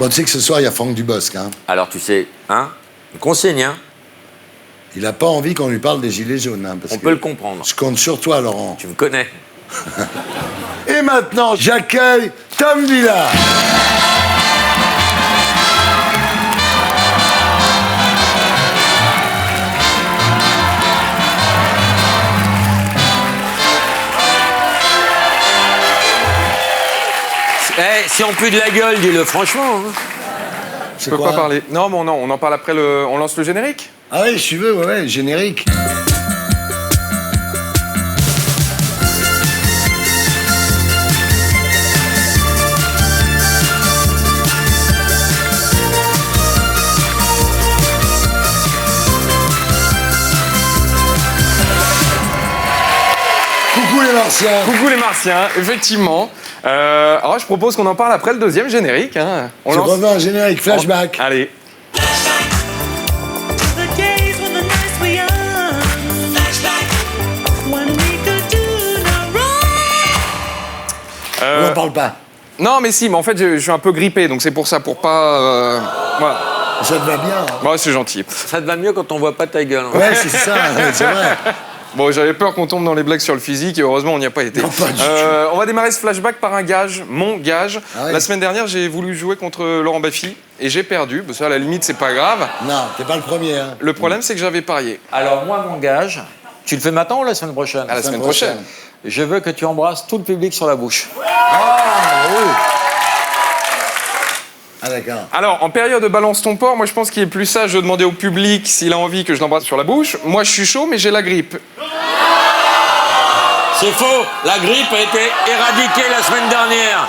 Bon, tu sais que ce soir, il y a Franck Dubosc, hein. Alors, tu sais, hein, une consigne, hein. Il a pas envie qu'on lui parle des gilets jaunes, hein, parce On que peut le comprendre. je compte sur toi, Laurent. Tu me connais. Et maintenant, j'accueille Tom Villard. Eh, si on pue de la gueule, dis-le franchement. Hein. Je peux pas parler. Non, mais on en parle après le... On lance le générique? Ah oui, si tu veux, ouais, générique. Coucou les Martiens. Coucou les Martiens, effectivement. Alors je propose qu'on en parle après le deuxième générique. Hein. Je reviens un générique flashback. Allez. On n'en parle pas. Non, mais si, mais en fait, je suis un peu grippé, donc c'est pour ça, pour pas... Voilà. Ça te va bien. Ouais, c'est gentil. Ça te va mieux quand on voit pas ta gueule. Hein. Ouais, c'est ça, c'est vrai. Bon, j'avais peur qu'on tombe dans les blagues sur le physique et heureusement, on n'y a pas été. Non, pas du tout. On va démarrer ce flashback par un gage, mon gage. Ah oui. La semaine dernière, j'ai voulu jouer contre Laurent Baffy et j'ai perdu. Ça, à la limite, c'est pas grave. Non, t'es pas le premier. Hein. Le problème, c'est que j'avais parié. Alors, moi, mon gage, tu le fais maintenant ou la semaine prochaine? À la semaine prochaine. Je veux que tu embrasses tout le public sur la bouche. Ah, oui. Ah, d'accord. Alors, en période de balance ton porc, moi, je pense qu'il est plus sage de demander au public s'il a envie que je l'embrasse sur la bouche. Moi, je suis chaud, mais j'ai la grippe. C'est faux. La grippe a été éradiquée la semaine dernière.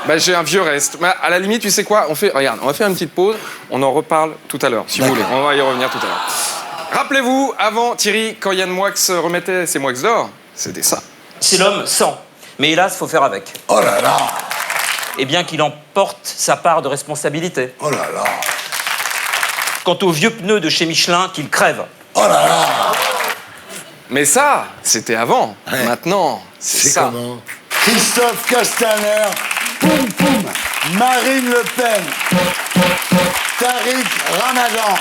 Bah, j'ai un vieux reste. Mais à la limite, tu sais quoi? Regarde, on va faire une petite pause. On en reparle tout à l'heure, si vous voulez. On va y revenir tout à l'heure. Rappelez-vous, avant Thierry, quand Yann Moix remettait ses Moix d'or, c'était ça. C'est l'homme sans. Mais hélas, faut faire avec. Oh là là. Et bien qu'il en porte sa part de responsabilité. Oh là là. Quant aux vieux pneus de chez Michelin, qu'il crève. Oh là là. Mais ça, c'était avant. Ouais. Maintenant, c'est ça. Comment Christophe Castaner, poum poum, Marine Le Pen, Tariq Ramadan,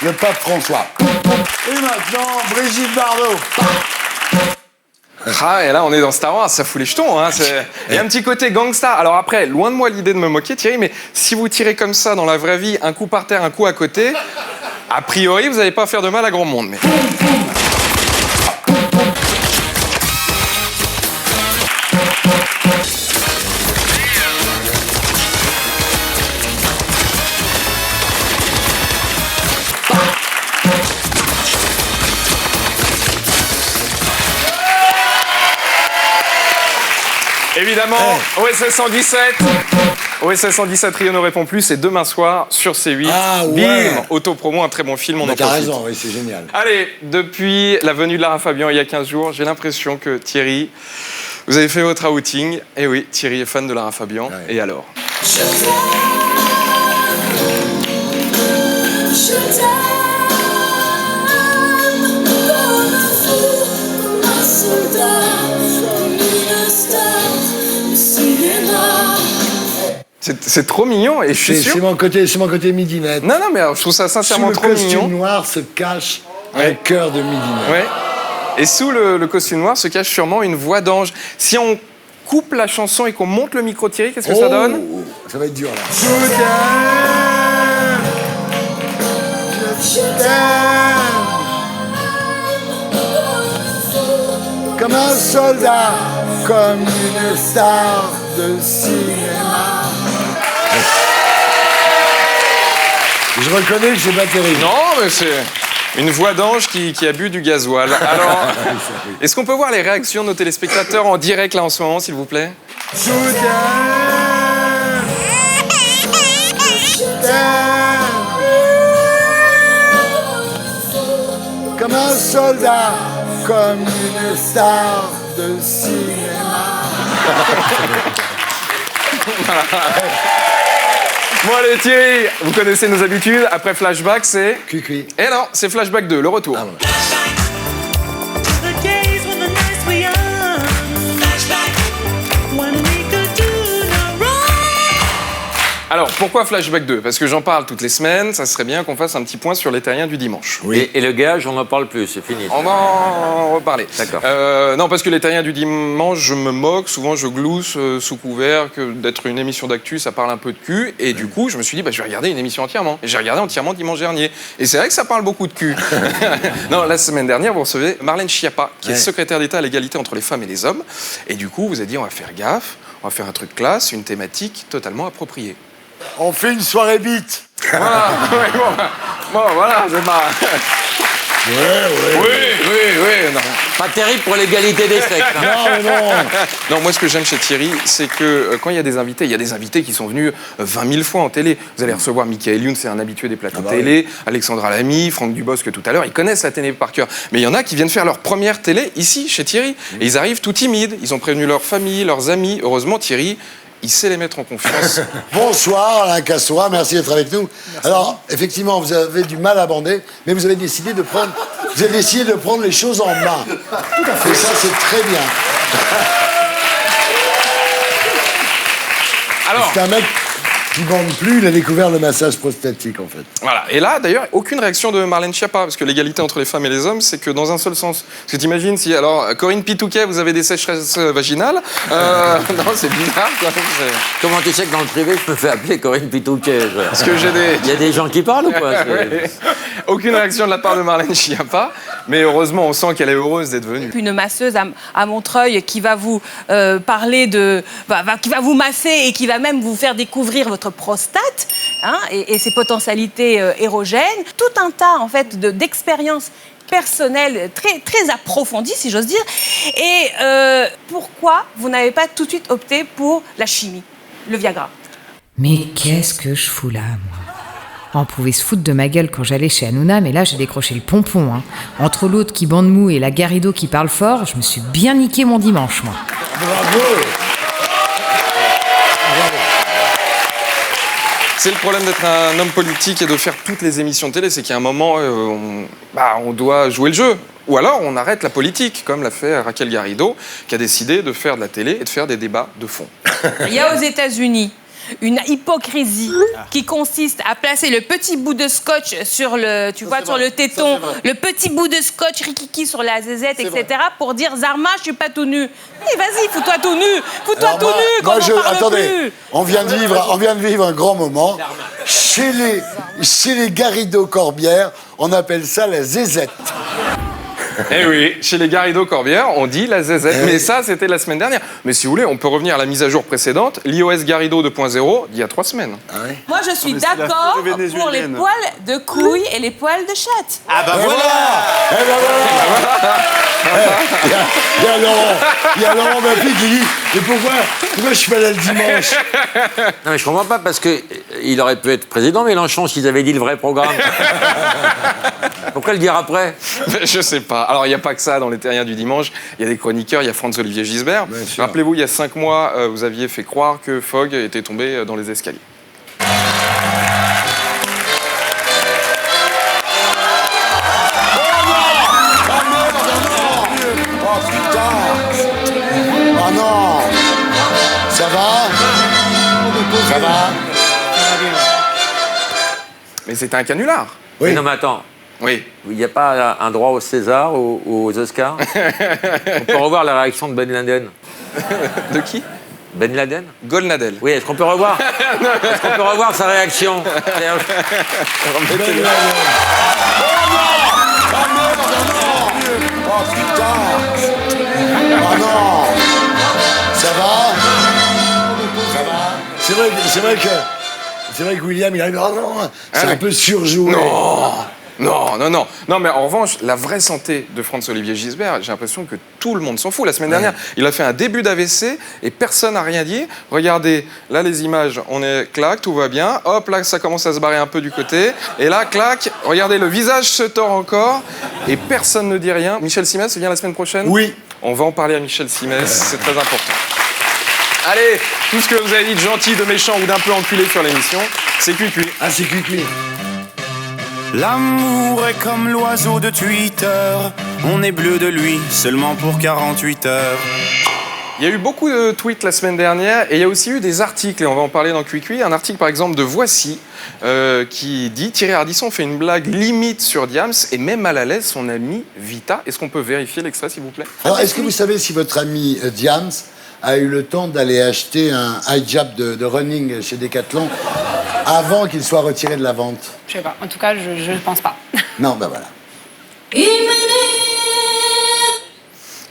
le pape François. Et maintenant, Brigitte Bardot. Ah, et là, on est dans Star Wars, ça fout les jetons. Hein. Il y a un petit côté gangsta. Alors après, loin de moi l'idée de me moquer, Thierry, mais si vous tirez comme ça dans la vraie vie, un coup par terre, un coup à côté, a priori, vous n'allez pas faire de mal à grand monde. Mais... Évidemment, OSS 117. OSS 117, Rio ne répond plus, c'est demain soir sur C8. Ah ouais. Bim, autopromo, un très bon film, on en T'as profite. raison, oui, c'est génial. Allez, depuis la venue de Lara Fabian il y a 15 jours, j'ai l'impression que Thierry, vous avez fait votre outing. Et oui, Thierry est fan de Lara Fabian. Ouais. Et alors? C'est trop mignon et je suis sûr... C'est mon côté midinette. Non, non, mais alors, je trouve ça sincèrement Sous trop le costume mignon. noir se cache un Ouais. cœur de midinette. Ouais. Et sous le costume noir se cache sûrement une voix d'ange. Si on coupe la chanson et qu'on monte le micro Thierry, qu'est-ce que ça donne? Ça va être dur là. Comme un soldat, comme une star de cinéma. Je reconnais que c'est pas terrible. Non, mais c'est une voix d'ange qui a bu du gasoil. Alors, est-ce qu'on peut voir les réactions de nos téléspectateurs en direct là en ce moment, s'il vous plaît? Comme un soldat, comme une star de cinéma. Bon allez Thierry, vous connaissez nos habitudes. Après flashback, c'est... Cuicui. Eh non, c'est flashback 2, le retour. Ah, voilà. The days when the nights were young, when we could do no wrong. Alors, pourquoi Flashback 2 ? Parce que j'en parle toutes les semaines, ça serait bien qu'on fasse un petit point sur les terriens du dimanche. Oui. Et le gage, on n'en parle plus, c'est fini. On va en reparler. D'accord. Non, parce que les terriens du dimanche, je me moque, souvent je glousse sous couvert que d'être une émission d'actu, ça parle un peu de cul. Et du coup, je me suis dit, je vais regarder une émission entièrement. Et j'ai regardé entièrement dimanche dernier. Et c'est vrai que ça parle beaucoup de cul. Non, la semaine dernière, vous recevez Marlène Schiappa, qui est secrétaire d'État à l'égalité entre les femmes et les hommes. Et du coup, vous avez dit, on va faire gaffe, on va faire un truc classe, une thématique totalement appropriée. On fait une soirée bite. Voilà, ouais, bon, voilà, c'est pas... Oui, non. Pas terrible pour l'égalité des sexes. Hein. Non, moi, ce que j'aime chez Thierry, c'est que quand il y a des invités qui sont venus 20 000 fois en télé. Vous allez recevoir Michael Youn, c'est un habitué des plateaux télé, Alexandra Lamy, Franck Dubosc tout à l'heure, ils connaissent la télé par cœur. Mais il y en a qui viennent faire leur première télé ici, chez Thierry. Et ils arrivent tout timides, ils ont prévenu leur famille, leurs amis. Heureusement, Thierry, il sait les mettre en confiance. Bonsoir Alain Cassois, merci d'être avec nous. Merci. Alors, effectivement, vous avez du mal à bander, mais vous avez décidé de prendre les choses en main. Tout à fait. Et ça, c'est très bien. Alors, c'est un mec qui bande plus, il a découvert le massage prostatique, en fait. Voilà. Et là, d'ailleurs, aucune réaction de Marlène Schiappa, parce que l'égalité entre les femmes et les hommes, c'est que dans un seul sens. Parce que t'imagines si, alors, Corinne Pitouquet, vous avez des sécheresses vaginales non, c'est bizarre, quoi. Comment tu sais que dans le privé, je me fais appeler Corinne Pitouquet Parce que j'ai des... Il y a des gens qui parlent ou quoi? Aucune réaction de la part de Marlène Schiappa, mais heureusement, on sent qu'elle est heureuse d'être venue. Une masseuse à Montreuil qui va vous parler de... qui va vous masser et qui va même vous faire découvrir votre prostate et ses potentialités érogènes. Tout un tas, en fait, d'expériences personnelles très, très approfondies, si j'ose dire. Et pourquoi vous n'avez pas tout de suite opté pour la chimie, le Viagra? Mais qu'est-ce que je fous là, moi? On pouvait se foutre de ma gueule quand j'allais chez Hanouna, mais là, j'ai décroché le pompon. Hein. Entre l'autre qui bande mou et la Garrido qui parle fort, je me suis bien niqué mon dimanche, moi. Bravo. C'est le problème d'être un homme politique et de faire toutes les émissions de télé, c'est qu'il y a un moment, on doit jouer le jeu. Ou alors, on arrête la politique, comme l'a fait Raquel Garrido, qui a décidé de faire de la télé et de faire des débats de fond. Il y a aux États-Unis une hypocrisie qui consiste à placer le petit bout de scotch sur le, sur le téton, le petit bout de scotch rikiki sur la zézette, etc. pour dire Zarma, je suis pas tout nu. Mais vas-y, fous-toi tout nu, fous-toi tout nu, qu'on n'en parle attendez, plus. on vient de vivre un grand moment. Chez les Garrido-Corbière, on appelle ça la zézette. Eh oui, chez les Garrido-Corbière, on dit la zézette. Mais ça, c'était la semaine dernière. Mais si vous voulez, on peut revenir à la mise à jour précédente, l'iOS Garrido 2.0, d'il y a 3 semaines. Ah ouais. Moi, je suis d'accord pour les poils de couilles et les poils de chatte. Ah bah voilà. Eh ben voilà. Il y a Laurent Baffy qui dit mais pourquoi je suis pas là le dimanche? Non, mais je comprends pas, parce qu'il aurait pu être président, Mélenchon, s'ils avaient dit le vrai programme. Pourquoi le dire après? Je sais pas. Alors, il n'y a pas que ça dans les terriens du dimanche. Il y a des chroniqueurs, il y a Franz-Olivier Gisbert. Rappelez-vous, il y a 5 mois, vous aviez fait croire que Fogg était tombé dans les escaliers. Oh putain! Oh non! Ça va? Ça va? Mais c'était un canular. Oui. Mais non, mais attends. Oui. Il n'y a pas un droit au César ou aux Oscars? On peut revoir la réaction de Ben Laden. De qui? Ben Laden? Golnadel. Oui, est-ce qu'on peut revoir? Est-ce qu'on peut revoir sa réaction? Remettez-le. Oh putain! Oh non! Ça va? Ça va? C'est vrai que William, il arrive. Oh non! C'est un peu surjoué. Non, mais en revanche, la vraie santé de Franz-Olivier Gisbert, j'ai l'impression que tout le monde s'en fout. La semaine dernière, il a fait un début d'AVC et personne n'a rien dit. Regardez, là, les images, on est clac, tout va bien. Hop, là, ça commence à se barrer un peu du côté. Et là, clac, regardez, le visage se tord encore et personne ne dit rien. Michel Simès vient la semaine prochaine? Oui. On va en parler à Michel Simès, c'est très important. Allez, tout ce que vous avez dit de gentil, de méchant ou d'un peu enculé sur l'émission, c'est cuit. Ah, c'est cuit. L'amour est comme l'oiseau de Twitter. On est bleu de lui seulement pour 48 heures. Il y a eu beaucoup de tweets la semaine dernière et il y a aussi eu des articles, et on va en parler dans QuickQui. Un article par exemple de Voici qui dit Thierry Ardisson fait une blague limite sur Diams et met mal à l'aise son ami Vita. Est-ce qu'on peut vérifier l'extrait s'il vous plaît? Alors, est-ce que vous savez si votre ami Diams a eu le temps d'aller acheter un hijab de running chez Decathlon avant qu'il soit retiré de la vente? Je sais pas. En tout cas, je ne pense pas. Non, ben voilà.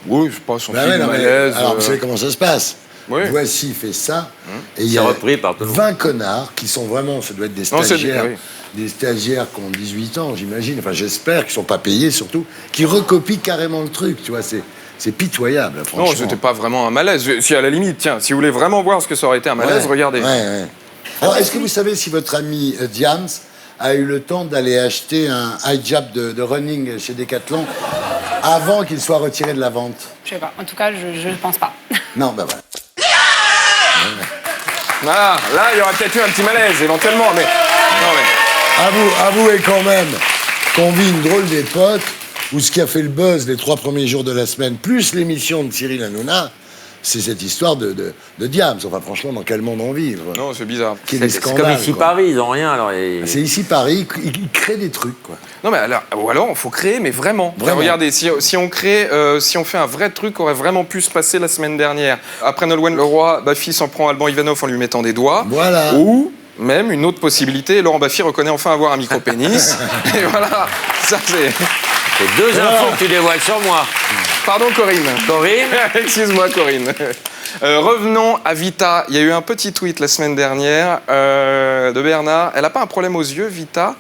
Oui, je pense son Ben film ouais, non, mais- malaise. alors, vous savez comment ça se passe? Oui. Voici fait ça, et il y C'est a repris par tout le monde. 20 connards qui sont vraiment, ça doit être des Non, c'est- stagiaires, oui. des stagiaires qui ont 18 ans, j'imagine, enfin j'espère, qui sont pas payés surtout, qui recopient carrément le truc, tu vois, c'est pitoyable, franchement. Non, c'était pas vraiment un malaise. Si à la limite, tiens, si vous voulez vraiment voir ce que ça aurait été un malaise, Ouais, regardez. ouais. Alors, est-ce que vous savez si votre ami Diams a eu le temps d'aller acheter un hijab de running chez Decathlon avant qu'il soit retiré de la vente? Je sais pas. En tout cas, je ne pense pas. Non, ben voilà. Ah, là, il y aurait peut-être eu un petit malaise, éventuellement, mais... Non, mais... Avouez quand même qu'on vit une drôle d'époque où ce qui a fait le buzz les 3 premiers jours de la semaine, plus l'émission de Cyril Hanouna, c'est cette histoire de Diams. Enfin, franchement, dans quel monde on vit? Non, c'est bizarre. Qu'il y ait des C'est comme scandales, ici quoi. Paris, ils n'ont rien. Alors, C'est ici Paris, ils créent des trucs, quoi. Non, mais alors, ou alors, il faut créer, mais vraiment. Vraiment. Regardez, si on crée, si on fait un vrai truc qui aurait vraiment pu se passer la semaine dernière. Après Nolwenn Leroy, Baffy s'en prend à Alban Ivanov en lui mettant des doigts. Voilà. Ou même une autre possibilité, Laurent Baffy reconnaît enfin avoir un micro-pénis. Et voilà, ça c'est... c'est 2 infos que tu dévoiles sur moi. Pardon Corinne. Corinne Excuse-moi Corinne. Revenons à Vita. Il y a eu un petit tweet la semaine dernière de Bernard. Elle n'a pas un problème aux yeux, Vita.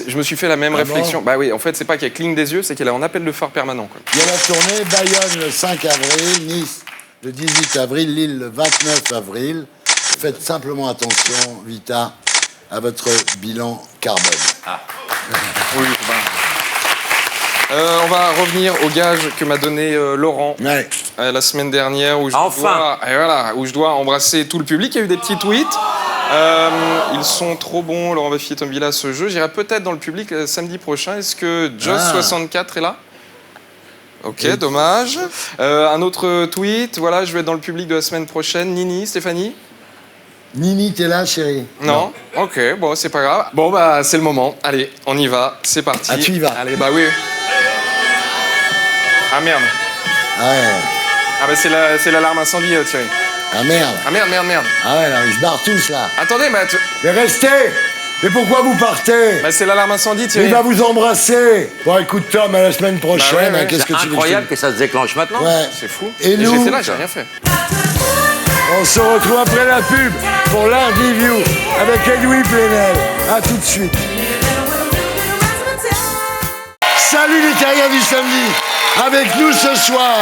Je me suis fait la même réflexion. Bon Bah oui, en fait, c'est pas qu'elle cligne des yeux, c'est qu'elle est en appel de phare permanent, quoi. Il y a la tournée Bayonne le 5 avril, Nice le 18 avril, Lille le 29 avril. Faites simplement attention, Vita, à votre bilan carbone. Oui, on va revenir au gage que m'a donné Laurent Ouais. la semaine dernière où Enfin. où je dois embrasser tout le public. Il y a eu des petits tweets. Ils sont trop bons, Laurent Baffy et Tom Villa, ce jeu. J'irai peut-être dans le public samedi prochain. Est-ce que Joss64 est là? Ok, dommage. Un autre tweet. Voilà, je vais être dans le public de la semaine prochaine. Nini, Stéphanie? Nini, t'es là, chérie? Non. Ok, bon, c'est pas grave. Bon, bah, c'est le moment. Allez, on y va. C'est parti. Ah, tu y vas? Allez, bah oui. Ah merde. Ouais. Ah bah c'est l'alarme incendie, Thierry. Ah merde. Ah merde. Ah ouais, là, ils se barrent tous, là. Attendez, bah, Mais restez! Mais pourquoi vous partez? c'est l'alarme incendie, Thierry. Il va vous embrasser! Bon, écoute, Tom, à la semaine prochaine. Bah ouais, ouais. Qu'est-ce que C'est tu veux incroyable que ça se déclenche maintenant. Ouais. C'est fou. Et nous j'étais là, j'ai rien fait. On se retrouve après la pub pour l'Interview avec Edoui Plenel. À tout de suite. Salut les terriens du samedi. Avec nous ce soir,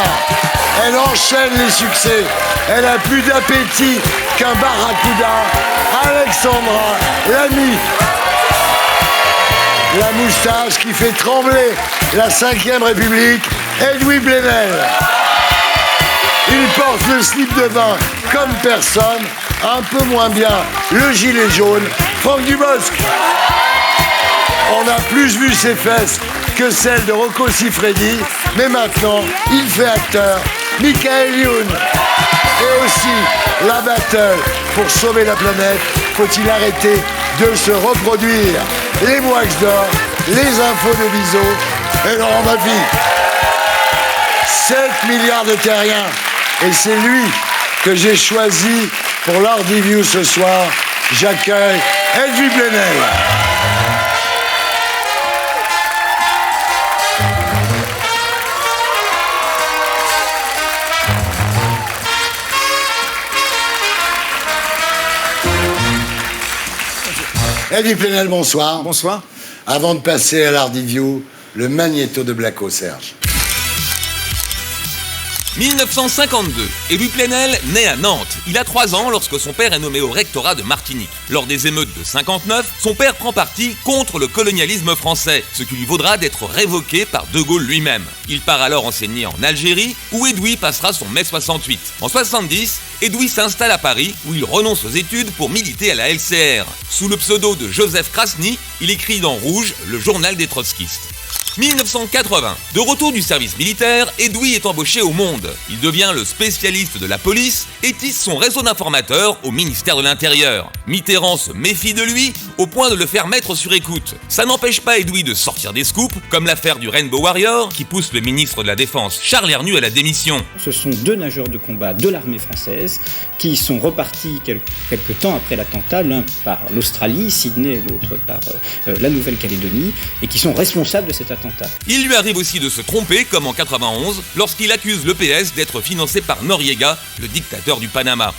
elle enchaîne les succès. Elle a plus d'appétit qu'un barracuda. Alexandra Lamy. La moustache qui fait trembler la 5e République, Edoui Plenel. Il porte le slip de bain comme personne, un peu moins bien le gilet jaune, Franck Dubosc. On a plus vu ses fesses que celles de Rocco Siffredi, mais maintenant, il fait acteur, Michael Youn. Et aussi, la battle, pour sauver la planète, faut-il arrêter de se reproduire? Les Moix d'or, les infos de Bizot et Laurent Baffy. 7 milliards de terriens. Et c'est lui que j'ai choisi pour l'Hardiview ce soir. J'accueille Edoui Plenel. Edoui Plenel, bonsoir. Bonsoir. Avant de passer à l'Hardiview, le magnéto de Blacko, Serge. 1952, Edoui Plenel naît à Nantes. Il a 3 ans lorsque son père est nommé au rectorat de Martinique. Lors des émeutes de 59, son père prend parti contre le colonialisme français, ce qui lui vaudra d'être révoqué par De Gaulle lui-même. Il part alors enseigner en Algérie, où Edoui passera son mai 68. En 70, Edoui s'installe à Paris, où il renonce aux études pour militer à la LCR. Sous le pseudo de Joseph Krasny, il écrit dans Rouge, le journal des trotskistes. 1980. De retour du service militaire, Edoui est embauché au Monde. Il devient le spécialiste de la police et tisse son réseau d'informateurs au ministère de l'Intérieur. Mitterrand se méfie de lui au point de le faire mettre sur écoute. Ça n'empêche pas Edoui de sortir des scoops, comme l'affaire du Rainbow Warrior, qui pousse le ministre de la Défense Charles Hernu à la démission. Ce sont 2 nageurs de combat de l'armée française qui sont repartis quelques temps après l'attentat, l'un par l'Australie, Sydney, et l'autre par la Nouvelle-Calédonie, et qui sont responsables de cet attentat. Il lui arrive aussi de se tromper, comme en 91, lorsqu'il accuse le PS d'être financé par Noriega, le dictateur du Panama.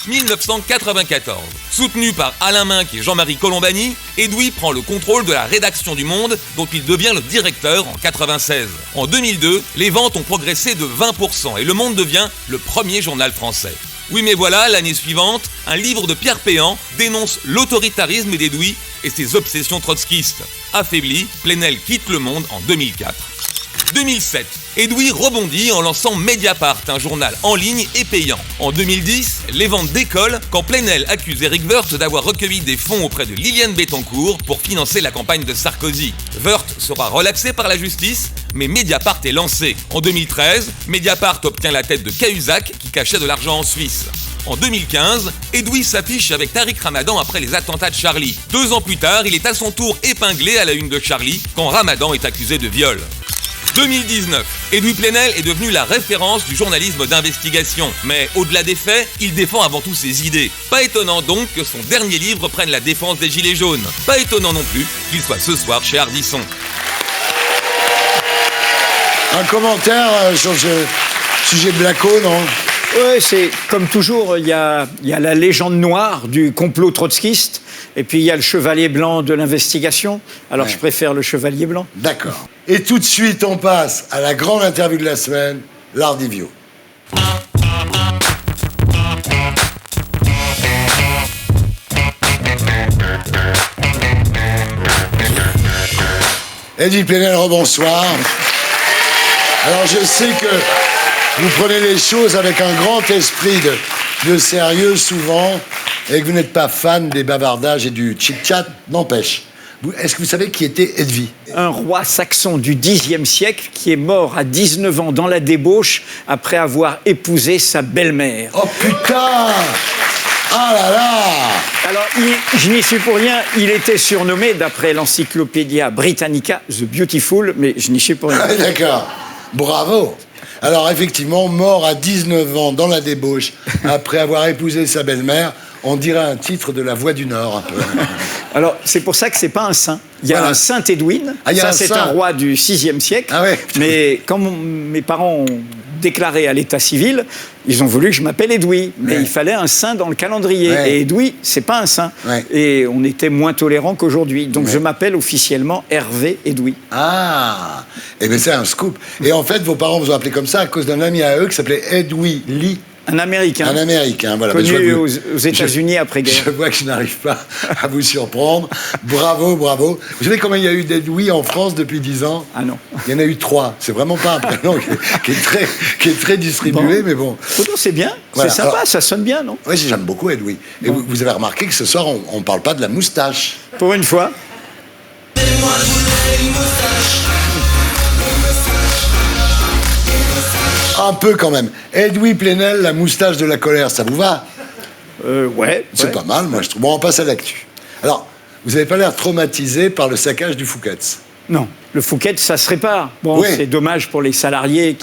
1994. Soutenu par Alain Minck et Jean-Marie Colombani, Edoui prend le contrôle de la rédaction du Monde, dont il devient le directeur en 96. En 2002, les ventes ont progressé de 20% et Le Monde devient le premier journal français. Oui, mais voilà, l'année suivante, un livre de Pierre Péan dénonce l'autoritarisme d'Edoui et ses obsessions trotskistes. Affaibli, Plenel quitte Le Monde en 2004. 2007. Edoui rebondit en lançant Mediapart, un journal en ligne et payant. En 2010, les ventes décollent quand Plenel accuse Éric Woerth d'avoir recueilli des fonds auprès de Liliane Bettencourt pour financer la campagne de Sarkozy. Woerth sera relaxé par la justice, mais Mediapart est lancé. En 2013, Mediapart obtient la tête de Cahuzac qui cachait de l'argent en Suisse. En 2015, Edoui s'affiche avec Tariq Ramadan après les attentats de Charlie. 2 ans plus tard, il est à son tour épinglé à la une de Charlie quand Ramadan est accusé de viol. 2019. Edoui Plenel est devenu la référence du journalisme d'investigation. Mais au-delà des faits, il défend avant tout ses idées. Pas étonnant donc que son dernier livre prenne la défense des Gilets jaunes. Pas étonnant non plus qu'il soit ce soir chez Ardisson. Un commentaire sur ce sujet de Blacko, non? Oui, c'est comme toujours, il y a la légende noire du complot trotskiste, et puis il y a le chevalier blanc de l'investigation. Alors je préfère le chevalier blanc. D'accord. Et tout de suite, on passe à la grande interview de la semaine, l'Ardivio. Edoui Plenel, rebonsoir. Alors je sais que vous prenez les choses avec un grand esprit de sérieux souvent, et que vous n'êtes pas fan des bavardages et du chit-chat, n'empêche. Est-ce que vous savez qui était Edoui? Un roi saxon du Xe siècle qui est mort à 19 ans dans la débauche après avoir épousé sa belle-mère. Oh putain! Ah là là! Alors, je n'y suis pour rien, il était surnommé, d'après l'Encyclopédia Britannica, The Beautiful, mais je n'y suis pour rien. Ah, d'accord. Bravo! Alors effectivement, mort à 19 ans dans la débauche, après avoir épousé sa belle-mère, on dirait un titre de La Voix du Nord, un peu. Alors, c'est pour ça que c'est pas un saint. Il y a un saint Édouine, ça c'est un roi du VIe siècle, mais quand mes parents ont déclaré à l'état civil, ils ont voulu que je m'appelle Edoui, mais il fallait un saint dans le calendrier, et Edoui, c'est pas un saint, et on était moins tolérants qu'aujourd'hui, donc je m'appelle officiellement Hervé Edoui. Ah, et bien c'est un scoop. Et en fait, vos parents vous ont appelé comme ça à cause d'un ami à eux qui s'appelait Edoui Lee. Un Américain. Un Américain, voilà. Connu aux États-Unis après-guerre. Je vois que je n'arrive pas à vous surprendre. Bravo, bravo. Vous savez combien il y a eu d'Edoui en France depuis 10 ans? Ah non. Il y en a eu 3. C'est vraiment pas un prénom qui est très distribué, mais bon. Pourtant, c'est bien. Voilà. C'est sympa, alors, ça sonne bien, non? Oui, j'aime beaucoup Edoui. Et vous avez remarqué que ce soir, on ne parle pas de la moustache. Pour une fois. Un peu quand même. Edoui Plenel, la moustache de la colère, ça vous va? Ouais. C'est pas mal, moi je trouve. Bon, on passe à l'actu. Alors, vous n'avez pas l'air traumatisé par le saccage du Fouquet's? Non. Le Fouquet's, ça se répare. Bon, c'est dommage pour les salariés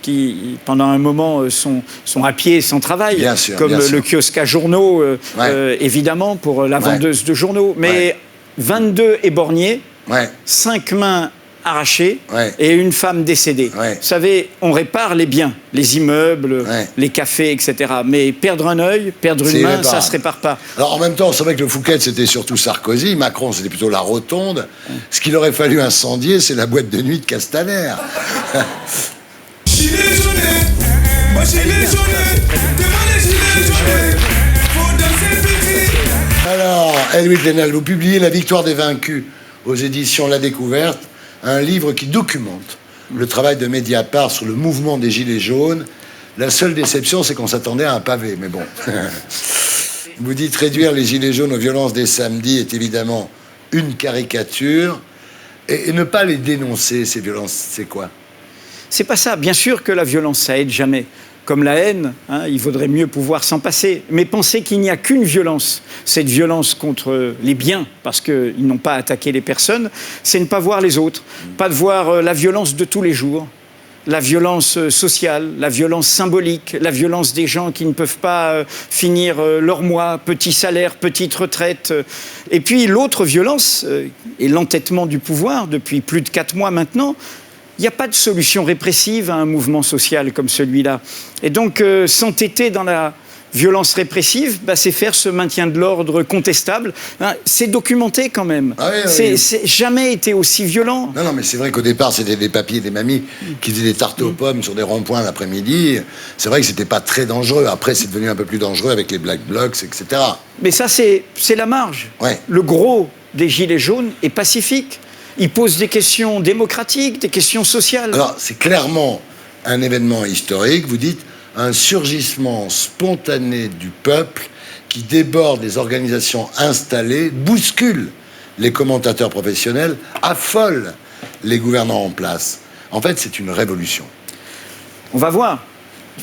qui pendant un moment, sont à pied sans travail. Bien sûr, comme bien sûr. le kiosque à journaux, évidemment, pour la vendeuse de journaux. Mais 22 éborgnés, 5 mains arrachées et une femme décédée. Vous savez, on répare les biens, les immeubles, les cafés, etc. Mais perdre un œil, perdre une main, ça ne se répare pas. Alors en même temps, c'est vrai que le Fouquet's, c'était surtout Sarkozy. Macron, c'était plutôt la Rotonde. Ce qu'il aurait fallu incendier, c'est la boîte de nuit de Castaner. Alors, Edoui Plenel, vous publiez La Victoire des Vaincus aux éditions La Découverte, un livre qui documente le travail de Mediapart sur le mouvement des Gilets jaunes. La seule déception, c'est qu'on s'attendait à un pavé, mais bon. Vous dites réduire les Gilets jaunes aux violences des samedis est évidemment une caricature. Et ne pas les dénoncer, ces violences, c'est quoi? C'est pas ça. Bien sûr que la violence, ça aide jamais. Comme la haine, hein, il vaudrait mieux pouvoir s'en passer. Mais penser qu'il n'y a qu'une violence, cette violence contre les biens, parce qu'ils n'ont pas attaqué les personnes, c'est ne pas voir les autres, pas de voir la violence de tous les jours, la violence sociale, la violence symbolique, la violence des gens qui ne peuvent pas finir leur mois, petit salaire, petite retraite. Et puis l'autre violence, et l'entêtement du pouvoir depuis plus de 4 mois maintenant. Il n'y a pas de solution répressive à un mouvement social comme celui-là. Et donc, s'entêter dans la violence répressive, c'est faire ce maintien de l'ordre contestable. Hein, c'est documenté quand même. Ah oui, c'est jamais été aussi violent. Non, mais c'est vrai qu'au départ, c'était des papiers et des mamies qui faisaient des tartes aux pommes sur des ronds-points l'après-midi. C'est vrai que c'était pas très dangereux. Après, c'est devenu un peu plus dangereux avec les Black Blocs, etc. Mais ça, c'est la marge. Ouais. Le gros des Gilets jaunes est pacifique. Il pose des questions démocratiques, des questions sociales. Alors, c'est clairement un événement historique. Vous dites un surgissement spontané du peuple qui déborde des organisations installées, bouscule les commentateurs professionnels, affole les gouvernants en place. En fait, c'est une révolution. On va voir.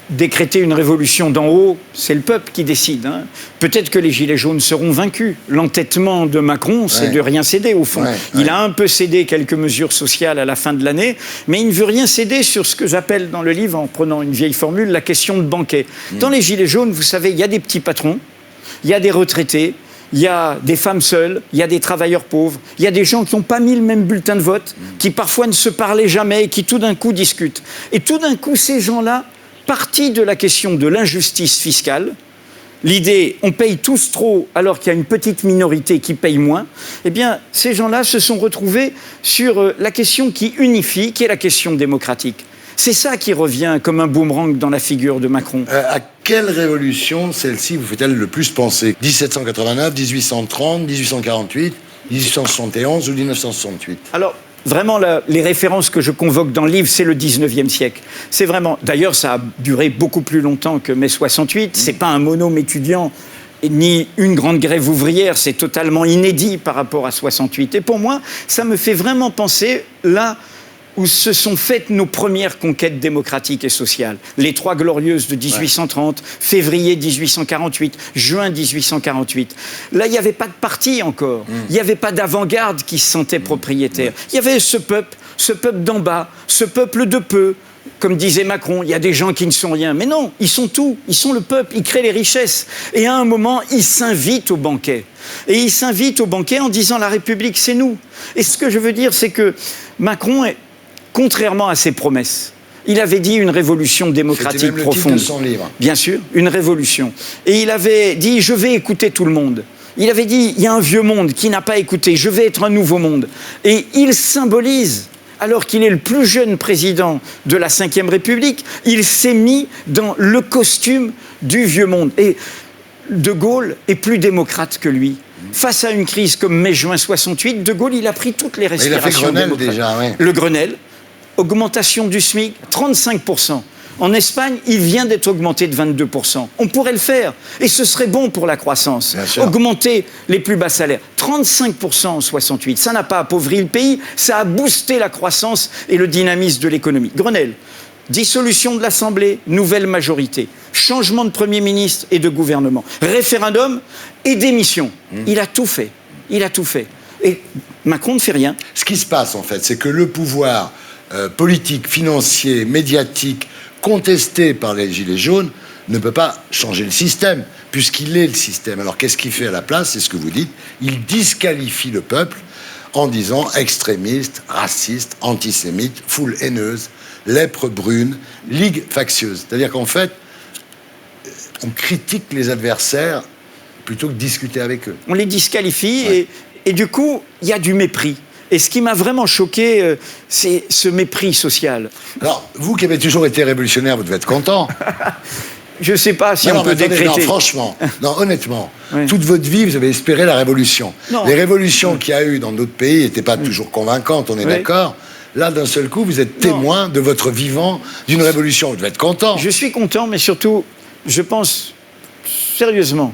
Décréter une révolution d'en haut, c'est le peuple qui décide. Hein. Peut-être que les Gilets jaunes seront vaincus. L'entêtement de Macron, c'est de rien céder, au fond. Il a un peu cédé quelques mesures sociales à la fin de l'année, mais il ne veut rien céder sur ce que j'appelle dans le livre, en prenant une vieille formule, la question de banquet. Dans les Gilets jaunes, vous savez, il y a des petits patrons, il y a des retraités, il y a des femmes seules, il y a des travailleurs pauvres, il y a des gens qui n'ont pas mis le même bulletin de vote, qui parfois ne se parlaient jamais et qui tout d'un coup discutent. Et tout d'un coup, ces gens-là, partie de la question de l'injustice fiscale, l'idée on paye tous trop alors qu'il y a une petite minorité qui paye moins, eh bien ces gens-là se sont retrouvés sur la question qui unifie, qui est la question démocratique. C'est ça qui revient comme un boomerang dans la figure de Macron. À quelle révolution celle-ci vous fait-elle le plus penser? 1789, 1830, 1848, 1871 ou 1968? Alors, vraiment, les références que je convoque dans le livre, c'est le 19e siècle. C'est vraiment... D'ailleurs, ça a duré beaucoup plus longtemps que mai 68. C'est pas un monôme étudiant, ni une grande grève ouvrière. C'est totalement inédit par rapport à 68. Et pour moi, ça me fait vraiment penser, là où se sont faites nos premières conquêtes démocratiques et sociales. Les Trois Glorieuses de 1830, février 1848, juin 1848. Là, il n'y avait pas de parti encore. Il n'y avait pas d'avant-garde qui se sentait propriétaire. Il y avait ce peuple d'en bas, ce peuple de peu. Comme disait Macron, il y a des gens qui ne sont rien. Mais non, ils sont tout. Ils sont le peuple. Ils créent les richesses. Et à un moment, ils s'invitent au banquet. Et ils s'invitent au banquet en disant « La République, c'est nous ». Et ce que je veux dire, c'est que Macron est... Contrairement à ses promesses, il avait dit une révolution démocratique profonde. C'était même le titre de son livre. Bien sûr, une révolution. Et il avait dit, je vais écouter tout le monde. Il avait dit, il y a un vieux monde qui n'a pas écouté, je vais être un nouveau monde. Et il symbolise, alors qu'il est le plus jeune président de la Ve République, il s'est mis dans le costume du vieux monde. Et De Gaulle est plus démocrate que lui. Face à une crise comme mai-juin 68, De Gaulle, il a pris toutes les respirations démocratiques. Il a fait démocratiques. Grenelle déjà, oui. Le Grenelle, augmentation du SMIC, 35%. En Espagne, il vient d'être augmenté de 22%. On pourrait le faire, et ce serait bon pour la croissance. Augmenter les plus bas salaires, 35% en 68. Ça n'a pas appauvri le pays, ça a boosté la croissance et le dynamisme de l'économie. Grenelle, dissolution de l'Assemblée, nouvelle majorité, changement de Premier ministre et de gouvernement, référendum et démission. Il a tout fait. Il a tout fait. Et Macron ne fait rien. Ce qui se passe, en fait, c'est que le pouvoir politique, financier, médiatique, contesté par les Gilets jaunes, ne peut pas changer le système, puisqu'il est le système. Alors qu'est-ce qu'il fait à la place? C'est ce que vous dites. Il disqualifie le peuple en disant extrémiste, raciste, antisémite, foule haineuse, lèpre brune, ligue factieuse. C'est-à-dire qu'en fait, on critique les adversaires plutôt que de discuter avec eux. On les disqualifie et du coup, il y a du mépris. Et ce qui m'a vraiment choqué, c'est ce mépris social. Alors, vous qui avez toujours été révolutionnaire, vous devez être content. Je ne sais pas si on peut décréter. Non, franchement, non, honnêtement, toute votre vie, vous avez espéré la révolution. Non. Les révolutions qu'il y a eu dans d'autres pays n'étaient pas toujours convaincantes, on est d'accord. Là, d'un seul coup, vous êtes témoin de votre vivant d'une révolution. Vous devez être content. Je suis content, mais surtout, je pense, sérieusement,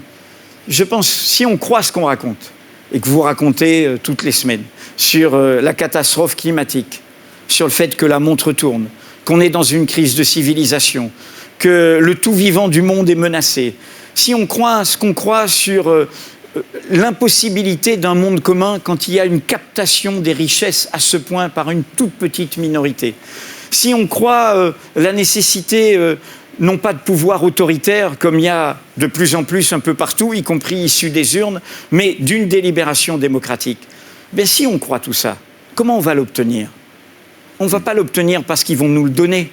si on croit ce qu'on raconte, et que vous racontez toutes les semaines, sur la catastrophe climatique, sur le fait que la montre tourne, qu'on est dans une crise de civilisation, que le tout vivant du monde est menacé, si on croit ce qu'on croit sur l'impossibilité d'un monde commun quand il y a une captation des richesses à ce point par une toute petite minorité, si on croit la nécessité non pas de pouvoir autoritaire comme il y a de plus en plus un peu partout, y compris issu des urnes, mais d'une délibération démocratique. Bien, si on croit tout ça, comment on va l'obtenir? On ne va pas l'obtenir parce qu'ils vont nous le donner.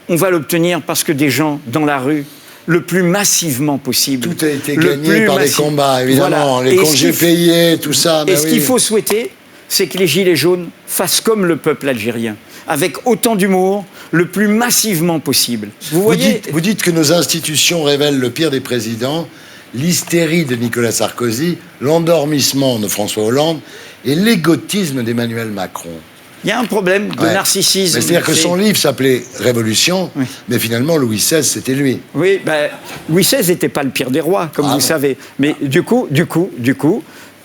On va l'obtenir parce que des gens dans la rue, le plus massivement possible. Tout a été gagné par les combats, évidemment, voilà. Les congés payés, tout ça. Et ce qu'il faut souhaiter, c'est que les Gilets jaunes fassent comme le peuple algérien, avec autant d'humour, le plus massivement possible. Vous dites que nos institutions révèlent le pire des présidents, l'hystérie de Nicolas Sarkozy, l'endormissement de François Hollande et l'égotisme d'Emmanuel Macron. Il y a un problème de narcissisme. C'est-à-dire que son livre s'appelait Révolution, mais finalement, Louis XVI, c'était lui. Oui, Louis XVI n'était pas le pire des rois, comme vous savez. Mais du coup,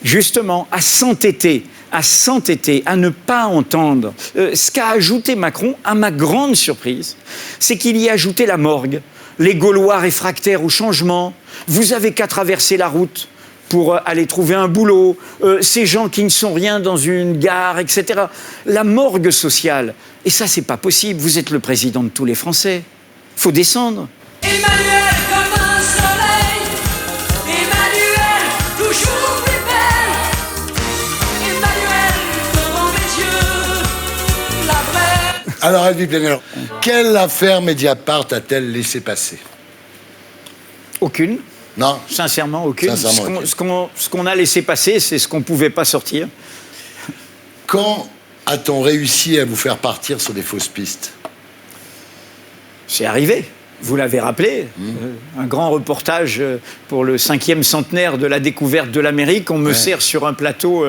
justement, à s'entêter, à ne pas entendre. Ce qu'a ajouté Macron, à ma grande surprise, c'est qu'il y a ajouté la morgue, les Gaulois réfractaires au changement. Vous avez qu'à traverser la route pour aller trouver un boulot, ces gens qui ne sont rien dans une gare, etc. La morgue sociale. Et ça, c'est pas possible. Vous êtes le président de tous les Français. Faut descendre. Emmanuel comme un soleil, Emmanuel toujours plus belle, Emmanuel devant mes yeux, la vraie. Alors, Edwy Plenel, quelle affaire Mediapart a-t-elle laissé passer? Aucune. Non. Sincèrement, aucune. Ce qu'on a laissé passer, c'est ce qu'on ne pouvait pas sortir. Quand a-t-on réussi à vous faire partir sur des fausses pistes? C'est arrivé. Vous l'avez rappelé, un grand reportage pour le 5e centenaire de la découverte de l'Amérique. On me sert sur un plateau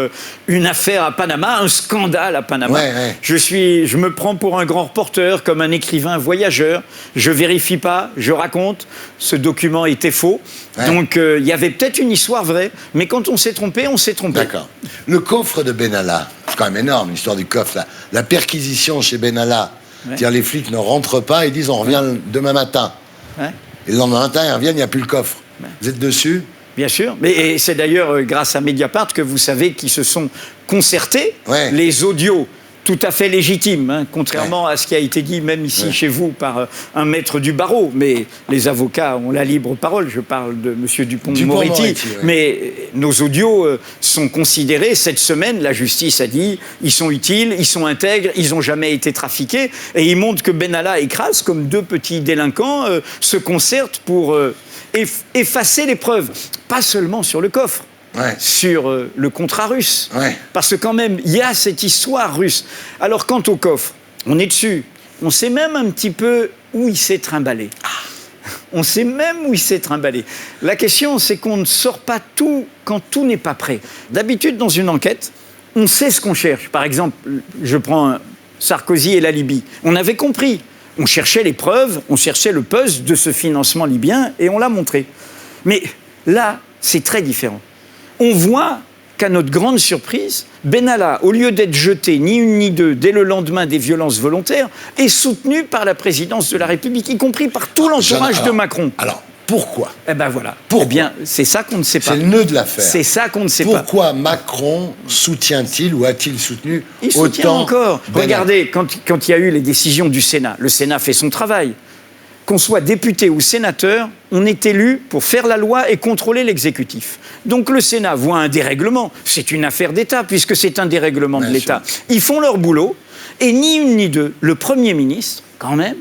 une affaire à Panama, un scandale à Panama. Je me prends pour un grand reporter, comme un écrivain voyageur. Je vérifie pas, je raconte. Ce document était faux. Donc il y avait peut-être une histoire vraie, mais quand on s'est trompé, on s'est trompé. D'accord. Le coffre de Benalla, c'est quand même énorme l'histoire du coffre. La perquisition chez Benalla. C'est-à-dire les flics ne rentrent pas, ils disent on revient demain matin. Et le lendemain matin, ils reviennent, il n'y a plus le coffre. Vous êtes dessus? Bien sûr. Et c'est d'ailleurs grâce à Mediapart que vous savez qu'ils se sont concertés. Les audios tout à fait légitimes, contrairement à ce qui a été dit même ici chez vous par un maître du barreau. Mais les avocats ont la libre parole. Je parle de M. Dupond-Moretti. Mais nos audios sont considérés. Cette semaine, la justice a dit ils sont utiles, ils sont intègres, ils n'ont jamais été trafiqués. Et ils montrent que Benalla et Kras, comme deux petits délinquants, se concertent pour effacer les preuves. Pas seulement sur le coffre. Sur le contrat russe. Parce que quand même, il y a cette histoire russe. Alors, quant au coffre, on est dessus. On sait même un petit peu où il s'est trimballé. On sait même où il s'est trimballé. La question, c'est qu'on ne sort pas tout quand tout n'est pas prêt. D'habitude, dans une enquête, on sait ce qu'on cherche. Par exemple, je prends Sarkozy et la Libye. On avait compris. On cherchait les preuves, on cherchait le puzzle de ce financement libyen et on l'a montré. Mais là, c'est très différent. On voit qu'à notre grande surprise, Benalla, au lieu d'être jeté ni une ni deux dès le lendemain des violences volontaires, est soutenu par la présidence de la République, y compris par tout l'entourage de Macron. Alors, pourquoi? Eh bien voilà. Eh bien, c'est ça qu'on ne sait pas. C'est le nœud de l'affaire. C'est ça qu'on ne sait pas. Pourquoi Macron soutient-il ou a-t-il soutenu Il soutient encore. Regardez, quand il y a eu les décisions du Sénat, le Sénat fait son travail. Qu'on soit député ou sénateur, on est élu pour faire la loi et contrôler l'exécutif. Donc le Sénat voit un dérèglement. C'est une affaire d'État, puisque c'est un dérèglement de l'État. Ils font leur boulot, et ni une ni deux, le Premier ministre, quand même,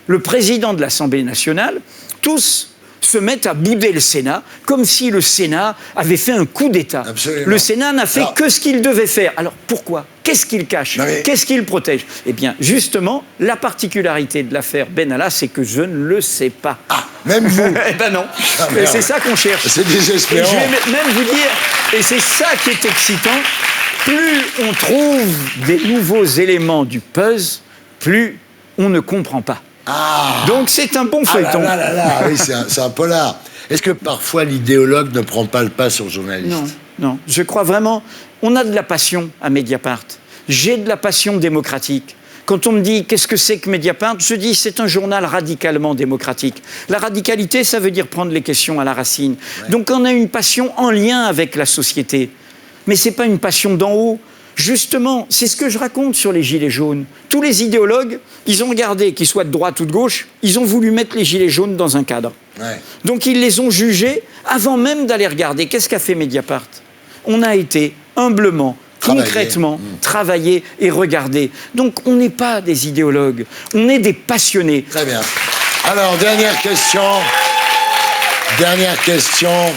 le président de l'Assemblée nationale, tous se mettent à bouder le Sénat, comme si le Sénat avait fait un coup d'État. Le Sénat n'a fait que ce qu'il devait faire. Alors pourquoi? Qu'est-ce qu'il cache? Qu'est-ce qu'il protège? Eh bien, justement, la particularité de l'affaire Benalla, c'est que je ne le sais pas. Ah, même vous? Eh ben non. Et c'est ça qu'on cherche. C'est désespérant. Et je vais même vous dire, et c'est ça qui est excitant, plus on trouve des nouveaux éléments du puzzle, plus on ne comprend pas. Donc c'est un bon feuilleton. Oui, c'est un polar. Est-ce que parfois l'idéologue ne prend pas le pas sur le journaliste? non. Je crois vraiment, on a de la passion à Mediapart. J'ai de la passion démocratique. Quand on me dit qu'est-ce que c'est que Mediapart, je dis c'est un journal radicalement démocratique. La radicalité, ça veut dire prendre les questions à la racine. Ouais. Donc on a une passion en lien avec la société. Mais ce n'est pas une passion d'en haut. Justement, c'est ce que je raconte sur les gilets jaunes. Tous les idéologues, ils ont regardé, qu'ils soient de droite ou de gauche, ils ont voulu mettre les gilets jaunes dans un cadre. Ouais. Donc ils les ont jugés avant même d'aller regarder. Qu'est-ce qu'a fait Mediapart? On a été humblement, concrètement, travailler et regarder. Donc, on n'est pas des idéologues, on est des passionnés. Très bien. Alors, dernière question. Dernière question.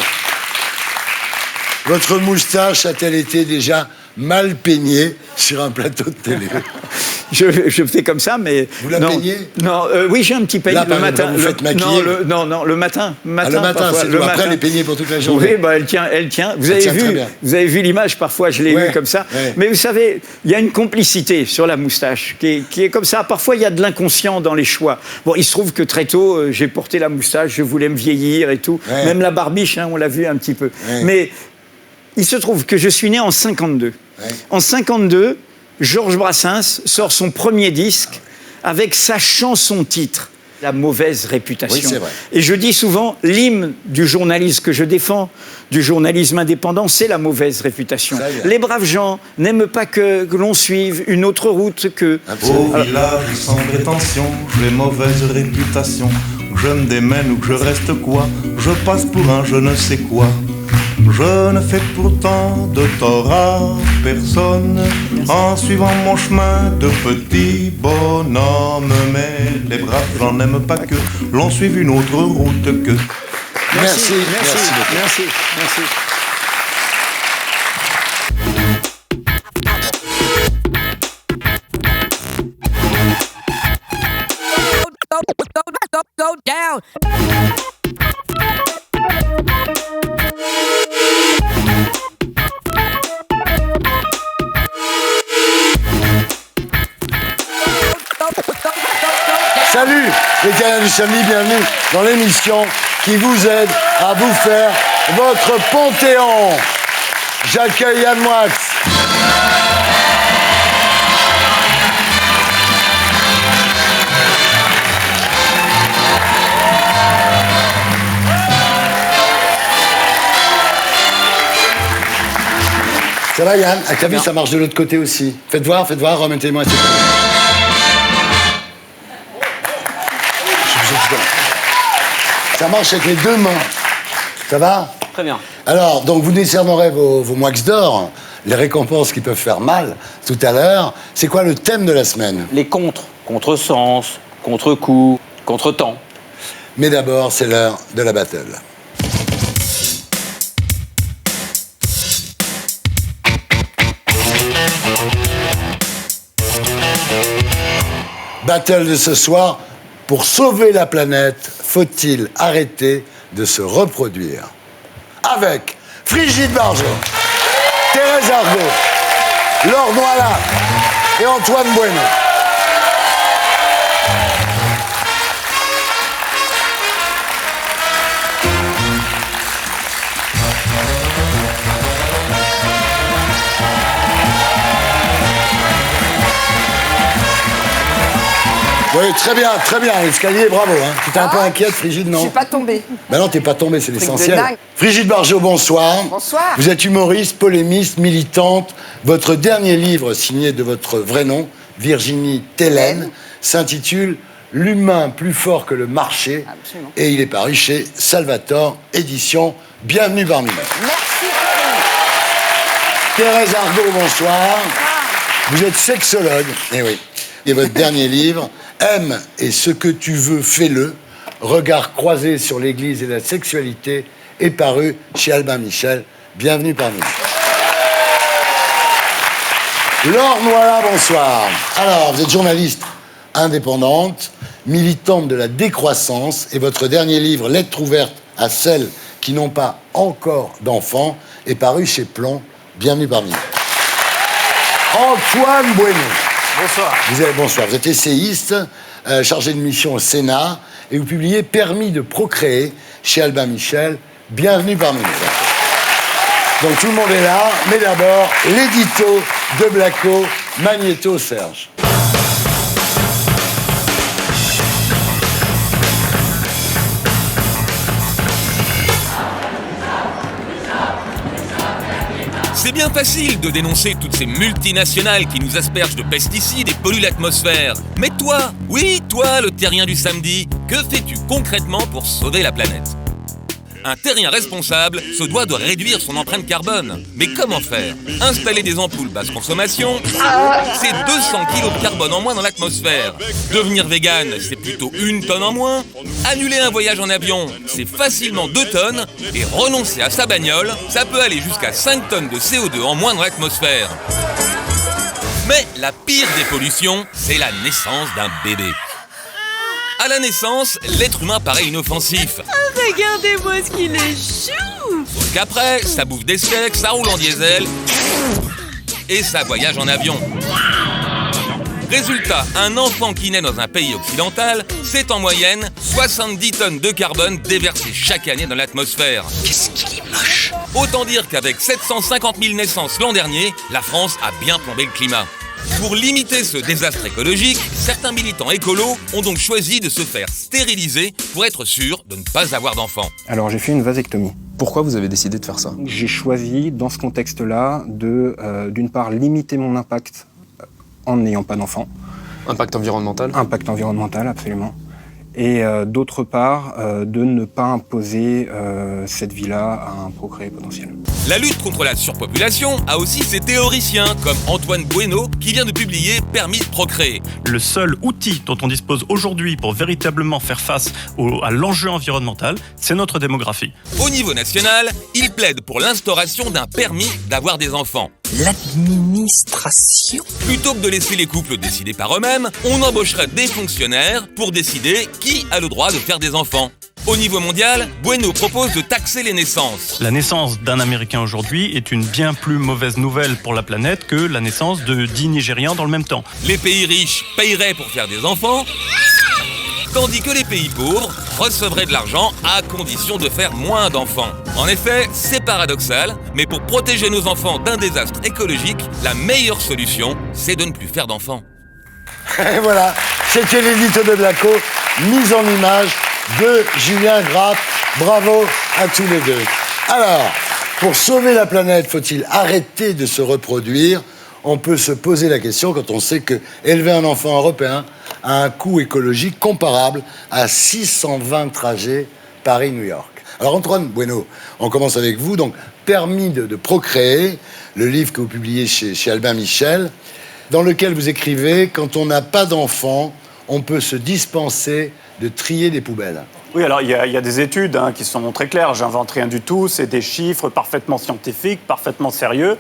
Votre moustache a-t-elle été déjà mal peignée sur un plateau de télé? Je fais comme ça, mais... Vous la peignez? Non, oui, j'ai un petit peigne le matin. Vous faites maquiller? Non, le matin. Le matin, c'est le matin, elle est peignée pour toute la journée. Oui, bah, elle tient. Vous avez vu l'image, parfois, je l'ai vue comme ça. Ouais. Mais vous savez, il y a une complicité sur la moustache qui est comme ça. Parfois, il y a de l'inconscient dans les choix. Bon, il se trouve que très tôt, j'ai porté la moustache, je voulais me vieillir et tout. Ouais. Même la barbiche, hein, on l'a vu un petit peu. Ouais. Mais il se trouve que je suis né en 52. Ouais. En 52... Georges Brassens sort son premier disque avec sa chanson-titre, La mauvaise réputation. Oui, c'est vrai. Et je dis souvent, l'hymne du journalisme que je défends, du journalisme indépendant, c'est la mauvaise réputation. Les braves gens n'aiment pas que l'on suive une autre route que... Au village sans prétention, j'ai mauvaise réputation. Je me démène ou que je reste quoi, je passe pour un je ne sais quoi. Je ne fais pourtant de tort à personne en suivant mon chemin de petit bonhomme. Mais les braves gens n'aiment pas que l'on suive une autre route que... Merci. Go down. Salut les Canadiens du samedi, bienvenue dans l'émission qui vous aide à vous faire votre Panthéon. J'accueille Yann Moix. Ça va Yann? À ta vie, ça marche de l'autre côté aussi. Faites voir, remettez-moi. Ça marche avec les deux mains. Ça va? Très bien. Alors, donc vous décernerez vos Moix d'or, les récompenses qui peuvent faire mal tout à l'heure. C'est quoi le thème de la semaine? Les contresens, contre-coups, contre-temps. Mais d'abord, c'est l'heure de la battle. Battle de ce soir, pour sauver la planète, faut-il arrêter de se reproduire? Avec Brigitte Bardot, Thérèse Argot, Laure Noaillat et Antoine Bueno. Oui, très bien, l'escalier, bravo. Hein. Tu étais un peu inquiète, Frigide, non? Je suis pas tombée. Ben non, t'es pas tombée, c'est l'essentiel. dingue. Frigide Bardot, bonsoir. Bonsoir. Vous êtes humoriste, polémiste, militante. Votre dernier livre, signé de votre vrai nom, Virginie Tellène, s'intitule L'humain plus fort que le marché. Absolument. Et il est paru chez Salvatore Éditions. Bienvenue parmi nous. Merci. Thérèse Argot, bonsoir. Vous êtes sexologue. Eh oui. Et votre dernier livre, Aime et ce que tu veux, fais-le. Regard croisé sur l'Église et la sexualité, est paru chez Albin Michel. Bienvenue parmi nous. Laure Noaillat, bonsoir. Alors, vous êtes journaliste indépendante, militante de la décroissance, et votre dernier livre, Lettre ouverte à celles qui n'ont pas encore d'enfants, est paru chez Plomb. Bienvenue parmi nous. Antoine Bueno. Bonsoir. Vous êtes essayiste, chargé de mission au Sénat, et vous publiez Permis de procréer chez Albin Michel. Bienvenue parmi nous. Donc tout le monde est là, mais d'abord, l'édito de Blacko, Magnéto Serge. C'est bien facile de dénoncer toutes ces multinationales qui nous aspergent de pesticides et polluent l'atmosphère. Mais toi, oui, toi, le terrien du samedi, que fais-tu concrètement pour sauver la planète ? Un terrien responsable se doit de réduire son empreinte carbone. Mais comment faire ? Installer des ampoules basse consommation, c'est 200 kg de carbone en moins dans l'atmosphère. Devenir vegan, c'est plutôt 1 tonne en moins. Annuler un voyage en avion, c'est facilement 2 tonnes. Et renoncer à sa bagnole, ça peut aller jusqu'à 5 tonnes de CO2 en moins dans l'atmosphère. Mais la pire des pollutions, c'est la naissance d'un bébé. À la naissance, l'être humain paraît inoffensif. Oh, regardez-moi ce qu'il est chou! Sauf qu'après, ça bouffe des steaks, ça roule en diesel et ça voyage en avion. Résultat, un enfant qui naît dans un pays occidental, c'est en moyenne 70 tonnes de carbone déversées chaque année dans l'atmosphère. Qu'est-ce qu'il est moche! Autant dire qu'avec 750 000 naissances l'an dernier, la France a bien plombé le climat. Pour limiter ce désastre écologique, certains militants écolos ont donc choisi de se faire stériliser pour être sûrs de ne pas avoir d'enfants. Alors j'ai fait une vasectomie. Pourquoi vous avez décidé de faire ça ? J'ai choisi dans ce contexte-là de, d'une part, limiter mon impact en n'ayant pas d'enfants. Impact environnemental ? Impact environnemental, absolument. Et d'autre part, de ne pas imposer cette vie-là à un procréé potentiel. La lutte contre la surpopulation a aussi ses théoriciens, comme Antoine Bueno, qui vient de publier Permis de procréer. Le seul outil dont on dispose aujourd'hui pour véritablement faire face à l'enjeu environnemental, c'est notre démographie. Au niveau national, il plaide pour l'instauration d'un permis d'avoir des enfants. L'administration. Plutôt que de laisser les couples décider par eux-mêmes, on embaucherait des fonctionnaires pour décider qui a le droit de faire des enfants. Au niveau mondial, Bueno propose de taxer les naissances. La naissance d'un Américain aujourd'hui est une bien plus mauvaise nouvelle pour la planète que la naissance de 10 Nigérians dans le même temps. Les pays riches paieraient pour faire des enfants, tandis que les pays pauvres recevraient de l'argent à condition de faire moins d'enfants. En effet, c'est paradoxal, mais pour protéger nos enfants d'un désastre écologique, la meilleure solution, c'est de ne plus faire d'enfants. Et voilà, c'était l'édito de Blacko, mise en image de Julien Grappe. Bravo à tous les deux. Alors, pour sauver la planète, faut-il arrêter de se reproduire ? On peut se poser la question quand on sait que élever un enfant européen a un coût écologique comparable à 620 trajets Paris-New York. Alors Antoine Bueno, on commence avec vous. Donc, Permis de procréer, le livre que vous publiez chez Albin Michel, dans lequel vous écrivez « Quand on n'a pas d'enfant, on peut se dispenser de trier les poubelles ». Oui, alors il y a des études qui sont très claires, j'invente rien du tout, c'est des chiffres parfaitement scientifiques, parfaitement sérieux.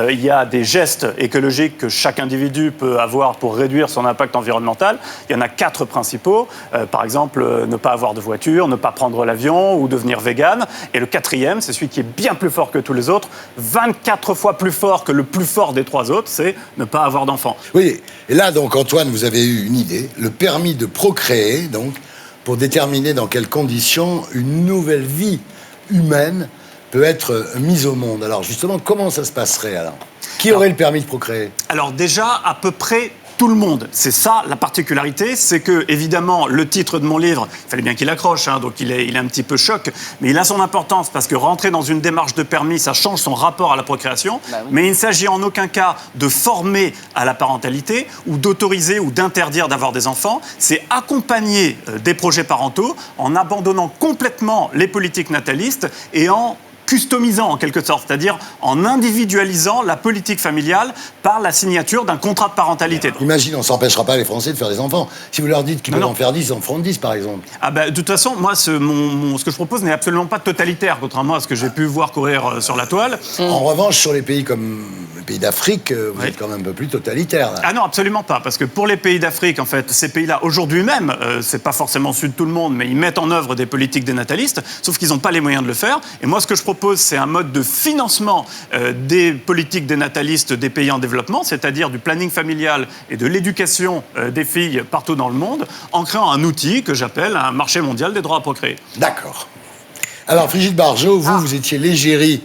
Il y a des gestes écologiques que chaque individu peut avoir pour réduire son impact environnemental. Il y en a 4 principaux, par exemple ne pas avoir de voiture, ne pas prendre l'avion ou devenir vegan. Et le 4e, c'est celui qui est bien plus fort que tous les autres, 24 fois plus fort que le plus fort des 3 autres, c'est ne pas avoir d'enfant. Oui, et là donc Antoine, vous avez eu une idée, le permis de procréer, donc, pour déterminer dans quelles conditions une nouvelle vie humaine peut être mise au monde. Alors justement, comment ça se passerait alors ? Qui aurait le permis de procréer ? Alors déjà, à peu près tout le monde. C'est ça la particularité, c'est que évidemment le titre de mon livre, il fallait bien qu'il accroche, donc il est un petit peu choc, mais il a son importance parce que rentrer dans une démarche de permis, ça change son rapport à la procréation, mais il ne s'agit en aucun cas de former à la parentalité ou d'autoriser ou d'interdire d'avoir des enfants, c'est accompagner des projets parentaux en abandonnant complètement les politiques natalistes et en customisant en quelque sorte, c'est-à-dire en individualisant la politique familiale par la signature d'un contrat de parentalité. Imagine, on ne s'empêchera pas les Français de faire des enfants. Si vous leur dites qu'ils peuvent en faire 10, ils en feront 10 par exemple. Ah bah, de toute façon, moi, ce que je propose n'est absolument pas totalitaire, contrairement à ce que j'ai pu voir courir sur la toile. En revanche, sur les pays comme les pays d'Afrique, vous êtes quand même un peu plus totalitaire. Là. Ah non, absolument pas, parce que pour les pays d'Afrique, en fait, ces pays-là, aujourd'hui même, c'est pas forcément celui de tout le monde, mais ils mettent en œuvre des politiques dénatalistes, sauf qu'ils n'ont pas les moyens de le faire. Et moi, ce que je propose, c'est un mode de financement des politiques dénatalistes des pays en développement, c'est-à-dire du planning familial et de l'éducation des filles partout dans le monde, en créant un outil que j'appelle un marché mondial des droits à procréer. D'accord. Alors, Brigitte Bardot, vous étiez l'égérie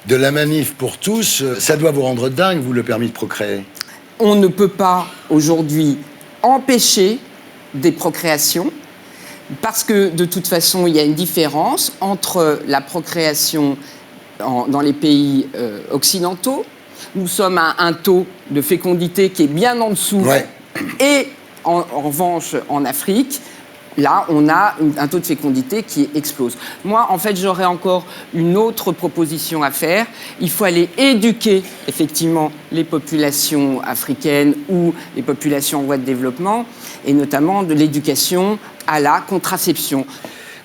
de la manif pour tous. Ça doit vous rendre dingue, vous, le permis de procréer. On ne peut pas, aujourd'hui, empêcher des procréations, parce que, de toute façon, il y a une différence entre la procréation dans les pays occidentaux. Nous sommes à un taux de fécondité qui est bien en dessous. Ouais. Et, en revanche, en Afrique, là, on a un taux de fécondité qui explose. Moi, en fait, j'aurais encore une autre proposition à faire. Il faut aller éduquer, effectivement, les populations africaines ou les populations en voie de développement, et notamment de l'éducation à la contraception.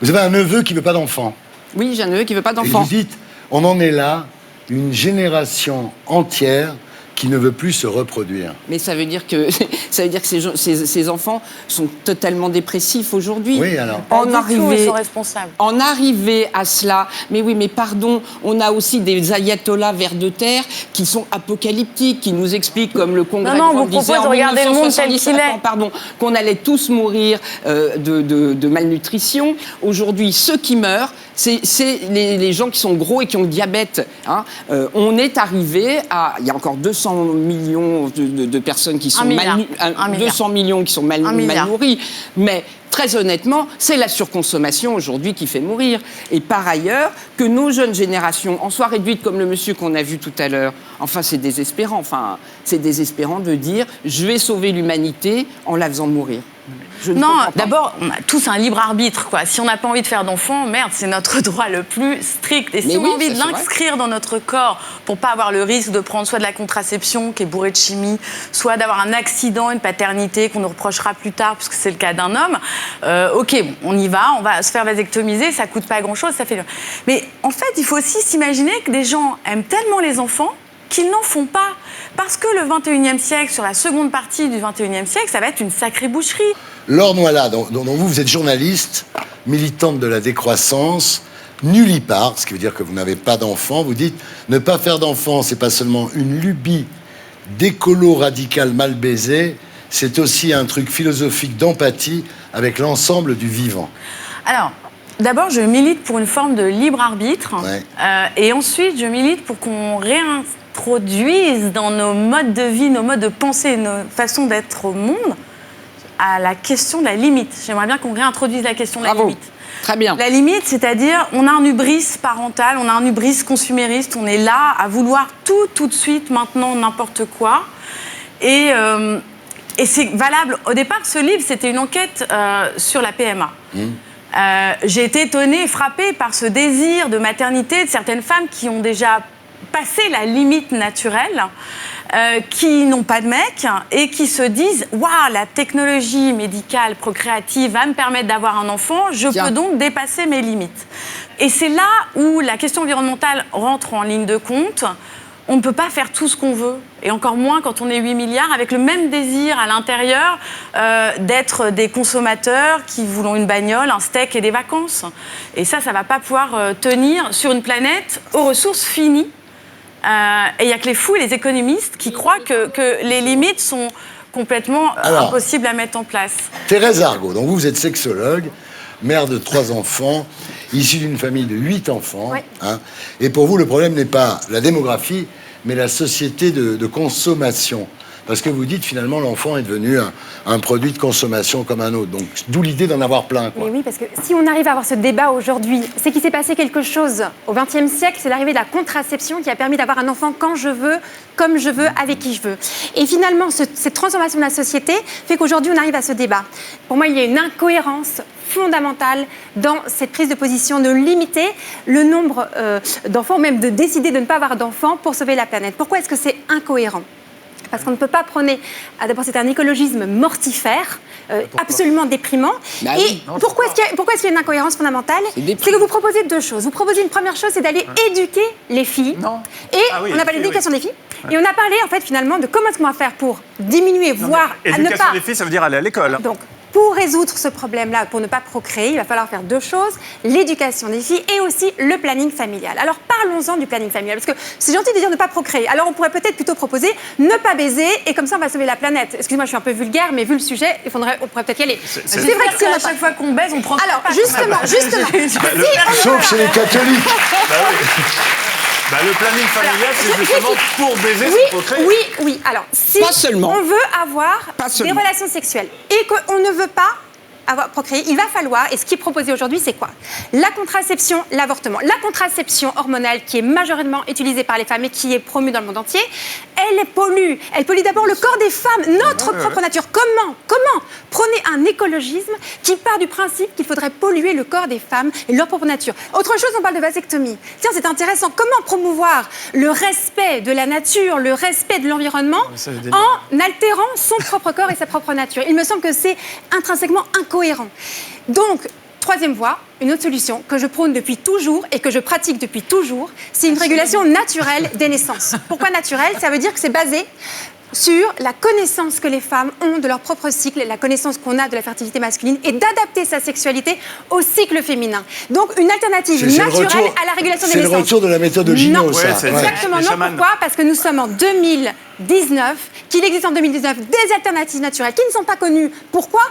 Vous avez un neveu qui ne veut pas d'enfant. Oui, j'ai un neveu qui ne veut pas Et d'enfant. vous dites, on en est là, une génération entière qui ne veut plus se reproduire. Mais ça veut dire que ces enfants sont totalement dépressifs aujourd'hui. Oui, alors. Ils sont responsables. En arriver à cela, mais oui, mais pardon, on a aussi des ayatollahs vers de terre qui sont apocalyptiques, qui nous expliquent, comme le Congrès Non, de vous disait propose en de regarder le monde tel qu'il 1977, est. pardon, qu'on allait tous mourir de malnutrition. Aujourd'hui, ceux qui meurent, c'est les gens qui sont gros et qui ont le diabète. Hein. On est arrivé à... Il y a encore 200 millions de personnes qui sont 200 millions qui sont mal nourries. Mais très honnêtement, c'est la surconsommation aujourd'hui qui fait mourir. Et par ailleurs, que nos jeunes générations en soient réduites comme le monsieur qu'on a vu tout à l'heure, enfin c'est désespérant. Enfin, c'est désespérant de dire je vais sauver l'humanité en la faisant mourir. Non, d'abord, on a tous un libre arbitre, quoi. Si on n'a pas envie de faire d'enfant, merde, c'est notre droit le plus strict. Et si on a envie de l'inscrire dans notre corps pour pas avoir le risque de prendre soit de la contraception qui est bourrée de chimie, soit d'avoir un accident, une paternité qu'on nous reprochera plus tard, parce que c'est le cas d'un homme, ok, bon, on y va, on va se faire vasectomiser, ça coûte pas grand-chose, ça fait... Mais en fait, il faut aussi s'imaginer que des gens aiment tellement les enfants qu'ils n'en font pas. Parce que le 21e siècle, sur la seconde partie du 21e siècle, ça va être une sacrée boucherie. Laure Noyla, dont vous êtes journaliste, militante de la décroissance, nullipare, ce qui veut dire que vous n'avez pas d'enfants. Vous dites, ne pas faire d'enfants, c'est pas seulement une lubie d'écolo radical mal baisé, c'est aussi un truc philosophique d'empathie avec l'ensemble du vivant. Alors, d'abord, je milite pour une forme de libre arbitre. Ouais. Et ensuite, je milite pour qu'on réintroduise dans nos modes de vie, nos modes de pensée, nos façons d'être au monde, à la question de la limite. J'aimerais bien qu'on réintroduise la question de la limite. Très bien. La limite, c'est-à-dire, on a un hubris parental, on a un hubris consumériste, on est là à vouloir tout de suite, maintenant, n'importe quoi. Et c'est valable. Au départ, ce livre, c'était une enquête sur la PMA. J'ai été étonnée, frappée par ce désir de maternité de certaines femmes qui ont déjà passé la limite naturelle, qui n'ont pas de mec et qui se disent « Waouh, la technologie médicale procréative va me permettre d'avoir un enfant, je peux donc dépasser mes limites. » Et c'est là où la question environnementale rentre en ligne de compte. On ne peut pas faire tout ce qu'on veut, et encore moins quand on est 8 milliards, avec le même désir à l'intérieur d'être des consommateurs qui voulons une bagnole, un steak et des vacances. Et ça ne va pas pouvoir tenir sur une planète aux ressources finies. Et il n'y a que les fous et les économistes qui croient que les limites sont complètement impossibles à mettre en place. Thérèse Argot, donc vous êtes sexologue, mère de 3 enfants, issue d'une famille de 8 enfants. Oui. Hein, et pour vous, le problème n'est pas la démographie, mais la société de consommation. Parce que vous dites, finalement, l'enfant est devenu un produit de consommation comme un autre. Donc, d'où l'idée d'en avoir plein, quoi. Mais oui, parce que si on arrive à avoir ce débat aujourd'hui, c'est qu'il s'est passé quelque chose au XXe siècle, c'est l'arrivée de la contraception qui a permis d'avoir un enfant quand je veux, comme je veux, avec qui je veux. Et finalement, cette transformation de la société fait qu'aujourd'hui, on arrive à ce débat. Pour moi, il y a une incohérence fondamentale dans cette prise de position de limiter le nombre d'enfants, ou même de décider de ne pas avoir d'enfants pour sauver la planète. Pourquoi est-ce que c'est incohérent ? Parce qu'on ne peut pas prôner... D'abord, c'est un écologisme mortifère, absolument déprimant. Bah et oui. pourquoi est-ce qu'il y a une incohérence fondamentale ? C'est que vous proposez 2 choses. Vous proposez une première chose, c'est d'aller éduquer les filles. Et on a parlé d'éducation des filles. Et on a parlé, en fait, finalement, de comment est-ce qu'on va faire pour diminuer, voire à ne éducation pas... des filles, ça veut dire aller à l'école. Donc, Pour résoudre ce problème-là, pour ne pas procréer, il va falloir faire 2 choses, l'éducation des filles et aussi le planning familial. Alors parlons-en du planning familial, parce que c'est gentil de dire ne pas procréer. Alors on pourrait peut-être plutôt proposer ne pas baiser et comme ça on va sauver la planète. Excuse-moi, je suis un peu vulgaire, mais vu le sujet, on pourrait peut-être y aller. C'est vrai que si à chaque fois qu'on baise, on prend. Alors justement. Sauf chez les catholiques. Le planning familial, c'est justement pour baiser, c'est pour créer. Oui. Alors, si Pas seulement. on veut avoir des relations sexuelles et qu'on ne veut pas procréer, il va falloir, et ce qui est proposé aujourd'hui, c'est quoi? La contraception, l'avortement. La contraception hormonale, qui est majoritairement utilisée par les femmes et qui est promue dans le monde entier, elle pollue. Elle pollue d'abord le corps des femmes, notre propre nature. Comment Prenez un écologisme qui part du principe qu'il faudrait polluer le corps des femmes et leur propre nature. Autre chose, on parle de vasectomie. Tiens, c'est intéressant. Comment promouvoir le respect de la nature, le respect de l'environnement en altérant son propre corps et sa propre nature? Il me semble que c'est intrinsèquement incohérent. Donc, troisième voie, une autre solution que je prône depuis toujours et que je pratique depuis toujours, c'est une régulation naturelle des naissances. Pourquoi naturelle? Ça veut dire que c'est basé sur la connaissance que les femmes ont de leur propre cycle, la connaissance qu'on a de la fertilité masculine et d'adapter sa sexualité au cycle féminin. Donc une alternative naturelle à la régulation des naissances. C'est le retour de la méthode de Gino, ça. Exactement, non. Pourquoi? Parce que nous sommes en 2019, qu'il existe en 2019 des alternatives naturelles qui ne sont pas connues. Pourquoi?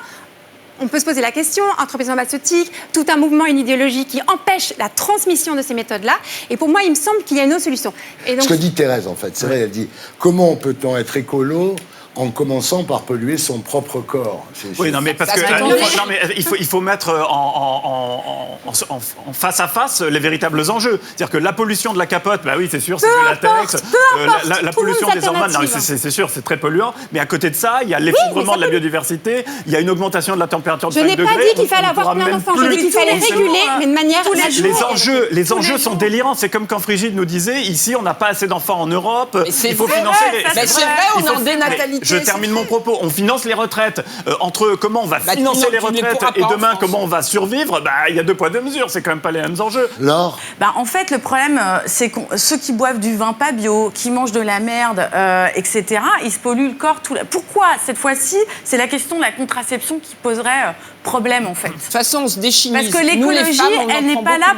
On peut se poser la question, entreprises pharmaceutiques, tout un mouvement, une idéologie qui empêche la transmission de ces méthodes-là. Et pour moi, il me semble qu'il y a une autre solution. Et donc, ce que dit Thérèse, en fait, c'est vrai, elle dit comment peut-on être écolo en commençant par polluer son propre corps? Oui, non, mais parce que il faut mettre en face à face les véritables enjeux. C'est-à-dire que la pollution de la capote, bah oui, c'est sûr, c'est du latex. La pollution des hormones, c'est sûr, c'est très polluant. Mais à côté de ça, il y a l'effondrement de la biodiversité, il y a une augmentation de la température de 5 degrés. Je n'ai pas dit qu'il fallait avoir plein d'enfants, je dis qu'il fallait réguler, mais de manière... Les enjeux sont délirants. C'est comme quand Frigide nous disait, ici, on n'a pas assez d'enfants en Europe, il faut financer... Mais c'est vrai, on est en dénatalité. Je termine mon propos. On finance les retraites. Entre comment on va financer les retraites et demain comment on va survivre, il y a 2 poids 2 mesures. C'est quand même pas les mêmes enjeux. Laure ? En fait, le problème, c'est que ceux qui boivent du vin pas bio, qui mangent de la merde, etc., ils se polluent le corps. Pourquoi, cette fois-ci, c'est la question de la contraception qui poserait problème, en fait. De toute façon, on se déchimise. Parce que l'écologie, elle n'est pas là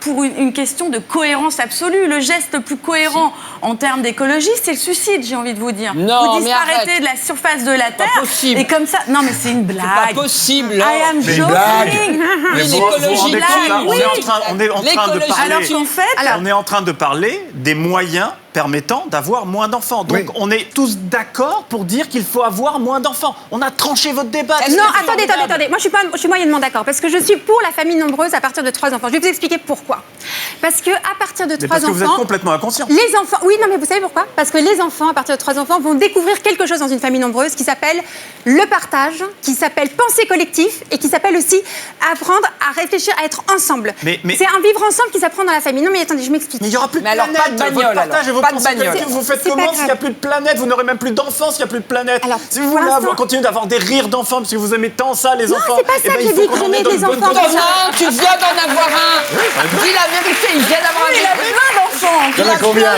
pour une question de cohérence absolue. Le geste le plus cohérent en termes d'écologie, c'est le suicide, j'ai envie de vous dire. Non, vous disparaissez de la surface de la Terre. Possible. Et comme ça... Non, mais c'est une blague. C'est pas possible. I am joking. Mais l'écologie, on est en train de parler... Alors qu'en fait... On est en train de parler des moyens permettant d'avoir moins d'enfants. Donc on est tous d'accord pour dire qu'il faut avoir moins d'enfants. On a tranché votre débat. Non, attendez. Moi, je suis moyennement d'accord. Parce que je suis pour la famille nombreuse à partir de 3 enfants. Je vais vous expliquer pourquoi. Parce qu'à partir de 3 enfants... Parce que vous êtes complètement inconscient. Les enfants... Oui, non, mais vous savez pourquoi? Parce que les enfants, à partir de 3 enfants, vont découvrir quelque chose dans une famille nombreuse qui s'appelle le partage, qui s'appelle penser collectif et qui s'appelle aussi apprendre à réfléchir, à être ensemble. Mais... C'est un vivre ensemble qui s'apprend dans la famille. Non, mais attendez, je m'explique. Mais il n'y aura plus de planète. Alors, pas de bagnole, pas de bagnole. Vous faites comment s'il n'y a plus de planète? Vous n'aurez même plus d'enfants s'il n'y a plus de planète. Alors, si vous voulez continuer d'avoir des rires d'enfants parce que vous aimez tant ça, les enfants... Non, c'est pas ça que j'ai dit, qu'on ait des enfants. Non, tu viens d'en avoir un. Dis la vérité, il vient d'avoir un. Il a plein d'enfants. Il y en a combien?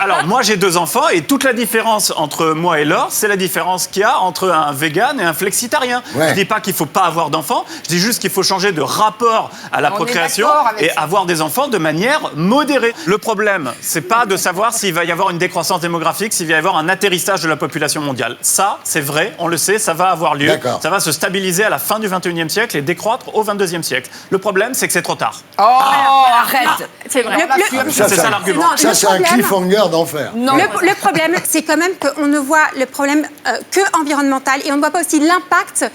Alors, moi, j'ai 2 enfants et toute la différence entre moi et Laure, c'est la différence qu'il y a entre un vegan et un flexitarien. Ouais. Je dis pas qu'il faut pas avoir d'enfants, je dis juste qu'il faut changer de rapport à la procréation et avoir des enfants de manière modérée. Le problème, c'est pas de savoir s'il va y avoir une décroissance démographique, s'il va y avoir un atterrissage de la population mondiale. Ça, c'est vrai, on le sait, ça va avoir lieu. Ça va se stabiliser à la fin du 21e siècle et décroître au 22e siècle. Le problème, c'est que c'est trop tard. Oh, arrête. C'est vrai. C'est ça l'argument. Ça, c'est un cliffhanger d'enfer. Le problème, c'est quand même qu'on ne voit le problème que environnemental et on ne voit pas aussi l'impact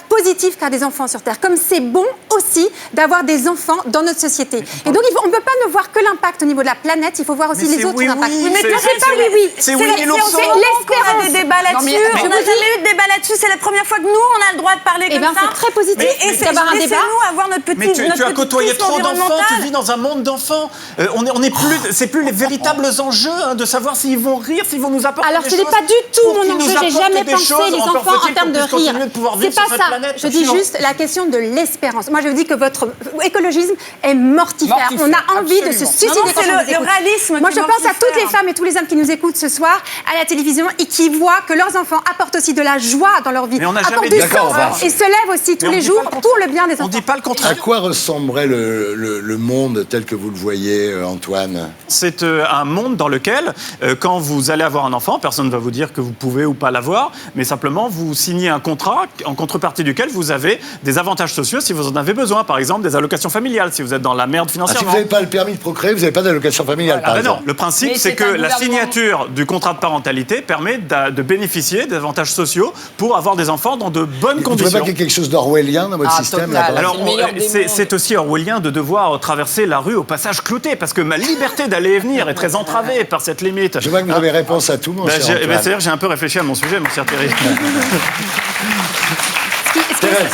positif qu'a des enfants sur Terre. Comme c'est bon aussi d'avoir des enfants dans notre société. Et donc, on ne peut pas ne voir que l'impact au niveau de la planète, il faut voir aussi les autres impacts. Mais c'est pas oui. C'est oui et l'ourson. On a des débats là-dessus. On n'a jamais eu de débat là-dessus. C'est la première fois que nous, on a le droit de parler comme ça. C'est très positif. Et c'est d'avoir un débat. Laissez-nous avoir notre petit. Mais tu as côtoyé trop d'enfants. Tu vis dans un monde d'enfants. On est plus, c'est plus les véritables véritables enjeux de savoir s'ils vont rire, s'ils vont nous apporter Alors, des ce choses. n'est pas du tout pour mon qu'ils enjeu. nous J'ai apportent jamais des pensé choses, les encore enfants en faut-il termes qu'on de puisse rire. continuer de pouvoir C'est vivre pas sur cette ça. planète. Je dis Sinon- juste la question de l'espérance. Moi, je vous dis que votre écologisme est mortifère. Mortifère, On a envie de se absolument. suicider Non, non, quand c'est on le vous écoute. réalisme Moi, qui je est pense à toutes les mortifère. femmes et tous les hommes qui nous écoutent ce soir à la télévision et qui voient que leurs enfants apportent aussi de la joie dans leur vie, Mais on n'a apportent jamais du dit- sens D'accord, on va- et se lèvent aussi tous Mais on les dit jours pas le pour le bien des enfants. On dit pas le contraire. À quoi ressemblerait le monde tel que vous le voyez, Antoine? C'est un monde dans lequel, quand vous allez avoir un enfant, personne ne va vous dire que vous pouvez ou pas l'avoir, mais simplement vous signez un contrat en contrepartie duquel vous avez des avantages sociaux si vous en avez besoin. Par exemple, des allocations familiales, si vous êtes dans la merde Si financièrement. vous n'avez pas le permis de procréer, vous n'avez pas d'allocation familiale, par Ah ben exemple. non, le principe, Mais c'est c'est que un la gouvernement- signature du contrat de parentalité permet de bénéficier des avantages sociaux pour avoir des enfants dans de bonnes Vous ne trouvez conditions. pas qu'il y a quelque chose d'orwellien dans votre système total. là-bas Alors, C'est le meilleur des mondes. c'est aussi orwellien de devoir traverser la rue au passage clouté, parce que ma liberté d'aller et venir est très entravée par cette limite. Je vois que vous avez réponse à tout, mon cher Antoine. C'est-à-dire que j'ai un peu réfléchi à mon sujet, mon cher Thierry.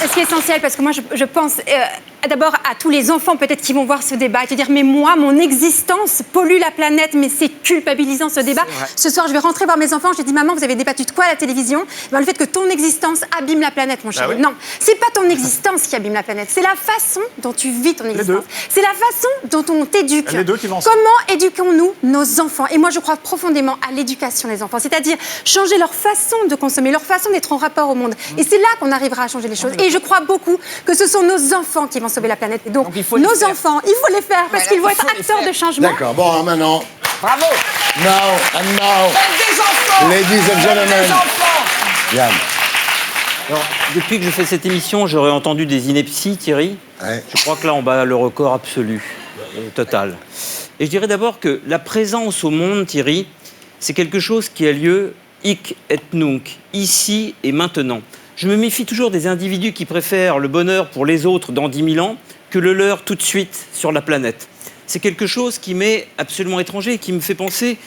Ce qui est essentiel, parce que moi je pense d'abord à tous les enfants peut-être qui vont voir ce débat et te dire mais moi, mon existence pollue la planète, mais c'est culpabilisant ce débat. Ce soir, je vais rentrer voir mes enfants, je dis maman, vous avez débattu de quoi à la télévision? Le fait que ton existence abîme la planète, mon chéri. oui. Non, c'est pas ton existence qui abîme la planète, c'est la façon dont tu vis ton existence. C'est la façon dont on t'éduque. Les deux qui vont ensemble. Comment éduquons-nous nos enfants? Et moi, je crois profondément à l'éducation des enfants, c'est-à-dire changer leur façon de consommer, leur façon d'être en rapport au monde. Et c'est là qu'on arrivera à changer les choses. Et je crois beaucoup que ce sont nos enfants qui vont sauver la planète. Et donc il faut les nos faire. enfants, il faut les faire parce Voilà, qu'ils vont il être faut les acteurs faire. de changement. D'accord, bon, alors maintenant, Bravo. now and now, Faites des enfants. ladies and Faites gentlemen, des enfants. Yann. Alors, depuis que je fais cette émission, j'aurais entendu des inepties, Thierry. Ouais. Je crois que là, on bat le record absolu, total. Et je dirais d'abord que la présence au monde, Thierry, c'est quelque chose qui a lieu hic et nunc, ici et maintenant. Je me méfie toujours des individus qui préfèrent le bonheur pour les autres dans 10 000 ans que le leur tout de suite sur la planète. C'est quelque chose qui m'est absolument étranger et qui me fait penser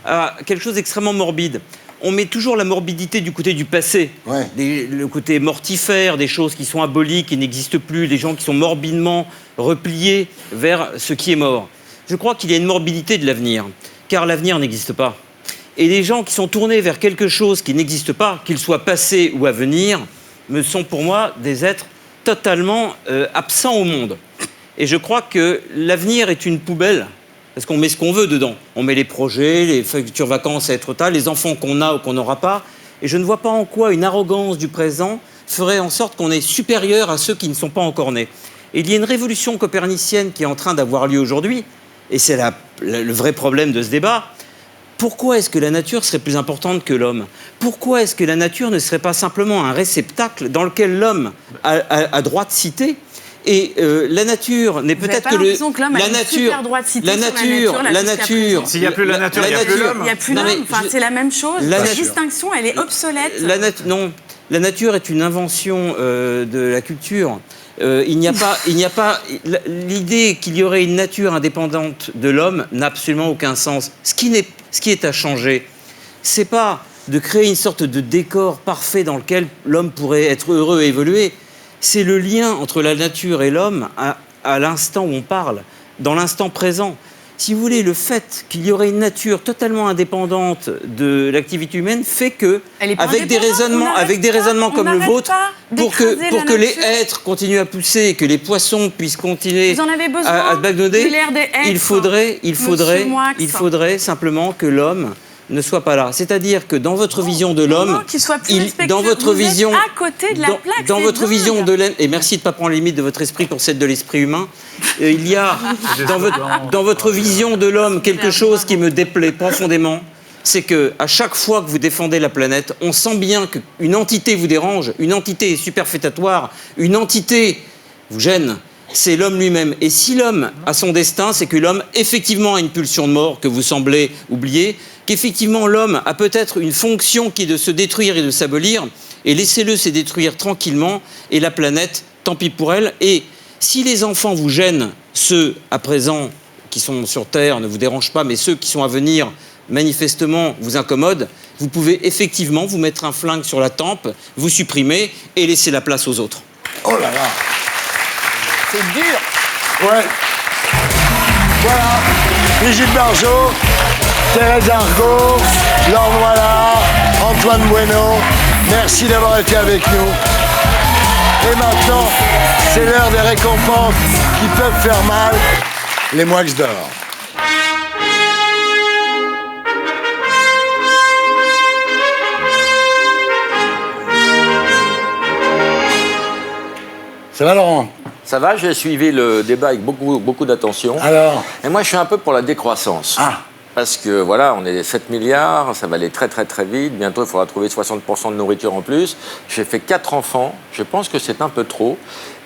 à quelque chose d'extrêmement morbide. On met toujours la morbidité du côté du passé, Ouais. le côté mortifère, des choses qui sont abolies, qui n'existent plus, des gens qui sont morbidement repliés vers ce qui est mort. Je crois qu'il y a une morbidité de l'avenir, car l'avenir n'existe pas. Et les gens qui sont tournés vers quelque chose qui n'existe pas, qu'il soit passé ou à venir, me sont pour moi des êtres totalement absents au monde. Et je crois que l'avenir est une poubelle, parce qu'on met ce qu'on veut dedans. On met les projets, les futures vacances à être tard, les enfants qu'on a ou qu'on n'aura pas. Et je ne vois pas en quoi une arrogance du présent ferait en sorte qu'on est supérieur à ceux qui ne sont pas encore nés. Et il y a une révolution copernicienne qui est en train d'avoir lieu aujourd'hui, et c'est le vrai problème de ce débat. Pourquoi est-ce que la nature serait plus importante que l'homme? Pourquoi est-ce que la nature ne serait pas simplement un réceptacle dans lequel l'homme a droit de citer? Et la nature n'est Vous avez peut-être pas que l'impression que l'homme a la une nature, super droit de citer la sur nature, la la nature, là, jusqu'à nature. présent. S'il n'y a plus la nature, il n'y a plus l'homme. Il n'y a plus Non, mais l'homme. Enfin, c'est la même chose. La La nature. distinction, elle est obsolète. Non, la nature est une invention de la culture. Il n'y a pas l'idée qu'il y aurait une nature indépendante de l'homme n'a absolument aucun sens. Ce qui est à changer, c'est pas de créer une sorte de décor parfait dans lequel l'homme pourrait être heureux et évoluer. C'est le lien entre la nature et l'homme à l'instant où on parle, dans l'instant présent. Si vous voulez, le fait qu'il y aurait une nature totalement indépendante de l'activité humaine fait que, Elle est pas avec des indépendante, raisonnements on comme le n'arrête vôtre, pas pour d'écraser que la les nature. êtres continuent à pousser, que les poissons puissent continuer Vous en avez besoin à bagnoder, de l'ère des êtres, il Monsieur faudrait simplement que l'homme ne soit pas là. C'est-à-dire que dans votre vision de l'homme, qu'il soit plus respectueux. dans votre Vous êtes vision, à côté de la plaque, dans c'est votre dingue. vision de l'homme, et merci de ne pas prendre les limites de votre esprit pour celle de l'esprit humain, il y a dans votre vision de l'homme quelque chose qui me déplaît profondément. C'est que à chaque fois que vous défendez la planète, on sent bien qu'une entité vous dérange, une entité est superfétatoire, une entité vous gêne. C'est l'homme lui-même. Et si l'homme a son destin, c'est que l'homme, effectivement, a une pulsion de mort que vous semblez oublier, qu'effectivement, l'homme a peut-être une fonction qui est de se détruire et de s'abolir, et laissez-le se détruire tranquillement, et la planète, tant pis pour elle. Et si les enfants vous gênent, ceux à présent qui sont sur Terre ne vous dérangent pas, mais ceux qui sont à venir, manifestement, vous incommodent, vous pouvez effectivement vous mettre un flingue sur la tempe, vous supprimer et laisser la place aux autres. Oh là là. C'est dur. Ouais. Voilà. Brigitte Bardot, Thérèse Argot, Laure Voilà, Antoine Bueno, merci d'avoir été avec nous. Et maintenant, c'est l'heure des récompenses qui peuvent faire mal, les Moix d'or. Ça va, Laurent? Ça va, j'ai suivi le débat avec beaucoup d'attention. Alors? Et moi, je suis un peu pour la décroissance. Ah. Parce que, voilà, on est 7 milliards, ça va aller très vite. Bientôt, il faudra trouver 60% de nourriture en plus. J'ai fait 4 enfants. Je pense que c'est un peu trop.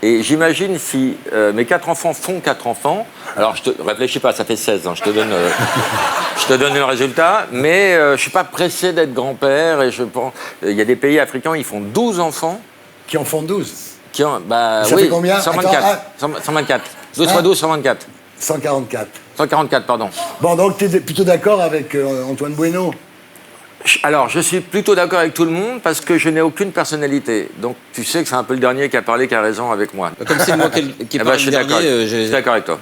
Et j'imagine si mes 4 enfants font 4 enfants... Alors, réfléchis pas, ça fait 16. Hein, je te donne le résultat. Mais je ne suis pas pressé d'être grand-père. Et je pense... Il y a des pays africains, ils font 12 enfants. Qui en font 12? Ça fait combien? 124. 124. 12 fois 12, 124. 144. 144, pardon. Bon, donc tu es plutôt d'accord avec Antoine Bueno? Alors, je suis plutôt d'accord avec tout le monde parce que je n'ai aucune personnalité. Donc, tu sais que c'est un peu le dernier qui a parlé, qui a raison avec moi. Comme c'est moi qui ai parlé le dernier, je suis d'accord avec toi.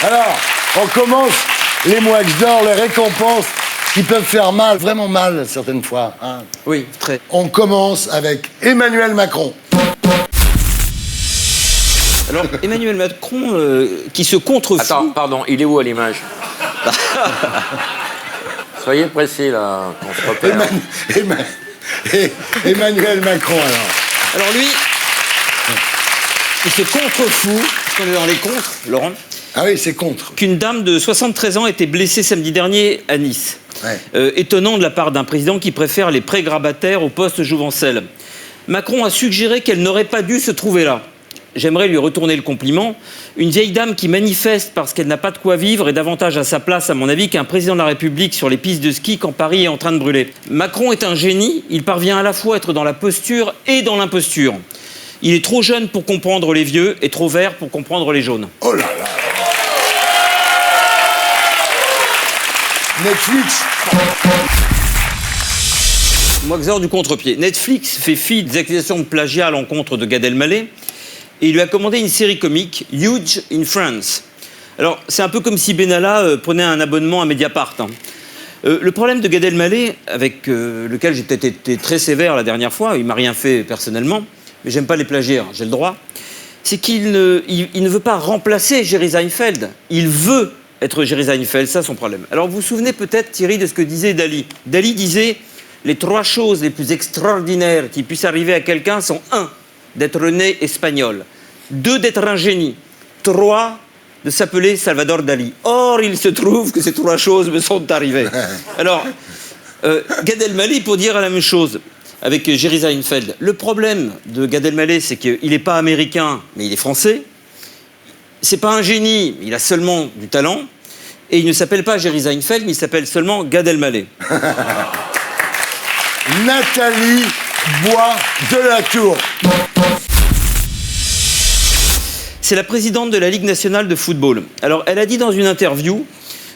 Alors, on commence les Moix d'or, les récompenses qui peuvent faire mal, vraiment mal certaines fois. Hein. Oui, très. On commence avec Emmanuel Macron. Alors, Emmanuel Macron, qui se contrefout... Attends, pardon, il est où à l'image? Soyez précis, là, on se repère. Emmanuel Macron, alors. Alors lui, il se contrefout, parce qu'on est dans les contres, Laurent. Ah oui, c'est contre. Qu'une dame de 73 ans a été blessée samedi dernier à Nice. Ouais. Étonnant de la part d'un président qui préfère les pré-grabataires au poste Jouvencel. Macron a suggéré qu'elle n'aurait pas dû se trouver là. J'aimerais lui retourner le compliment. Une vieille dame qui manifeste parce qu'elle n'a pas de quoi vivre est davantage à sa place, à mon avis, qu'un président de la République sur les pistes de ski quand Paris est en train de brûler. Macron est un génie. Il parvient à la fois à être dans la posture et dans l'imposture. Il est trop jeune pour comprendre les vieux et trop vert pour comprendre les jaunes. Oh là là! Netflix. Moixeur du contre-pied. Netflix fait fi des accusations de plagiat à l'encontre de Gad Elmaleh et il lui a commandé une série comique, Huge in France. Alors, c'est un peu comme si Benalla prenait un abonnement à Mediapart. Hein. Le problème de Gad Elmaleh, avec lequel j'ai peut-être été très sévère la dernière fois, il m'a rien fait personnellement, mais j'aime pas les plagiaires, j'ai le droit, c'est qu'il ne veut pas remplacer Jerry Seinfeld. Il veut être Jerry Seinfeld, ça son problème. Alors vous vous souvenez peut-être, Thierry, de ce que disait Dali. Dali disait, les 3 choses les plus extraordinaires qui puissent arriver à quelqu'un sont 1, d'être né espagnol, 2, d'être un génie, 3, de s'appeler Salvador Dali. Or, il se trouve que ces 3 choses me sont arrivées. Alors, Gad Elmaleh, pour dire la même chose, avec Jerry Seinfeld, le problème de Gad Elmaleh, c'est qu'il n'est pas américain, mais il est français. C'est pas un génie, il a seulement du talent. Et il ne s'appelle pas Jerry Seinfeld, mais il s'appelle seulement Gad Elmaleh. Nathalie Bois de la Tour. C'est la présidente de la Ligue nationale de football. Alors, elle a dit dans une interview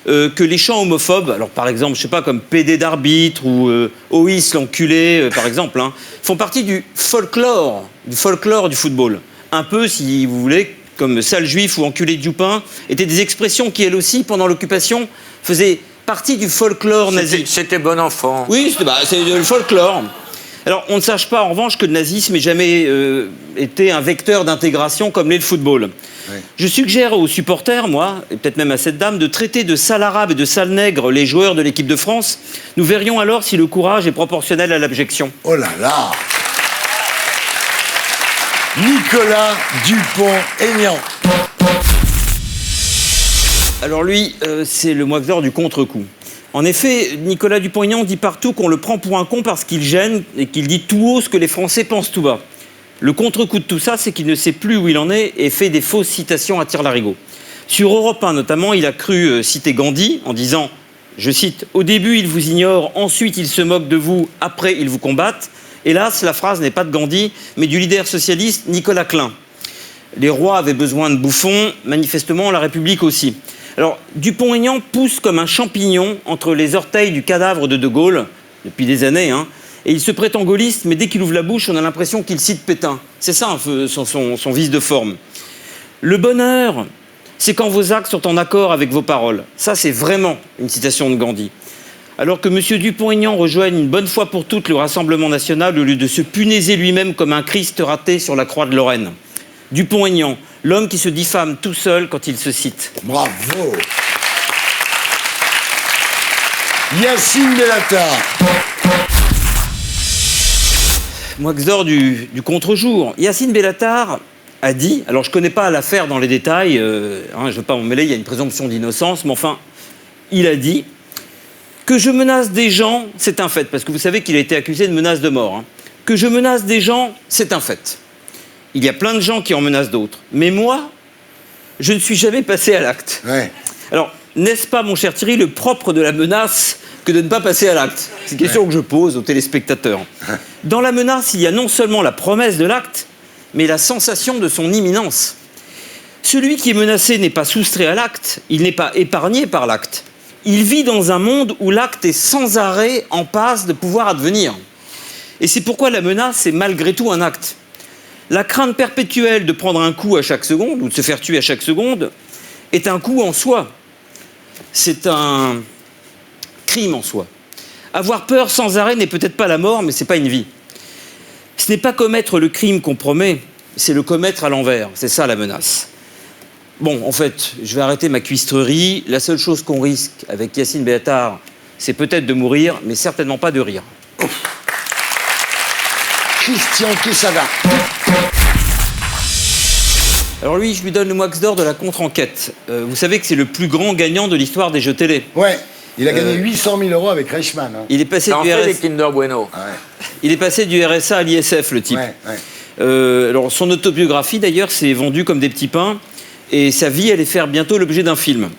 que les chants homophobes, alors par exemple, je sais pas, comme PD d'arbitre ou Ois l'enculé, par exemple, hein, font partie du folklore du football. Un peu, si vous voulez, comme sale juif ou enculé de Dupin, étaient des expressions qui, elles aussi, pendant l'occupation, faisaient partie du folklore nazi. C'était bon enfant. Oui, c'est le folklore. Alors, on ne sache pas, en revanche, que le nazisme n'ait jamais été un vecteur d'intégration comme l'est le football. Oui. Je suggère aux supporters, moi, et peut-être même à cette dame, de traiter de sales arabes et de sales nègres les joueurs de l'équipe de France. Nous verrions alors si le courage est proportionnel à l'abjection. Oh là là! Nicolas Dupont-Aignan. Alors lui, c'est le moixeur du contre-coup. En effet, Nicolas Dupont-Aignan dit partout qu'on le prend pour un con parce qu'il gêne et qu'il dit tout haut ce que les Français pensent tout bas. Le contre-coup de tout ça, c'est qu'il ne sait plus où il en est et fait des fausses citations à tire-larigot. Sur Europe 1 notamment, il a cru citer Gandhi en disant, je cite, « Au début, ils vous ignorent, ensuite ils se moquent de vous, après ils vous combattent ». Hélas, la phrase n'est pas de Gandhi, mais du leader socialiste Nicolas Klein. Les rois avaient besoin de bouffons, manifestement la République aussi. Alors, Dupont-Aignan pousse comme un champignon entre les orteils du cadavre de De Gaulle, depuis des années, hein, et il se prétend gaulliste, mais dès qu'il ouvre la bouche, on a l'impression qu'il cite Pétain. C'est ça son vice de forme. Le bonheur c'est quand vos actes sont en accord avec vos paroles. Ça, c'est vraiment une citation de Gandhi. Alors que M. Dupont-Aignan rejoigne une bonne fois pour toutes le Rassemblement national au lieu de se punaiser lui-même comme un Christ raté sur la croix de Lorraine. Dupont-Aignan, l'homme qui se diffame tout seul quand il se cite. Bravo. Yacine Bellatar. Moi, Xor du contre-jour. Yacine Bellatar a dit, alors je ne connais pas l'affaire dans les détails, je ne veux pas m'en mêler, il y a une présomption d'innocence, mais enfin, il a dit que je menace des gens, c'est un fait, parce que vous savez qu'il a été accusé de menace de mort. Que je menace des gens, c'est un fait. Il y a plein de gens qui en menacent d'autres. Mais moi, je ne suis jamais passé à l'acte. Ouais. Alors, n'est-ce pas, mon cher Thierry, le propre de la menace que de ne pas passer à l'acte? C'est une question que je pose aux téléspectateurs. Dans la menace, il y a non seulement la promesse de l'acte, mais la sensation de son imminence. Celui qui est menacé n'est pas soustrait à l'acte, il n'est pas épargné par l'acte. Il vit dans un monde où l'acte est sans arrêt en passe de pouvoir advenir. Et c'est pourquoi la menace est malgré tout un acte. La crainte perpétuelle de prendre un coup à chaque seconde, ou de se faire tuer à chaque seconde, est un coup en soi. C'est un crime en soi. Avoir peur sans arrêt n'est peut-être pas la mort, mais c'est pas une vie. Ce n'est pas commettre le crime qu'on promet, c'est le commettre à l'envers. C'est ça la menace. Bon, en fait, je vais arrêter ma cuistrerie. La seule chose qu'on risque avec Yacine Bellatar, c'est peut-être de mourir, mais certainement pas de rire. Christian Quesada. Alors lui, je lui donne le Max d'or de la contre-enquête. Vous savez que c'est le plus grand gagnant de l'histoire des jeux télé. Ouais, il a gagné 800 000 euros avec Reichmann. Hein. Il est passé du des Kinder Bueno. Ouais. Il est passé du RSA à l'ISF, le type. Ouais, ouais. Alors son autobiographie, d'ailleurs, s'est vendue comme des petits pains. Et sa vie allait faire bientôt l'objet d'un film.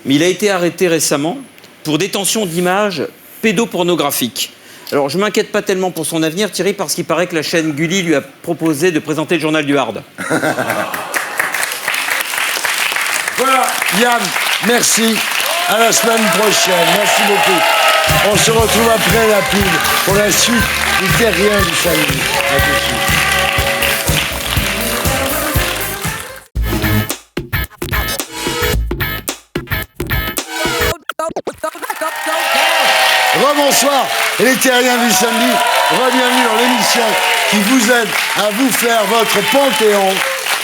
Mais il a été arrêté récemment pour détention d'images pédopornographiques. Alors, je ne m'inquiète pas tellement pour son avenir, Thierry, parce qu'il paraît que la chaîne Gulli lui a proposé de présenter le journal du Hard. Voilà, Yann, merci. À la semaine prochaine. Merci beaucoup. On se retrouve après la pub pour la suite du Terrien du samedi. À tout de suite. Rebonsoir, les terriens du samedi. Bienvenue dans l'émission qui vous aide à vous faire votre panthéon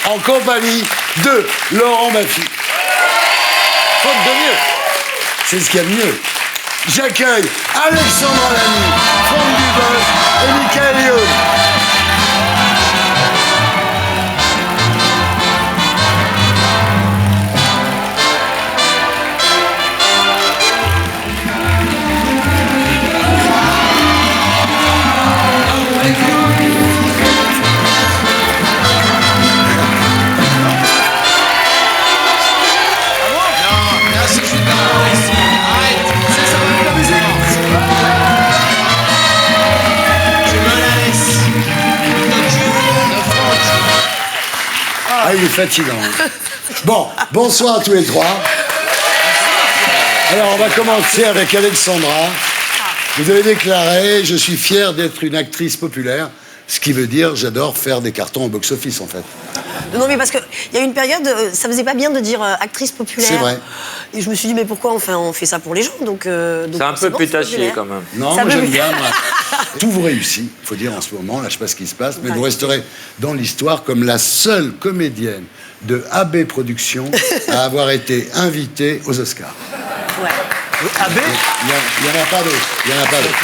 en compagnie de Laurent Baffy. Faute de mieux. C'est ce qu'il y a de mieux. J'accueille Alexandra Lamy, Franck Dubosc et Michael Youn. Ah, il est fatigant. Bon, bonsoir à tous les trois. Alors, on va commencer avec Alexandra. Vous avez déclaré « Je suis fier d'être une actrice populaire », ce qui veut dire « J'adore faire des cartons au box-office », en fait. Non, mais parce qu'il y a une période, ça faisait pas bien de dire actrice populaire. C'est vrai. Et je me suis dit, mais pourquoi on fait ça pour les gens, donc c'est un peu putassier, quand même. Non, moi j'aime bien, moi. Tout vous réussit, il faut dire en ce moment, là je sais pas ce qui se passe, mais vous resterez dans l'histoire comme la seule comédienne de AB Productions à avoir été invitée aux Oscars. Ouais. AB Il n'y en a pas d'autres. Il y en a pas d'autres.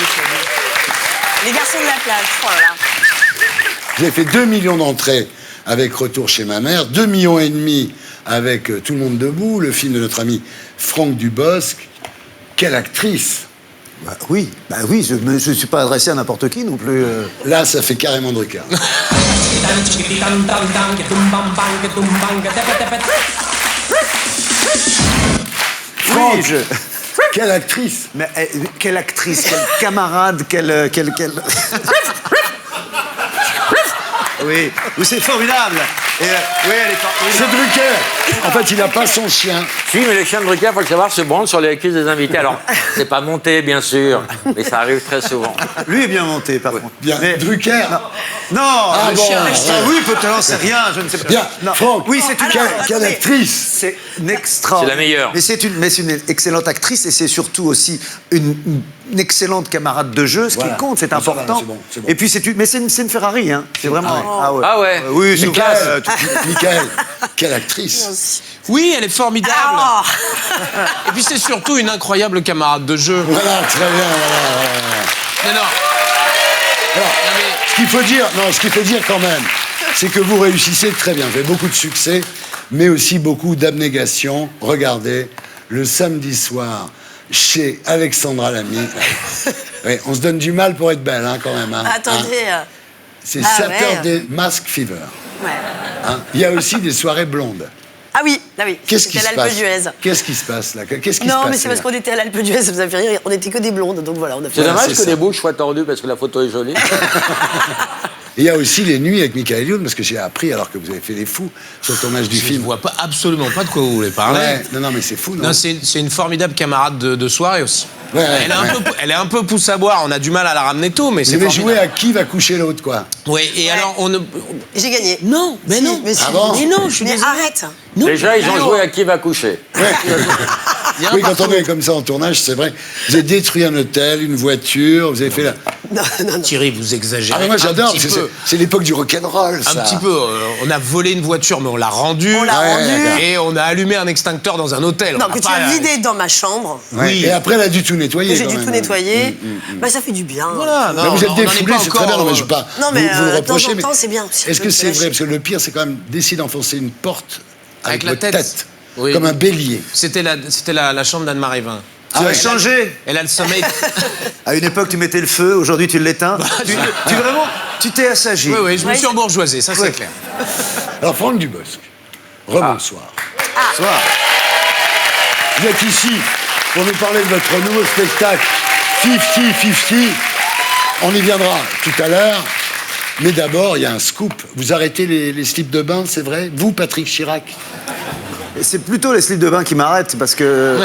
Les garçons de la plage, oh là là. Vous avez fait 2 millions d'entrées avec Retour chez ma mère, 2,5 millions avec Tout le monde debout, le film de notre ami Franck Dubosc. Quelle actrice! Bah oui, je ne me suis pas adressé à n'importe qui non plus. Là, ça fait carrément Drucker. Franck, oui, quelle actrice! Mais quelle actrice, quelle camarade, quelle... Oui, c'est formidable. Oui, elle est C'est Drucker. En fait, il n'a pas son chien. Si, mais les chiens de Drucker, il faut le savoir, se branlent sur les cuisses des invités. Alors, c'est pas monté, bien sûr, mais ça arrive très souvent. Lui est bien monté, par contre. Bien. Drucker. Non, Ah le bon, chien. ouais. Oui, peut-être, j'en sais rien, je ne sais pas. Bien. Non. Franck, oui, c'est une quelle actrice. C'est une extraordinaire. C'est la meilleure. Mais c'est une excellente actrice et c'est surtout aussi une excellente camarade de jeu, ce qui compte, c'est important. C'est bon. Et puis c'est une Ferrari, hein. C'est vraiment. Ah ouais. Oui, c'est Michael, Michael, quelle actrice. Oui, elle est formidable. Et puis c'est surtout une incroyable camarade de jeu. Voilà, très bien. Voilà. Non. Alors, ce qu'il faut dire quand même, c'est que vous réussissez très bien. Vous avez beaucoup de succès, mais aussi beaucoup d'abnégation. Regardez, le samedi soir, chez Alexandra Lamy. Oui, on se donne du mal pour être belle, hein, quand même. Hein, Attendez. hein. C'est Ah, Saturday Mask Fever. Ouais. Hein. Il y a aussi des soirées blondes. Ah oui. Qu'est-ce qui C'était se à l'Alpe passe d'Huez. Qu'est-ce qui se passe là Qu'est-ce qui se Non, passe mais c'est parce qu'on était à l'Alpe d'Huez, ça vous a fait rire. On était que des blondes, donc voilà. On a fait C'est dommage que ça. les bouches soient tordues parce que la photo est jolie. Et il y a aussi les nuits avec Michael Youn, parce que j'ai appris, alors que vous avez fait les fous, sur le tournage du film. Je ne vois absolument pas de quoi vous voulez parler. Ouais, non, mais c'est fou, non, Non, c'est une formidable camarade de soirée aussi. Ouais, Elle est un peu pousse à boire, on a du mal à la ramener tôt, mais Vous c'est avez formidable. joué à qui va coucher l'autre, quoi. Oui, et alors on ne... J'ai gagné. Non, mais non. Mais si. Ah bon Mais non, je suis Mais désolé. arrête. Non. Déjà, ils ont joué à qui va coucher. Il y a un Oui, quand partout. on est comme ça en tournage, c'est vrai. Vous avez détruit un hôtel, une voiture, vous avez fait la... Thierry, vous exagérez. Ah, mais moi j'adore, un parce petit que peu. c'est l'époque du rock'n'roll, ça. Un petit peu. On a volé une voiture, mais on l'a rendue. On l'a rendue. Et on a allumé un extincteur dans un hôtel. Non, On que a tu pas- as vidé dans ma chambre. Ouais. Oui. Et après, elle a dû tout nettoyer. Que j'ai quand dû même. tout nettoyer. Bah, ça fait du bien. Voilà, Là, non, vous êtes on en est défoulé, pas c'est très bien. encore, Non, mais je veux pas. Non, mais vous le de temps reprochez, en mais temps, c'est bien aussi. Est-ce Je que peux c'est lâcher. vrai? Parce que le pire, c'est quand même d'essayer d'enfoncer une porte avec la votre tête. Oui. Comme un bélier. C'était la chambre d'Anne-Marie Vin. Tu as changé. Elle a le sommeil. À une époque, tu mettais le feu, aujourd'hui, tu l'éteins. Tu t'es assagi. Oui, je me suis embourgeoisé, ça c'est clair. Alors, Franck Dubosc, rebonsoir. Bonsoir. Vous êtes ici pour nous parler de votre nouveau spectacle 50-50. On y viendra tout à l'heure. Mais d'abord, il y a un scoop. Vous arrêtez les slips de bain, c'est vrai? Vous, Patrick Chirac? C'est plutôt les slips de bain qui m'arrêtent parce que.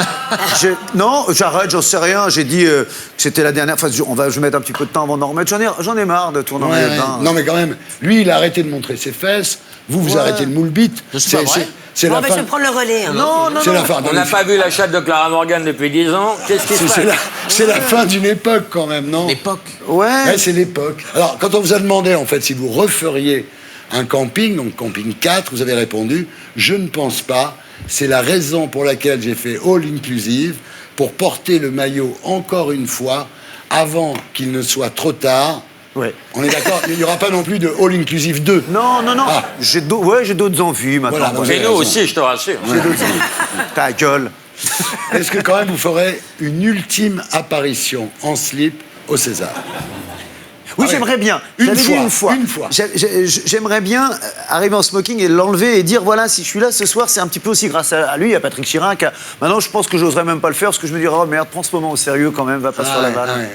Non, j'arrête, j'en sais rien. J'ai dit que c'était la dernière fois. Je vais mettre un petit peu de temps avant d'en remettre. J'en ai marre de tourner en maillot de bain. Non, mais quand même, lui, il a arrêté de montrer ses fesses. Vous arrêtez le moule bite. C'est pas vrai. C'est Bon, la bah, fin. je vais prendre le relais. hein. Non, C'est la fin. On n'a pas vu la chatte de Clara Morgan depuis 10 ans. Qu'est-ce qui se passe? C'est la fin d'une époque, quand même, non? L'époque. Ouais, c'est l'époque. Alors, quand on vous a demandé, en fait, si vous referiez un camping, donc camping 4, vous avez répondu « Je ne pense pas. C'est la raison pour laquelle j'ai fait All Inclusive, pour porter le maillot encore une fois, avant qu'il ne soit trop tard. » Ouais. On est d'accord? Il n'y aura pas non plus de All Inclusive 2. Non. Ah. J'ai d'autres envies maintenant. Voilà, C'est nous aussi, je te rassure. Ta gueule. Est-ce que quand même vous ferez une ultime apparition en slip au César? Oui, Ah j'aimerais bien. Une J'avais dit fois. J'aimerais bien arriver en smoking et l'enlever et dire voilà, si je suis là ce soir, c'est un petit peu aussi grâce à lui, à Patrick Chirac. Maintenant, je pense que j'oserais même pas le faire parce que je me dirais oh merde, prends ce moment au sérieux quand même, va pas se faire la balle.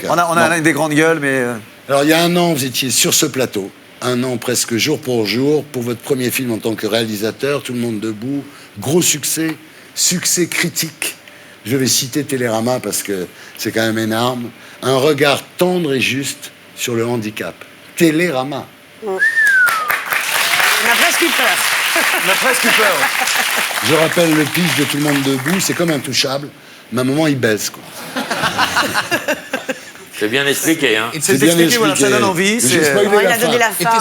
On a des grandes gueules, mais. Alors, il y a un an, vous étiez sur ce plateau. Un an presque jour pour votre premier film en tant que réalisateur, Tout le monde debout. Gros succès, succès critique. Je vais citer Télérama parce que c'est quand même énorme. Un regard tendre et juste sur le handicap. Télérama. On a presque eu peur. Je rappelle le pitch de Tout le monde debout, c'est comme Intouchable, mais à un moment, il baise, quoi. C'est bien expliqué, hein. C'est bien expliqué, voilà, ça donne envie. J'ai spoilé Il la a donné fin. la fin.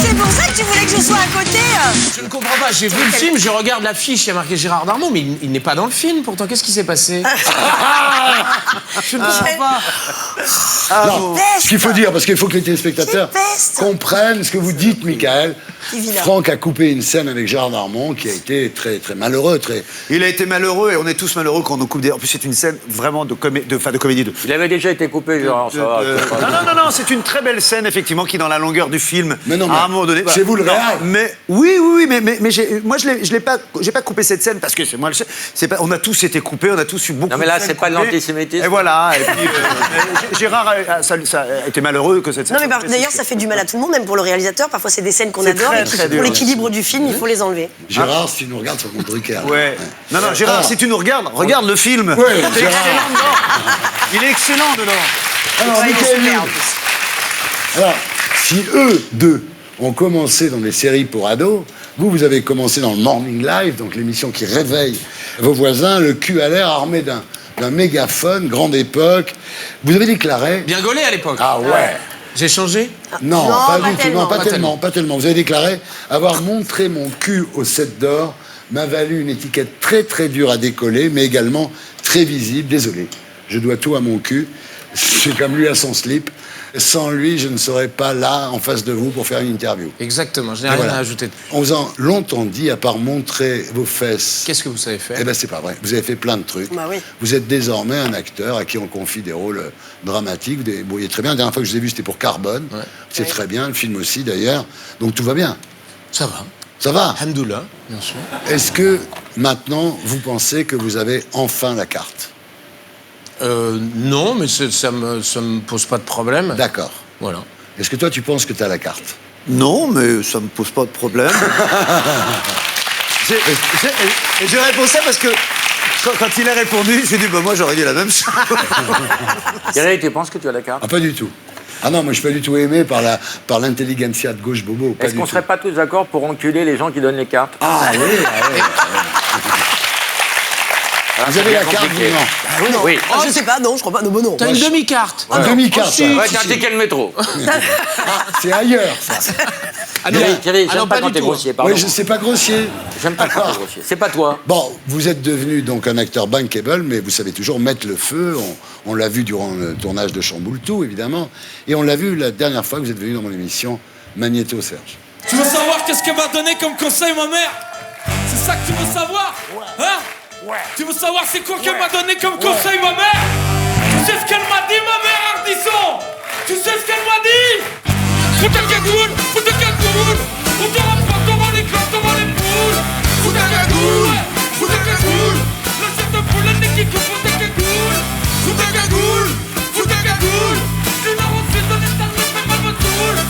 C'est pour ça que tu voulais que je sois à côté. Je ne comprends pas, j'ai vu le film, je regarde l'affiche, il y a marqué Gérard Darmon, mais il n'est pas dans le film, pourtant, qu'est-ce qui s'est passé? Je ne comprends pas. Non, ce qu'il faut dire, parce qu'il faut que les téléspectateurs comprennent ce que vous dites, Michael. Franck a coupé une scène avec Gérard Darmon qui a été très, très malheureux. Il a été malheureux et on est tous malheureux quand on nous coupe des. En plus, c'est une scène vraiment de comédie. Il avait déjà été coupé, genre, ça va. Non, c'est une très belle scène, effectivement, qui, dans la longueur du film, Mais non, à un moment donné. C'est vous le réel. Mais oui, mais moi je l'ai pas coupé cette scène parce que c'est moi. On a tous été coupés, on a tous eu beaucoup. Non mais là de scènes c'est pas de coupées. l'antisémitisme. Et voilà. Et puis Gérard ça a été malheureux que cette scène. Non, mais d'ailleurs, ça fait du mal à tout le monde, même pour le réalisateur. Parfois, c'est des scènes qu'on adore, très, et très pour dur. l'équilibre du film, il faut les enlever. Gérard, si tu nous regardes, c'est mon Drucker. Ouais. Non, Gérard, si tu nous regardes, regarde le film. Ouais, Il est Gérard. excellent dedans. Il est excellent dedans. Alors, Ouais, Michael super, Youn. en plus. Alors, si eux deux ont commencé dans les séries pour ados, vous avez commencé dans le Morning Live, donc l'émission qui réveille vos voisins, le cul à l'air, armé d'un mégaphone, grande époque. Vous avez déclaré... Bien gaulé à l'époque. Ah ouais. J'ai changé? Non, Non, pas pas du tout. tellement. Non, pas tellement. Vous avez déclaré avoir montré mon cul au 7 d'or m'a valu une étiquette très très dure à décoller, mais également très visible. Désolé, je dois tout à mon cul. C'est comme lui à son slip. Sans lui, je ne serais pas là en face de vous pour faire une interview. Exactement, je n'ai Et rien voilà. à ajouter de plus. On vous a longtemps dit, à part montrer vos fesses. Qu'est-ce que vous savez faire? Eh ben c'est pas vrai. Vous avez fait plein de trucs. Bah oui. Vous êtes désormais un acteur à qui on confie des rôles dramatiques. Vous débrouillez très bien. La dernière fois que je vous ai vu, c'était pour Carbone. Ouais. C'est très bien. Le film aussi, d'ailleurs. Donc tout va bien. Ça va. Ça va. Alhamdoulilah, bien sûr. Est-ce que maintenant, vous pensez que vous avez enfin la carte? Non, mais ça me pose pas de problème. D'accord. Voilà. Est-ce que toi, tu penses que tu as la carte? Non, mais ça me pose pas de problème. Et je réponds ça parce que quand il a répondu, j'ai dit bah moi j'aurais dit la même chose. Thierry, tu penses que tu as la carte? Ah, pas du tout. Ah non, moi je suis pas du tout aimé par l'intelligentsia de gauche bobo. Pas Est-ce du qu'on tout. serait pas tous d'accord pour enculer les gens qui donnent les cartes? Ah oui, Vous avez la carte, vous, non? Ah, non. Oui. Ah, je sais pas, non, je crois pas. Non, non. T'as une demi-carte. Une demi-carte, Oh, si. ça. Ouais, t'as un ticket de métro. C'est ailleurs, ça. Ah non, Thierry, ah j'aime non, pas pas quand du t'es tout. grossier, pardon. Oui, je sais pas grossier. J'aime pas quand t'es grossier. C'est pas toi. Bon, vous êtes devenu donc un acteur bankable, mais vous savez toujours mettre le feu. On l'a vu durant le tournage de Chamboule-Tout, évidemment. Et on l'a vu la dernière fois que vous êtes venu dans mon émission Magnéto Serge. Tu veux savoir qu'est-ce qu'elle m'a donné comme conseil, ma mère? C'est ça que tu veux savoir? Hein? Tu veux savoir c'est quoi qu'elle m'a donné comme conseil, ma mère? Tu sais ce qu'elle m'a dit, ma mère, Ardisson? Tu sais ce qu'elle m'a dit? Fous ta cagoule, fous ta cagoule. On te rapporte devant les cloches, devant les poules. Fous ta cagoule, fous ta cagoule. Le chef de poule, le nez qui coupe, fous ta cagoule. Fous ta cagoule, fous ta cagoule. Tu n'as reçu de l'état, je fais pas de toule.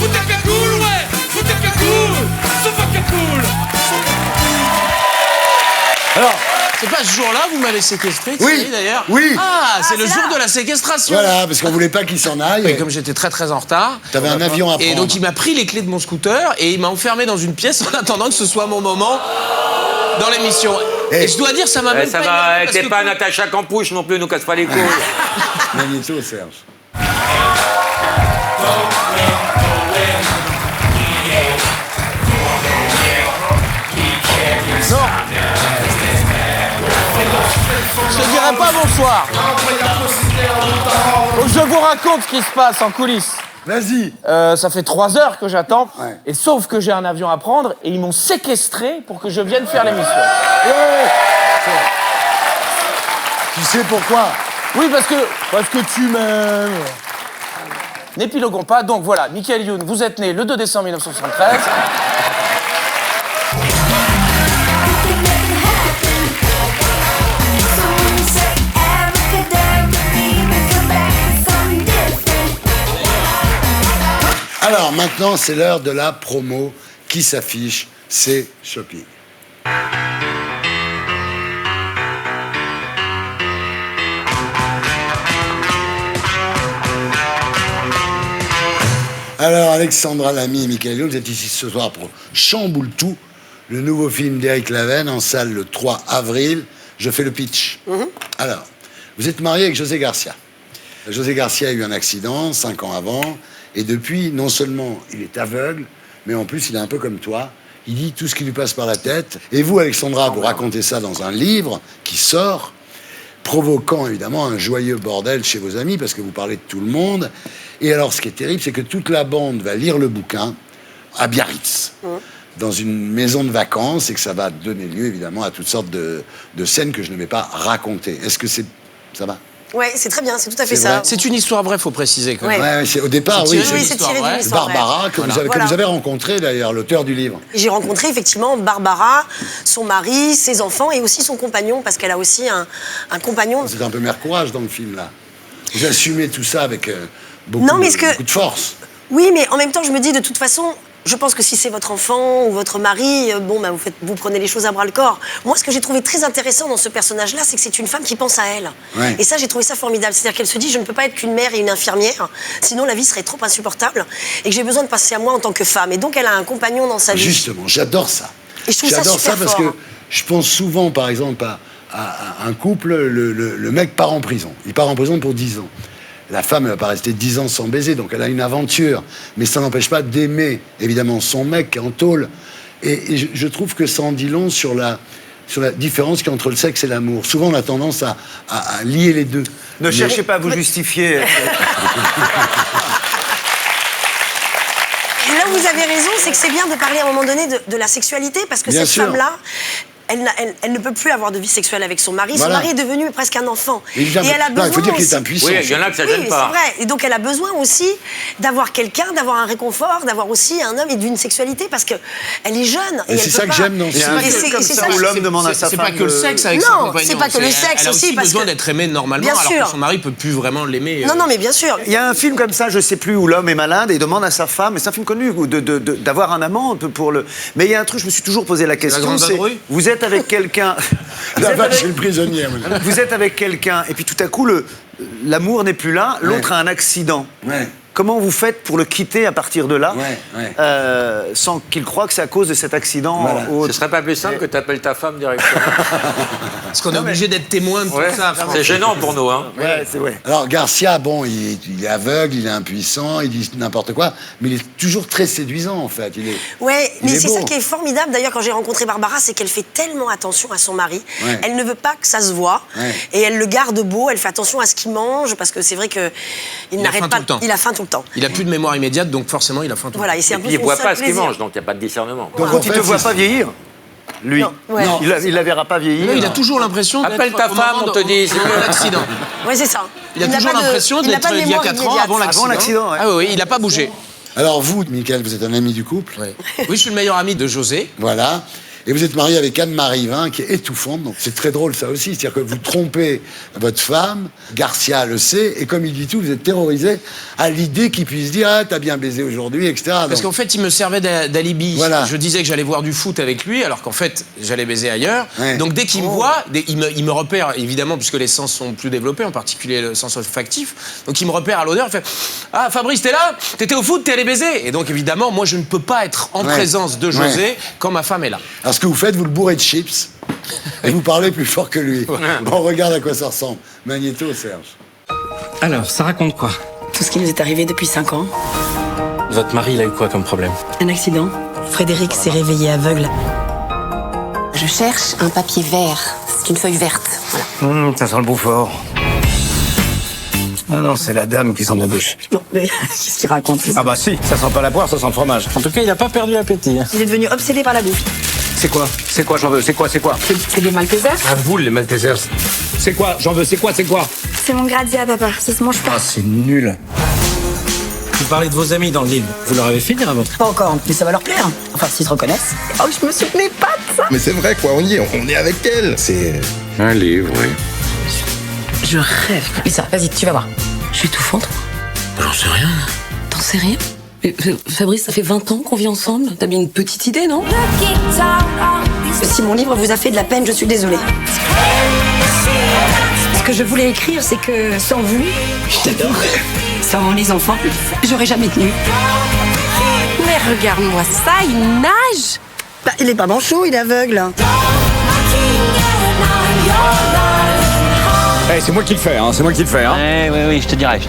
Fous ta cagoule, ouais, fous ta cagoule. Sauf ta cagoule. Alors, c'est pas ce jour-là, vous m'avez séquestré, Oui, Thierry, d'ailleurs? oui. Ah, c'est le jour de la séquestration. voilà, parce qu'on voulait pas qu'il s'en aille. Et comme j'étais très très en retard. T'avais un avion à Et prendre. donc il m'a pris les clés de mon scooter et il m'a enfermé dans une pièce en attendant que ce soit mon moment dans l'émission. Et je dois dire, ça m'a même Ça pas va, énervé parce t'es que- pas Natacha Campouche non plus, nous casse pas les couilles. Magnéto Serge. Je te dirai pas bonsoir. Faut que je vous raconte ce qui se passe en coulisses. Vas-y. Ça fait 3 heures que j'attends. Ouais. Et sauf que j'ai un avion à prendre et ils m'ont séquestré pour que je vienne faire l'émission. Ouais. Tu sais pourquoi? Oui, parce que tu m'aimes. N'épiloguons pas. Donc voilà, Michael Youn, vous êtes né le 2 décembre 1973. Alors maintenant, c'est l'heure de la promo qui s'affiche, c'est Shopping. Alors Alexandra Lamy et Michael Youn, vous êtes ici ce soir pour Chamboule-Tout, le nouveau film d'Éric Laven en salle le 3 avril. Je fais le pitch. Alors, vous êtes marié avec José Garcia. José Garcia a eu un accident 5 ans avant, et depuis, non seulement il est aveugle, mais en plus il est un peu comme toi. Il dit tout ce qui lui passe par la tête. Et vous, Alexandra, vous racontez ça dans un livre qui sort, provoquant évidemment un joyeux bordel chez vos amis, parce que vous parlez de tout le monde. Et alors, ce qui est terrible, c'est que toute la bande va lire le bouquin à Biarritz, dans une maison de vacances, et que ça va donner lieu évidemment à toutes sortes de scènes que je ne vais pas raconter. Est-ce que c'est... ça va? Ouais, c'est très bien, c'est tout à fait ça. C'est une histoire vraie, faut préciser. Quand même. Ouais, c'est au départ, oui. C'est tiré d'une histoire Barbara, vraie. que vous avez rencontré d'ailleurs, l'auteur du livre. J'ai rencontré effectivement Barbara, son mari, ses enfants et aussi son compagnon, parce qu'elle a aussi un compagnon. C'est un peu mère courage dans le film, là. Vous assumez tout ça avec beaucoup de force. Oui, mais en même temps, je me dis, de toute façon, je pense que si c'est votre enfant ou votre mari, vous prenez les choses à bras-le-corps. Moi, ce que j'ai trouvé très intéressant dans ce personnage-là, c'est que c'est une femme qui pense à elle. Ouais. Et ça, j'ai trouvé ça formidable. C'est-à-dire qu'elle se dit, je ne peux pas être qu'une mère et une infirmière, sinon la vie serait trop insupportable, et que j'ai besoin de passer à moi en tant que femme. Et donc, elle a un compagnon dans sa vie. Justement, j'adore ça. Et je trouve ça super parce fort. que je pense souvent, par exemple, à un couple, le mec part en prison. Il part en prison pour 10 ans. La femme ne va pas rester 10 ans sans baiser, donc elle a une aventure. Mais ça n'empêche pas d'aimer, évidemment, son mec en tôle. Et je trouve que ça en dit long sur la différence qu'il y a entre le sexe et l'amour. Souvent, on a tendance à lier les deux. Ne cherchez pas à vous justifier. Là où vous avez raison, c'est que c'est bien de parler à un moment donné de la sexualité, parce que cette femme-là, elle ne peut plus avoir de vie sexuelle avec son mari. Son mari est devenu presque un enfant. Et elle a besoin il faut dire qu'il aussi... est impuissant. Oui, il y en a que ça gêne pas. C'est vrai. Et donc elle a besoin aussi d'avoir quelqu'un, d'avoir un réconfort, d'avoir aussi un homme et d'une sexualité, parce que elle est jeune. Et c'est ça que j'aime dans ce film. C'est ça où l'homme demande à sa femme. C'est pas que le sexe avec son compagnon. Non, c'est pas que le sexe elle a aussi. Parce besoin d'être aimée normalement, alors que son mari peut plus vraiment l'aimer. Non, mais bien sûr. Il y a un film comme ça, je sais plus, où l'homme est malade et demande à sa femme, et c'est un film connu, d'avoir un amant un peu pour le. Mais il y a un truc, je me suis toujours posé la question. La Grande Vadrouille. Vous êtes avec quelqu'un. La vache chez le prisonnier. Vous êtes avec quelqu'un, et puis tout à coup, l'amour n'est plus là, l'autre a un accident. Ouais. Comment vous faites pour le quitter à partir de là, sans qu'il croie que c'est à cause de cet accident? Ce serait pas plus simple que tu appelles ta femme directement? Parce qu'on est obligé d'être témoin de tout ça. C'est gênant pour nous, hein. C'est vrai. Alors Garcia, bon, il est aveugle, il est impuissant, il dit n'importe quoi, mais il est toujours très séduisant en fait. Mais c'est ça qui est formidable. D'ailleurs, quand j'ai rencontré Barbara, c'est qu'elle fait tellement attention à son mari. Ouais. Elle ne veut pas que ça se voit, et elle le garde beau. Elle fait attention à ce qu'il mange, parce que c'est vrai que il n'arrête pas. Il a faim tout le temps. Il a plus de mémoire immédiate, donc forcément, il a faim tout le temps. Voilà, et c'est un peu il ne voit pas ce qu'il mange, donc il n'y a pas de discernement. Donc il ne te voit pas vieillir. Lui, non, il la verra pas vieillir. Il a toujours l'impression d'être... Appelle ta femme, on te dit, c'est un accident. Oui, c'est ça. Il a toujours l'impression d'être il y a 4 ans, avant l'accident. Ouais. Ah oui, il n'a pas bougé. Alors vous, Michael, vous êtes un ami du couple. Oui, je suis le meilleur ami de José. Voilà. Et vous êtes marié avec Anne-Marie Vin, qui est étouffante. Donc c'est très drôle ça aussi. C'est-à-dire que vous trompez votre femme, Garcia le sait, et comme il dit tout, vous êtes terrorisé à l'idée qu'il puisse dire « Ah, t'as bien baisé aujourd'hui, etc. » Parce qu'en fait, il me servait d'alibi. Voilà. Je disais que j'allais voir du foot avec lui, alors qu'en fait, j'allais baiser ailleurs. Ouais. Donc dès qu'il me voit, il me repère, évidemment, puisque les sens sont plus développés, en particulier le sens olfactif. Donc il me repère à l'odeur, il fait « Ah, Fabrice, t'es là? T'étais au foot, t'es allé baiser ?» Et donc évidemment, moi, je ne peux pas être en présence de José quand ma femme est là. Alors, ce que vous faites, vous le bourrez de chips et vous parlez plus fort que lui. Bon, regarde à quoi ça ressemble. Magnéto, Serge. Alors, ça raconte quoi? Tout ce qui nous est arrivé depuis 5 ans. Votre mari, il a eu quoi comme problème? Un accident. Frédéric s'est réveillé aveugle. Je cherche un papier vert. C'est une feuille verte. Voilà. Ça sent le Beaufort. Ah non, c'est la dame qui sent la bouche. Non, mais qu'est-ce qu'il raconte? Ah bah si, ça sent pas la poire, ça sent le fromage. En tout cas, il a pas perdu l'appétit. Il est devenu obsédé par la bouffe. C'est quoi? C'est quoi, j'en veux? C'est quoi? C'est quoi? C'est des Maltesers. Ah, vous, les Maltesers. C'est quoi? J'en veux, c'est quoi? C'est quoi? C'est mon Grazia, papa. Ça se mange pas. Ah, c'est nul. Vous parlez de vos amis dans le livre. Vous leur avez fait dire avant? Pas encore, mais ça va leur plaire. Enfin, s'ils se reconnaissent. Oh, je me souvenais pas de ça. Mais c'est vrai, quoi, on y est, on est avec elle. C'est un livre, oui. Je rêve. Mais ça, vas-y, tu vas voir. Je suis étouffante. J'en sais rien. T'en sais rien? Fabrice, ça fait 20 ans qu'on vit ensemble. T'as bien une petite idée, non? Si mon livre vous a fait de la peine, je suis désolée. Ce que je voulais écrire, c'est que sans vous, je t'adore. Sans les enfants, j'aurais jamais tenu. Mais regarde-moi ça, il nage! Bah, il est pas manchot, il est aveugle. Hey, c'est moi qui le fais, hein, c'est moi qui le fais, hein. Oui, je te dirai.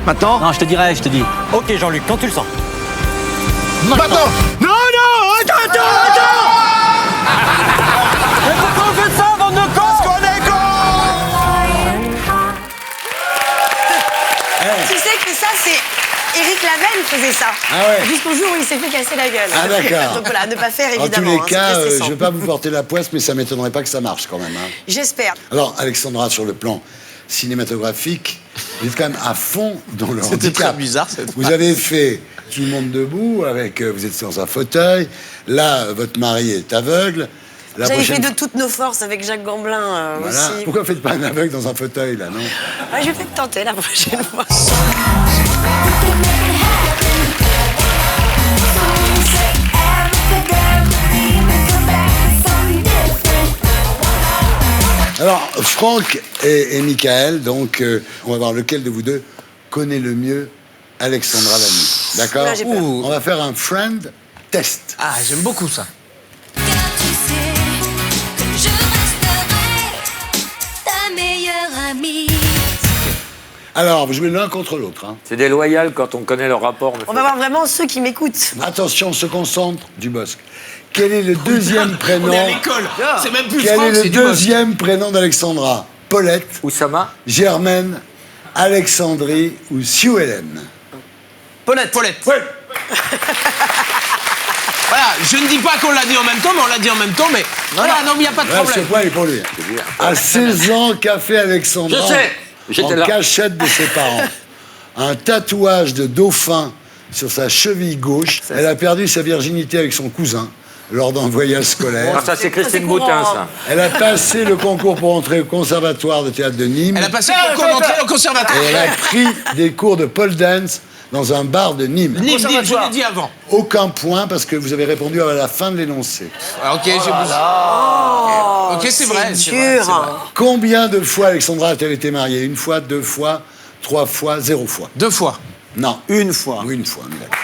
Maintenant? Non, je te dis. Ok, Jean-Luc, quand tu le sens. Maintenant! Non, attends! Mais pourquoi on fait ça, bande de cons? Parce qu'on est cons! Tu sais que ça, c'est Éric Lavenne qui faisait ça. Ah ouais. Jusqu'au jour où il s'est fait casser la gueule. Ah d'accord. Donc voilà, ne pas faire évidemment. En tous les cas, c'est très je stressant. ne vais pas vous porter la poisse, mais ça m'étonnerait pas que ça marche quand même. Hein. J'espère. Alors, Alexandra, sur le plan cinématographique. Vous êtes quand même à fond dans le C'était handicap. très bizarre, cette Vous phrase. avez fait Tout le monde debout, avec, vous êtes dans un fauteuil. Là, votre mari est aveugle. La J'avais fait prochaine de toutes nos forces avec Jacques Gamblin Voilà. aussi. Pourquoi faites pas un aveugle dans un fauteuil, là, non? Ouais, je vais peut-être tenter la prochaine fois. Alors, Franck et Michael, donc, on va voir lequel de vous deux connaît le mieux Alexandra Lamy. D'accord? Là, j'ai peur. On va faire un friend test. Ah, j'aime beaucoup ça. Alors, vous jouez l'un contre l'autre. Hein. C'est déloyal quand on connaît leur rapport. On va voir vraiment ceux qui m'écoutent. Attention, on se concentre, Dubosc. Quel est le deuxième prénom? On est à l'école. C'est même plus Quel Franck, est c'est le Dubosc. deuxième prénom d'Alexandra? Paulette, Oussama, Germaine, Alexandrie ou Sue-Hélène? Paulette. Ouais. Voilà, je ne dis pas qu'on l'a dit en même temps, mais on l'a dit en même temps, mais voilà, non, mais il n'y a pas de Ouais, ce problème. point est pour lui. À 16 ans, qu'a fait Alexandra Je sais. J'étais en là. cachette de ses parents? Un tatouage de dauphin sur sa cheville gauche. Elle a perdu sa virginité avec son cousin lors d'un voyage scolaire. Ah, ça c'est Christine Boutin, ça. Elle a passé le concours pour entrer au conservatoire de théâtre de Nîmes. Elle a passé le concours d'entrée au conservatoire. Et elle a pris des cours de pole dance dans un bar de Nîmes. Nîmes, je l'ai dit avant. Aucun point parce que vous avez répondu à la fin de l'énoncé. Ah, ok, j'ai Ok, c'est vrai. C'est c'est vrai, dur. c'est vrai. Combien de fois Alexandra a-t-elle été mariée? Une fois, deux fois, trois fois, 0 fois? 2 fois. Non. Une fois. Une fois. mais d'accord.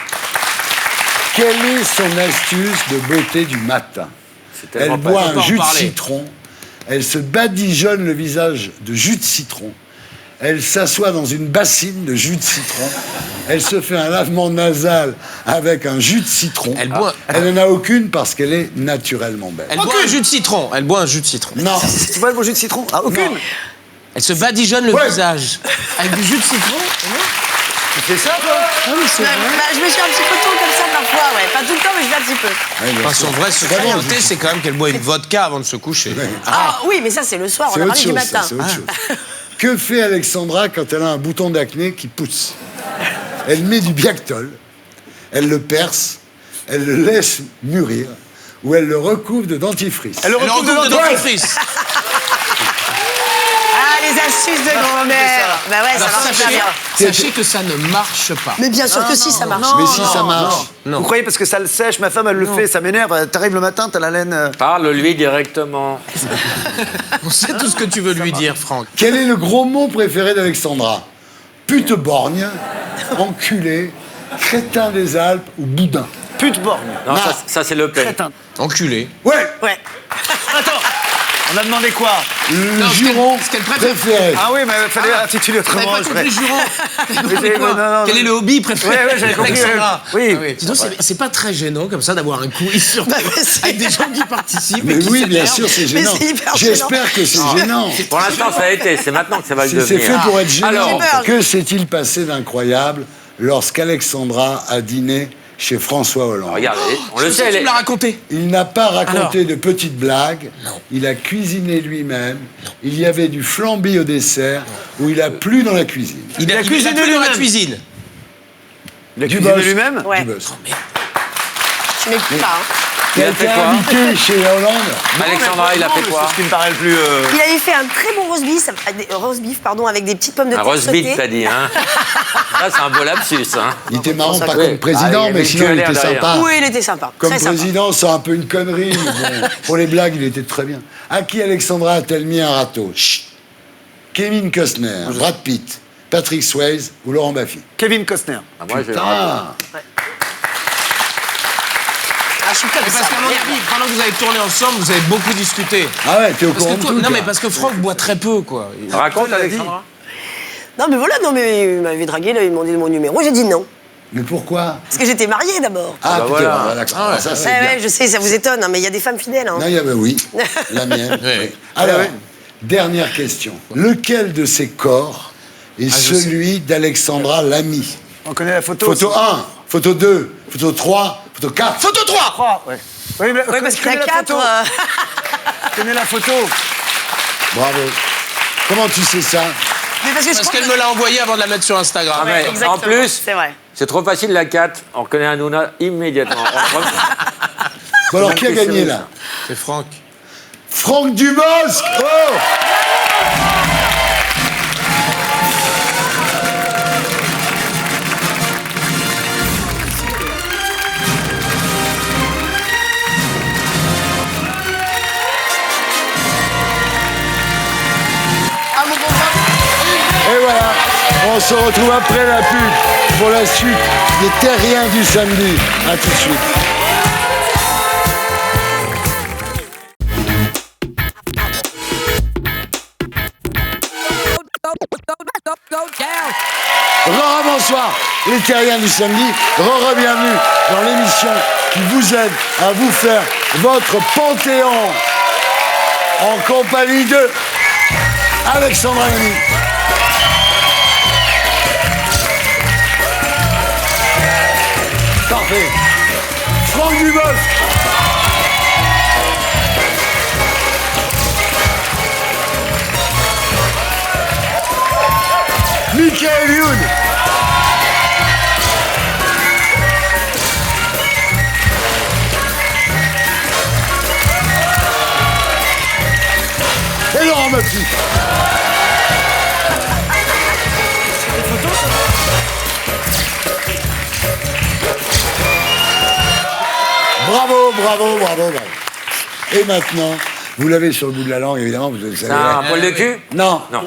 Quelle est son astuce de beauté du matin? Elle tellement boit pas- on peut un en jus de parler. citron. Elle se badigeonne le visage de jus de citron. Elle s'assoit dans une bassine de jus de citron. Elle se fait un lavement nasal avec un jus de citron. Elle boit- Elle n'en a aucune parce qu'elle est naturellement belle. Elle boit un jus de citron. Elle boit un jus de citron. Non. Tu vois le jus de citron? Ah, aucune. Non. Elle se badigeonne le Ouais. visage. Avec du jus de citron. Tu fais ça, toi? Bah, je me fais un petit peu de comme ça parfois, ouais. Pas tout le temps, mais je fais un petit peu. Ouais, bien Enfin, sûr. son vrai secret Vraiment, beauté, c'est quand même qu'elle boit une vodka avant de se coucher. Ah oui, mais ça, c'est le soir, on C'est a autre parlé du chose, matin. ça, c'est autre chose. Que fait Alexandra quand elle a un bouton d'acné qui pousse? Elle met du Biactol, elle le perce, elle le laisse mûrir, ou elle le recouvre de dentifrice. Elle le recouvre de dentifrice. Ah, les astuces de grand-mère. Bah ouais, ça Alors, marche pas bien. sachez que ça ne marche pas. Mais bien sûr que si, ça marche. Mais si ça marche. Non. Vous croyez parce que ça le sèche, ma femme elle le fait, ça m'énerve. T'arrives le matin, t'as la laine. Parle-lui directement. On sait tout ce que tu veux lui dire, Franck. Quel est le gros mot préféré d'Alexandra? Pute-borgne, enculé, crétin des Alpes ou boudin? Pute-borgne. Non, ça c'est Le Pen. Crétin. Enculé. Ouais. Ouais. Attends, on a demandé quoi? Le Non, juron ce qu'elle préfère. préféré. Ah oui, mais il fallait intituler T'avais autrement. pas compris le juron. Non, non, Quel est le hobby préféré Ouais, ouais, j'avais compris. d'Alexandra? Oui. Ah Dis donc, c'est pas très gênant comme ça d'avoir un quiz sur avec des gens qui participent. Mais et qui oui, bien s'énervent. sûr, c'est gênant. c'est hyper J'espère que c'est gênant. Pour l'instant, ça a été. C'est maintenant que ça va le C'est devenir. fait pour être gênant. Alors, J'ai peur. Que s'est-il passé d'incroyable lorsqu'Alexandra a dîné chez François Hollande? regardez, on Je le sais, sait. tu elle me est- l'as raconté. Il n'a pas raconté de petites blagues. Il a cuisiné lui-même. Il y avait du flambi au dessert où il a plu dans la cuisine. Il a cuisiné cuisiné dans la lui-même. cuisine. Il a Du cuisiné buzz. lui-même? Ouais. Du buzz. Tu m'écoutes pas, hein. Il a Quelqu'un fait quoi invité chez Hollande? Alexandra, il a fait quoi? C'est ce qui me paraît le plus. Il avait fait un très bon roast beef, pardon, avec des petites pommes de Un terre roast beef, sautées. t'as dit, hein? Là, c'est un beau lapsus, hein? Il était marrant, pas Ouais. comme président, Ah, il y mais avait sinon une il était derrière. sympa. Oui, il était sympa. Comme très sympa. président, c'est un peu une connerie, mais bon, pour les blagues, il était très bien. À qui Alexandra a-t-elle mis un râteau? Chut. Kevin Costner, Brad Pitt, Patrick Swayze ou Laurent Baffy? Kevin Costner. Ah, moi, j'ai le Putain. rapport. Ah, je suis comme Mais parce ça. qu'à mon avis, pendant que vous avez tourné ensemble, vous avez beaucoup discuté. Ah ouais, t'es au Parce courant que de toi- tout, non, toi. mais parce que Franck boit très peu, quoi. Raconte, Alexandra. Non, mais voilà, non, mais il m'avait dragué, là, il m'a demandé mon numéro, j'ai dit non. Mais pourquoi? Parce que j'étais mariée d'abord. Ah, bah putain, voilà. voilà, d'accord. Ah ouais. Ça, c'est Ouais, bien. ouais, je sais, ça vous étonne, hein, mais il y a des femmes fidèles. Hein. Non, il y avait oui, la mienne. Oui. Alors, dernière question. Lequel de ces corps est je celui d'Alexandra Lamy? On connaît la photo. Photo 1, photo 2, photo 3, photo 4. Photo 3. 3, ouais. Oui, mais Ouais, parce je qu'il y connais a la 4. photo. Je connais la photo. Bravo. Comment tu sais ça? Parce qu'elle me l'a envoyé avant de la mettre sur Instagram. Ah, mais exactement. en plus, C'est vrai. c'est trop facile la 4. On reconnaît Hanouna immédiatement. Bon, alors, qui a gagné, là? C'est Franck. Franck Dubosc. Oh! Et voilà, on se retrouve après la pub pour la suite des Terriens du samedi. A tout de suite. Bonsoir, les Terriens du samedi. Bienvenue dans l'émission qui vous aide à vous faire votre panthéon en compagnie de Alexandra Lamy. Parfait. Franck Dubosc. Michael Youn. Et Laurent Baffy. Bravo, bravo, bravo, bravo. Et maintenant, vous l'avez sur le bout de la langue, évidemment, vous le savez. C'est un poil de cul? Non. Non.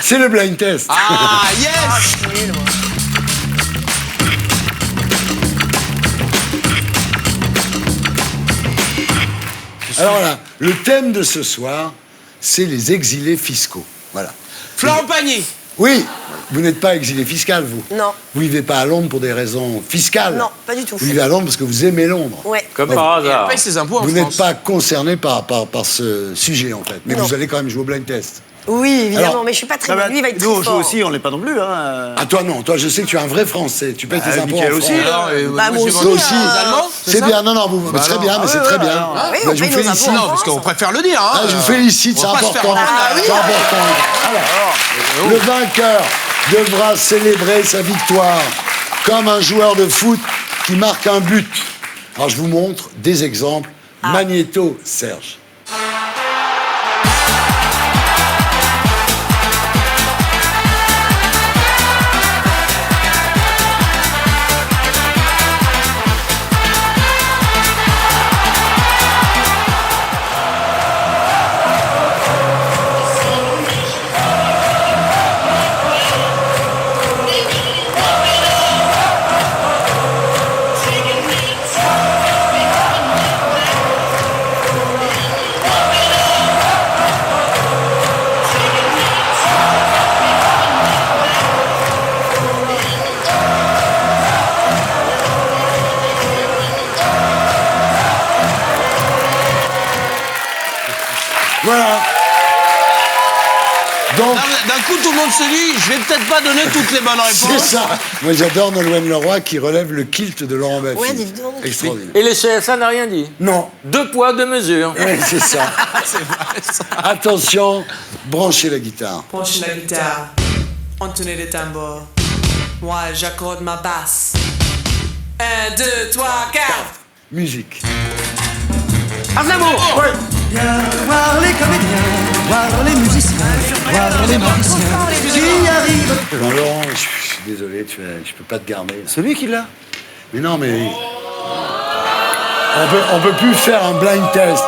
C'est le blind test. Ah, yes! Alors là, le thème de ce soir, c'est les exilés fiscaux. Voilà. Florent Pagny. Oui, vous n'êtes pas exilé fiscal, vous. Non. Vous vivez pas à Londres pour des raisons fiscales. Non, pas du tout. Vous vivez à Londres parce que vous aimez Londres. Ouais. Comme par hasard. Elle paye ses impôts en Vous France. n'êtes pas concerné par ce sujet, en fait. Mais Non. vous allez quand même jouer au blind test. Oui, évidemment, Alors, mais je suis pas très Ah bah, bonne. Lui, il va être nous, on très joue fort. aussi, on l'est pas non plus. Hein. Ah, toi, non. Toi, je sais que tu es un vrai Français. Tu payes tes impôts Michael en aussi, France. là. Bah, moi aussi. Toi aussi. Allemands, C'est ça bien. Non, non, vous, très bien, mais c'est très bien. Ah oui, Bah, on je vous paye nos félicite. impôts. Non, parce qu'on préfère le dire. Hein. Ah, je vous félicite, c'est On va pas se faire important. entendre. Ah oui. C'est important. Alors, le vainqueur devra célébrer sa victoire comme un joueur de foot qui marque un but. Alors, je vous montre des exemples. Magnéto, Serge. Voilà. Donc, D'un coup, tout le monde se dit, je vais peut-être pas donner toutes les bonnes c'est réponses. ça. Moi, j'adore Nolwenn Leroy qui relève le kilt de Laurent Baffy. Ouais, dis donc. Extraordinaire. Et les CSA n'a rien dit. Non. 2 poids, 2 mesures. Oui, c'est ça. Attention, branchez la guitare. Branchez la guitare, entonnez les tambours. Moi, j'accorde ma basse. 1, 2, 3, 4. Musique. Aznavour. Ouais. Viens voir les comédiens, voir les musiciens, voir les magiciens qui arrivent. Non, Laurent, je suis désolé, je peux pas te garder. Celui qui l'a. Mais non, mais... On peut plus faire un blind test.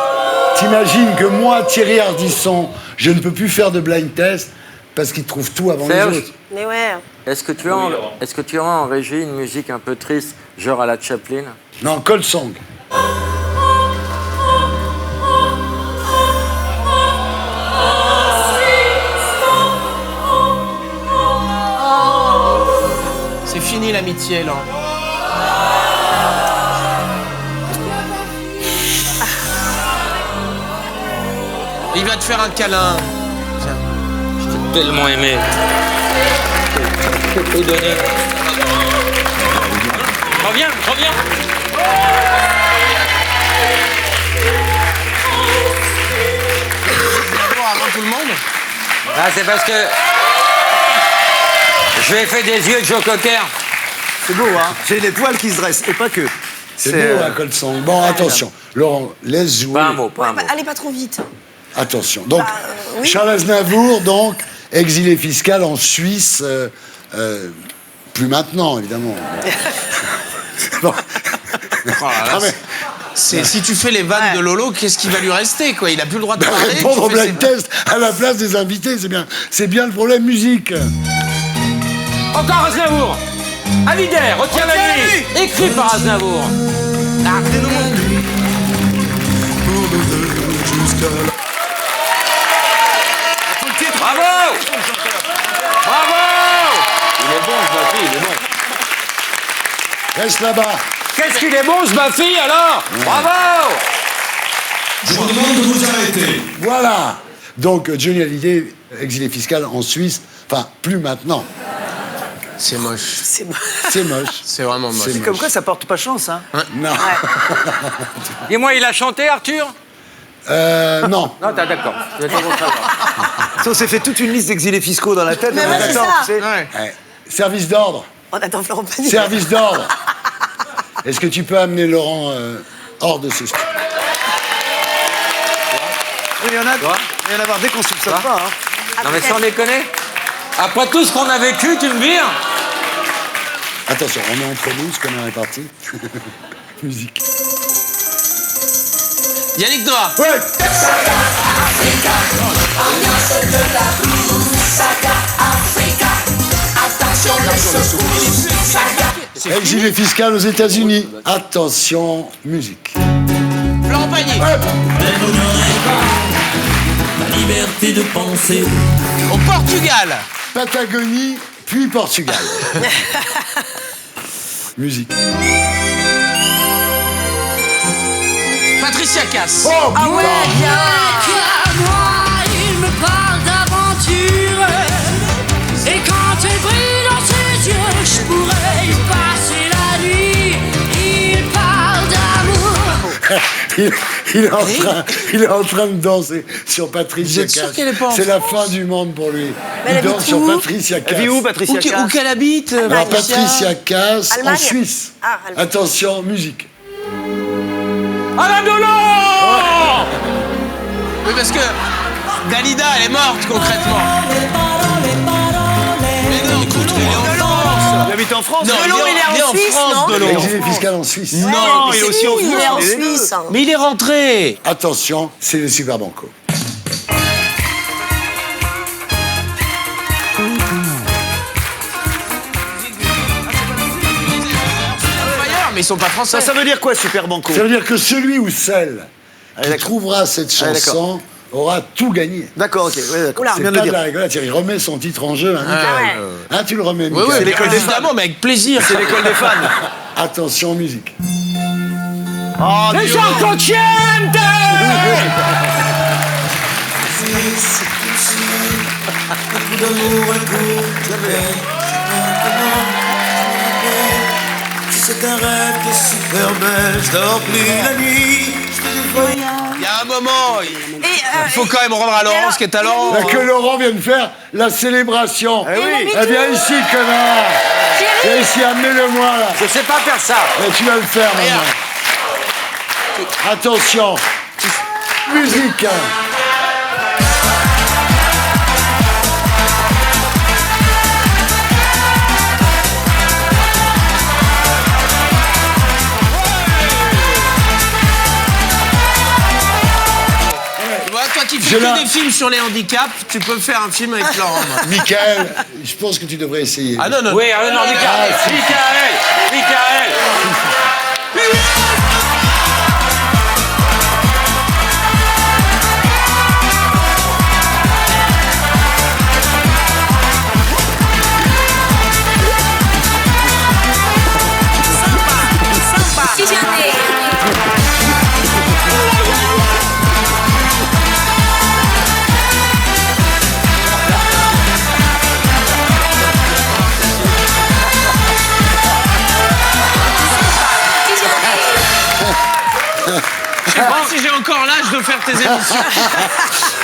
T'imagines que moi, Thierry Ardisson, je ne peux plus faire de blind test parce qu'il trouve tout avant les Serge, autres. Mais ouais. est-ce que tu as en régie une musique un peu triste, genre à la Chaplin? Non, Cold Song. C'est fini l'amitié, là. Il va te faire un câlin. Je t'ai tellement aimé. Je t'ai tout donné. Reviens, reviens. D'abord avant tout le monde. Ah, c'est parce que Je lui ai fait des yeux de Joe Cocker. C'est beau, hein. J'ai les poils qui se dressent, et pas que. C'est beau, un col son. Bon, attention. Laurent, laisse jouer. Pas un mot, pas un mot. Allez pas trop vite. Attention. Donc, oui. Charles Aznavour, donc, exilé fiscal en Suisse. Plus maintenant, évidemment. Bon. Oh là là, si tu fais les vannes de Lolo, qu'est-ce qui va lui rester, quoi? Il a plus le droit de parler. Répondre au blind test à la place des invités, c'est bien le problème musique. Encore Aznavour. Hallyday, retiens la nuit. Écrit par Aznavour. Bravo! Bravo! Il est bon, ce Baffy, il est bon. Reste là-bas. Qu'est-ce qu'il est bon, ce Baffy, alors? Bravo! Je vous demande de vous arrêter. Voilà. Donc, Johnny Hallyday, exilé fiscal en Suisse. Enfin, plus maintenant. C'est moche. C'est moche. C'est moche. C'est vraiment moche. C'est comme quoi, ça porte pas chance, hein. Non. Dis-moi, il a chanté, Arthur? Non. Non, d'accord. Ça, on s'est fait toute une liste d'exilés fiscaux dans la tête. Mais ouais, c'est ça. Tu sais. Ouais. Service d'ordre. On attend Florent Pagny. Service d'ordre. Est-ce que tu peux amener Laurent hors de ce studio? Il y en a avoir dès qu'on ne soupçonne pas. Hein. Non, mais sans déconner. Après tout ce qu'on a vécu, tu me vires? Attention, on est entre nous, ce qu'on est réparti. Musique. Yannick Noah. Ouais. Exilé fiscal aux États-Unis. Attention, musique. Florent Pagny. Ouais. La liberté de penser. Au Portugal. Patagonie, puis Portugal. Musique. Patricia Cass. Oh, Ah ouais, bien. Moi, il me parle d'aventure. Et quand elle brille dans ses yeux, je pourrais y passer la nuit. Il parle d'amour. il est en train de danser sur Patricia Vous êtes sûr Cass. qu'elle est pas en C'est la France fin du monde pour lui. Mais elle Il danse habite sur où Patricia Cass. Elle vit où, Patricia Cass? Où qu'elle habite, Alors, Patricia Cass, en Allemagne. Suisse. Ah, Allemagne. Attention, musique. Alain Delon. Oui, parce que Dalida, elle est morte, concrètement. Mais non, écoute, il est en France. Il habite en France. Non, Delon, il est en Suisse, France, non Delon. Exilé fiscal en Suisse. Non, il est aussi en Il est en France. Suisse. Mais il est rentré. Attention, c'est le Super Banco. Mais ils sont pas français. Ça veut dire quoi, Super Banco? Ça veut dire que celui ou celle qui d'accord. trouvera cette chanson aura tout gagné. D'accord, ok. Ouais, d'accord. C'est Bien pas de le de la dire. rigolade, il remet son titre en jeu. Hein, ouais. Hein, tu le remets, Oui, Michael. oui, l'école des évidemment, mais avec plaisir. C'est l'école des fans. Attention, musique. Oh, Les Dieu. gens conscientes. C'est un rêve qui est super belle, je dors plus la nuit. Il y a un moment, il faut quand même rendre à Laurent ce qui est talent. Là, que Laurent vient de faire la célébration. Eh oui. Eh, viens ici, connard. Viens ici, amenez-le-moi, là. Je sais pas faire ça. Eh, tu vas le faire, maintenant. Attention. Musique. Voilà, toi qui Je fais la- que des films sur les handicaps, tu peux faire un film avec Laurent. moi. Michael, je pense que tu devrais essayer. Ah non, non. Oui, un handicap. Ah, si. Michael. Je sais pas si j'ai encore l'âge de faire tes émissions.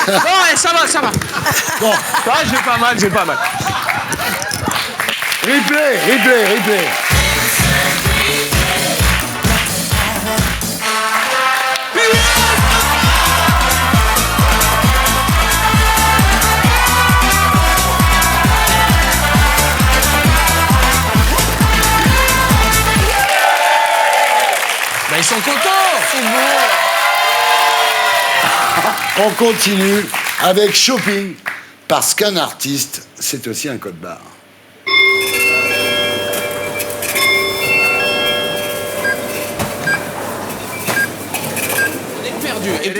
Bon, ouais, ça va. Bon. Ah, j'ai pas mal. Replay. Bah, ils sont contents. C'est beau. On continue avec Shopping, parce qu'un artiste, c'est aussi un code barre.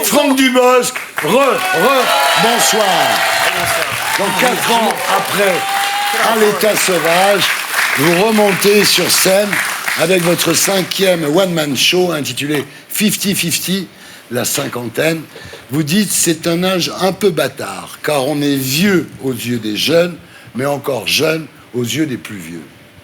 Franck Dubosc, bonsoir. Donc 4 ans après À l'état sauvage, vous remontez sur scène avec votre 5e one-man show intitulé 50-50, la cinquantaine. Vous dites c'est un âge un peu bâtard, car on est vieux aux yeux des jeunes, mais encore jeune aux yeux des plus vieux.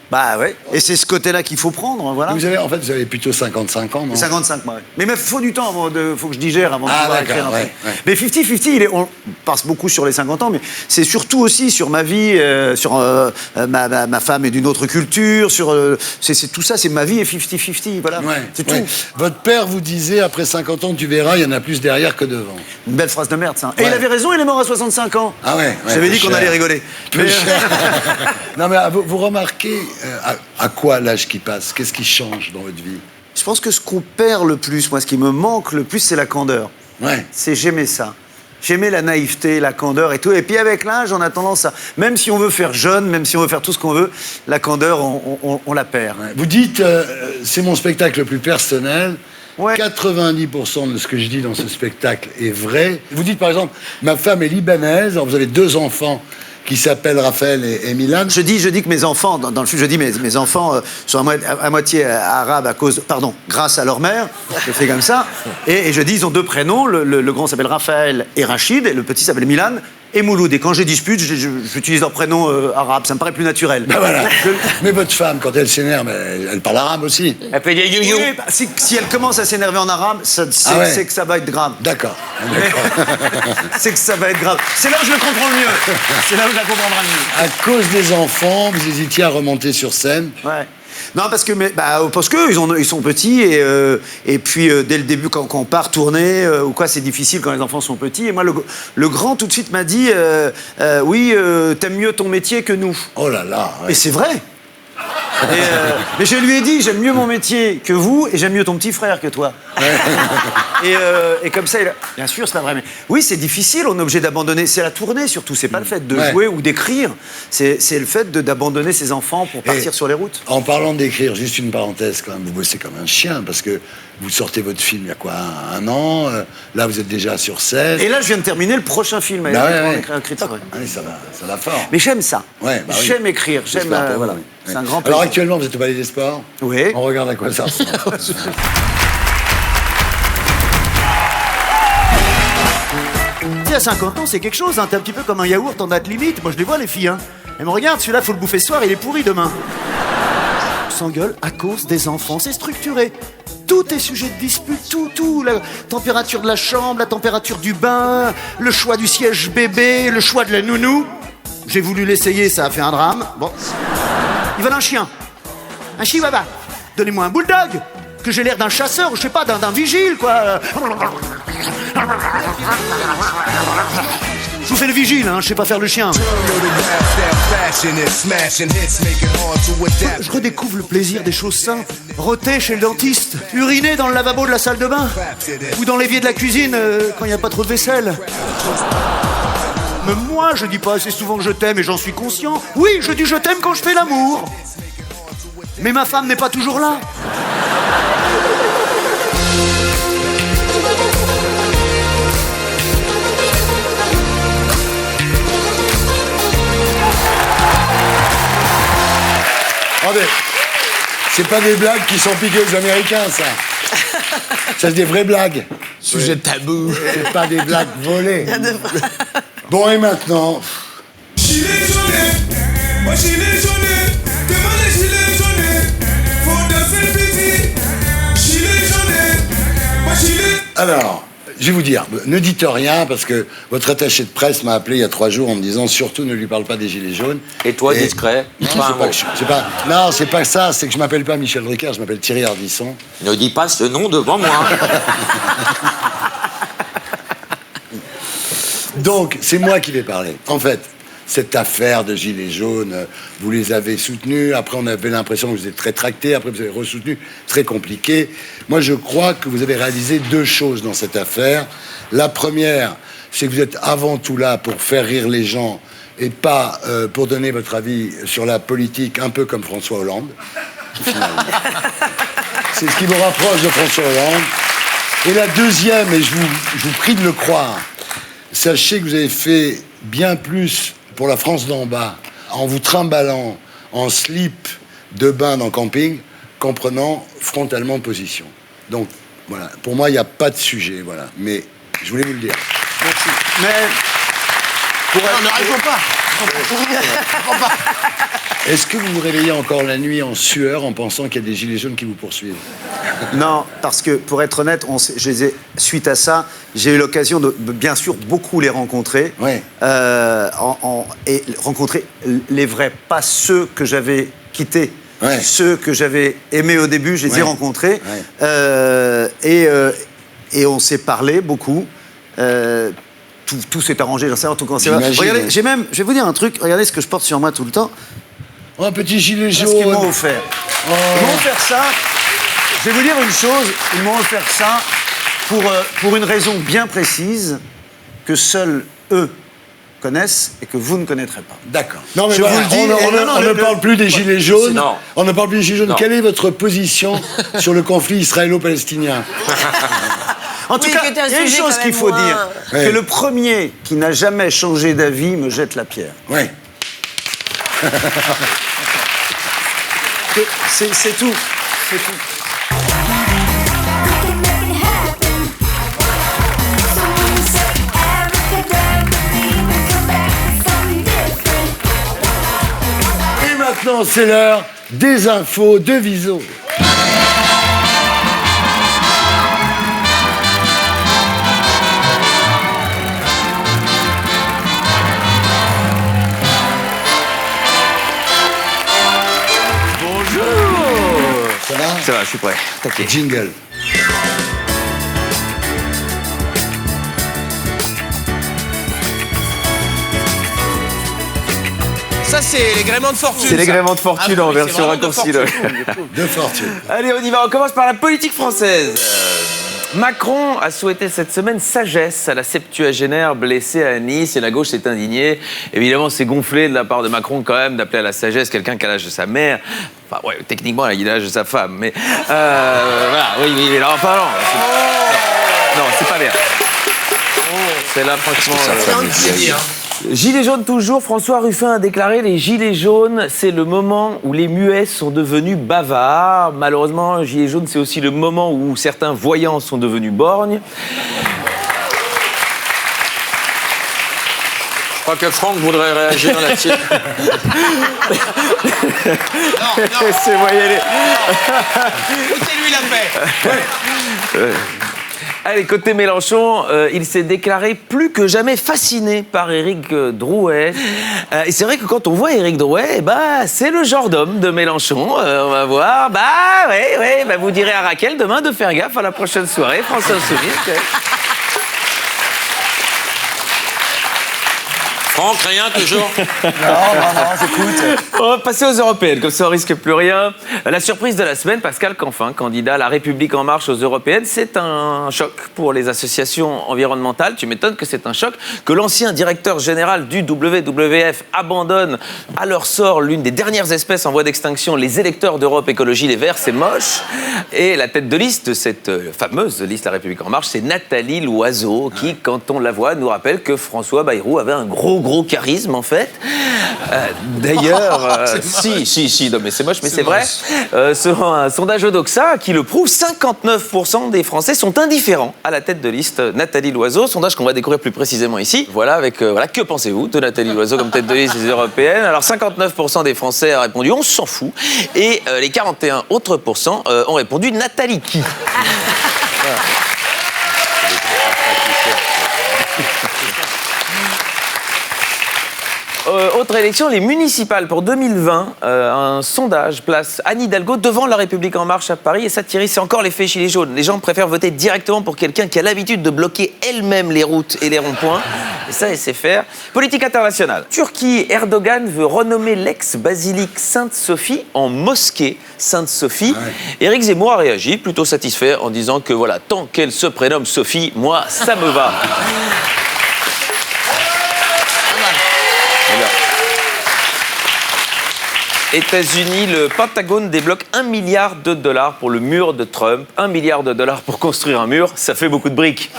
Bah ouais, et c'est ce côté-là qu'il faut prendre, voilà. Vous avez plutôt 55 ans, non? 55, ouais. Mais il faut du temps faut que je digère avant de pouvoir écrire un truc. Ouais. Mais 50-50, on passe beaucoup sur les 50 ans, mais c'est surtout aussi sur ma vie, sur ma femme est d'une autre culture, c'est tout ça, c'est ma vie et 50-50, voilà. C'est tout. Votre père vous disait, après 50 ans, tu verras, il y en a plus derrière que devant. Une belle phrase de merde, ça. Et il avait raison, il est mort à 65 ans. Ah ouais. J'avais dit qu'on allait rigoler. Non mais vous remarquez à quoi l'âge qui passe? Qu'est-ce qui change dans votre vie? Je pense que ce qu'on perd le plus, moi, ce qui me manque le plus, c'est la candeur. Ouais. J'aimais ça. J'aimais la naïveté, la candeur et tout. Et puis avec l'âge, on a tendance à... Même si on veut faire jeune, même si on veut faire tout ce qu'on veut, la candeur, on la perd. Ouais. Vous dites, c'est mon spectacle le plus personnel. Ouais. 90% de ce que je dis dans ce spectacle est vrai. Vous dites, par exemple, ma femme est libanaise, alors vous avez 2 enfants qui s'appellent Raphaël et Milan. Je dis que mes enfants, dans le film, je dis mes enfants sont à moitié arabes grâce à leur mère. Je fais comme ça. Et je dis, ils ont 2 prénoms. Le grand s'appelle Raphaël et Rachid, et le petit s'appelle Milan et Mouloud. Et quand je dispute, j'utilise leur prénom arabe. Ça me paraît plus naturel. Ben voilà. Mais votre femme, quand elle s'énerve, elle parle arabe aussi. Elle fait des you-you. Oui, si elle commence à s'énerver en arabe, c'est que ça va être grave. D'accord. C'est que ça va être grave. C'est là où je le comprends le mieux. C'est là où je la comprendrai le mieux. À cause des enfants, vous hésitiez à remonter sur scène. Ouais. Non, parce que ils sont petits et puis dès le début quand on part tourner ou quoi, c'est difficile quand les enfants sont petits. Et moi, le grand tout de suite m'a dit oui, t'aimes mieux ton métier que nous. Oh là là. Ouais. Et c'est vrai. Mais je lui ai dit, j'aime mieux mon métier que vous et j'aime mieux ton petit frère que toi. Et comme ça, bien sûr, c'est pas vrai. Mais oui, c'est difficile, on est obligé d'abandonner. C'est la tournée surtout, c'est pas le fait de jouer ou d'écrire. C'est le fait d'abandonner ses enfants pour partir sur les routes. En parlant d'écrire, juste une parenthèse quand même, vous bossez comme un chien parce que vous sortez votre film il y a quoi, un an, là vous êtes déjà sur scène. Et là, je viens de terminer le prochain film avec un critique. Ça va fort. Mais j'aime ça. Ouais, j'aime écrire, j'aime. Voilà. C'est un grand plaisir. Alors actuellement, vous êtes au Palais des Sports. Oui. On regarde à quoi ça ressemble. Tu sais, à 50 ans, c'est quelque chose, hein. T'es un petit peu comme un yaourt en date limite. Moi, je les vois, les filles, hein. Elles me regardent, celui-là, faut le bouffer ce soir, il est pourri demain. On s'engueule à cause des enfants, c'est structuré. Tout est sujet de dispute, tout. La température de la chambre, la température du bain, le choix du siège bébé, le choix de la nounou. J'ai voulu l'essayer, ça a fait un drame. Bon. Ils veulent un chien. Un chihuahua. Donnez-moi un bulldog. Que j'ai l'air d'un chasseur, je sais pas, d'un vigile, quoi. Je vous fais le vigile, hein, je sais pas faire le chien. Je redécouvre le plaisir des choses simples. Roter chez le dentiste, uriner dans le lavabo de la salle de bain, ou dans l'évier de la cuisine quand il n'y a pas trop de vaisselle. Mais moi, je dis pas assez souvent que je t'aime et j'en suis conscient. Oui, je dis je t'aime quand je fais l'amour. Mais ma femme n'est pas toujours là. Attendez, c'est pas des blagues qui sont piquées aux Américains, ça. Ça, c'est des vraies blagues. Sujet tabou. C'est pas des blagues volées. Bon, et maintenant... Gilet jaune, moi gilet jaune, demande les gilets jaunes, faut danser le petit. Gilet jaune, moi gilet... Alors, je vais vous dire, ne dites rien parce que votre attaché de presse m'a appelé il y a 3 jours en me disant surtout ne lui parle pas des Gilets jaunes. Et toi, discret? Non, c'est pas ça, c'est que je m'appelle pas Michel Drucker, je m'appelle Thierry Ardisson. Ne dis pas ce nom devant moi. Donc, c'est moi qui vais parler. En fait, cette affaire de Gilets jaunes, vous les avez soutenus, après on avait l'impression que vous êtes rétractés, après vous avez ressoutenu, très compliqué. Moi, je crois que vous avez réalisé 2 choses dans cette affaire. La première, c'est que vous êtes avant tout là pour faire rire les gens et pas pour donner votre avis sur la politique, un peu comme François Hollande, finalement. C'est ce qui vous rapproche de François Hollande. Et la deuxième, et je vous prie de le croire, sachez que vous avez fait bien plus pour la France d'en bas, en vous trimballant en slip de bain dans camping, qu'en prenant frontalement position. Donc, voilà. Pour moi, il n'y a pas de sujet, voilà. Mais je voulais vous le dire. Merci. Mais... Non, ne réponds pas. Est-ce que vous vous réveillez encore la nuit en sueur en pensant qu'il y a des gilets jaunes qui vous poursuivent? Non, parce que pour être honnête, suite à ça, j'ai eu l'occasion de bien sûr beaucoup les rencontrer. Ouais. Et rencontrer les vrais, pas ceux que j'avais quittés. Ouais. Ceux que j'avais aimés au début, je les ai rencontrés. Ouais. Et on s'est parlé beaucoup. Tout s'est arrangé, j'en sais rien, tout quand c'est vrai. Regardez, ouais. je vais vous dire un truc, regardez ce que je porte sur moi tout le temps. Oh, un petit gilet jaune. Qu'est-ce qu'ils m'ont offert? Ils m'ont offert ça. Je vais vous dire une chose, ils m'ont offert ça pour une raison bien précise que seuls eux connaissent et que vous ne connaîtrez pas. D'accord. Non, mais je voilà, vous le dis. on ne parle plus des gilets jaunes. Non. On ne parle plus des gilets jaunes. Non. Quelle est votre position sur le conflit israélo-palestinien? En tout cas, il y a une chose qu'il faut dire, que le premier qui n'a jamais changé d'avis me jette la pierre. Oui. C'est tout. C'est tout. Et maintenant, c'est l'heure des infos de Viso. Ça va, je suis prêt. T'inquiète. Jingle. Ça, c'est les gréements de fortune. C'est les ça. gréements de fortune en version raccourcie. De fortune. Allez, on y va. On commence par la politique française. Macron a souhaité cette semaine sagesse à la septuagénaire blessée à Nice et la gauche s'est indignée. Évidemment, c'est gonflé de la part de Macron quand même d'appeler à la sagesse quelqu'un qui a l'âge de sa mère. Enfin, ouais, techniquement, il a l'âge de sa femme, mais... voilà, oui, mais là, enfin, non, c'est pas bien. C'est là, franchement... Gilets jaunes toujours, François Ruffin a déclaré « Les gilets jaunes, c'est le moment où les muets sont devenus bavards. Malheureusement, gilets jaunes, c'est aussi le moment où certains voyants sont devenus borgnes. » Je crois que Franck voudrait réagir là-dessus. C'est moi y aller. C'est lui la paix. Allez, côté Mélenchon, il s'est déclaré plus que jamais fasciné par Éric Drouet. Et c'est vrai que quand on voit Éric Drouet, c'est le genre d'homme de Mélenchon. On va voir. Vous direz à Raquel demain de faire gaffe à la prochaine soirée, France Insoumise. Franck, rien toujours? Non, j'écoute. On va passer aux européennes, comme ça on risque plus rien. La surprise de la semaine, Pascal Canfin, candidat à La République En Marche aux européennes, c'est un choc pour les associations environnementales. Tu m'étonnes que c'est un choc que l'ancien directeur général du WWF abandonne à leur sort l'une des dernières espèces en voie d'extinction, les électeurs d'Europe Écologie Les Verts, c'est moche. Et la tête de liste de cette fameuse liste La République En Marche, c'est Nathalie Loiseau, qui, quand on la voit, nous rappelle que François Bayrou avait un gros charisme en fait. D'ailleurs, si, non mais c'est moche, mais c'est vrai. Selon un sondage Odoxa qui le prouve, 59% des Français sont indifférents à la tête de liste Nathalie Loiseau. Sondage qu'on va découvrir plus précisément ici. Voilà, que pensez-vous de Nathalie Loiseau comme tête de liste des européennes? Alors 59% des Français ont répondu on s'en fout et les 41 autres % ont répondu Nathalie qui. Voilà. Autre élection, les municipales pour 2020. Un sondage place Anne Hidalgo devant La République En Marche à Paris. Et ça, Thierry, c'est encore l'effet gilet jaune. Les gens préfèrent voter directement pour quelqu'un qui a l'habitude de bloquer elle-même les routes et les ronds-points. Et ça, elle sait faire. Politique internationale. Turquie, Erdogan veut renommer l'ex-basilique Sainte-Sophie en mosquée Sainte-Sophie. Éric Zemmour a réagi, plutôt satisfait, en disant que voilà, tant qu'elle se prénomme Sophie, moi, ça me va. États-Unis, le Pentagone débloque $1 milliard pour le mur de Trump. $1 milliard pour construire un mur, ça fait beaucoup de briques.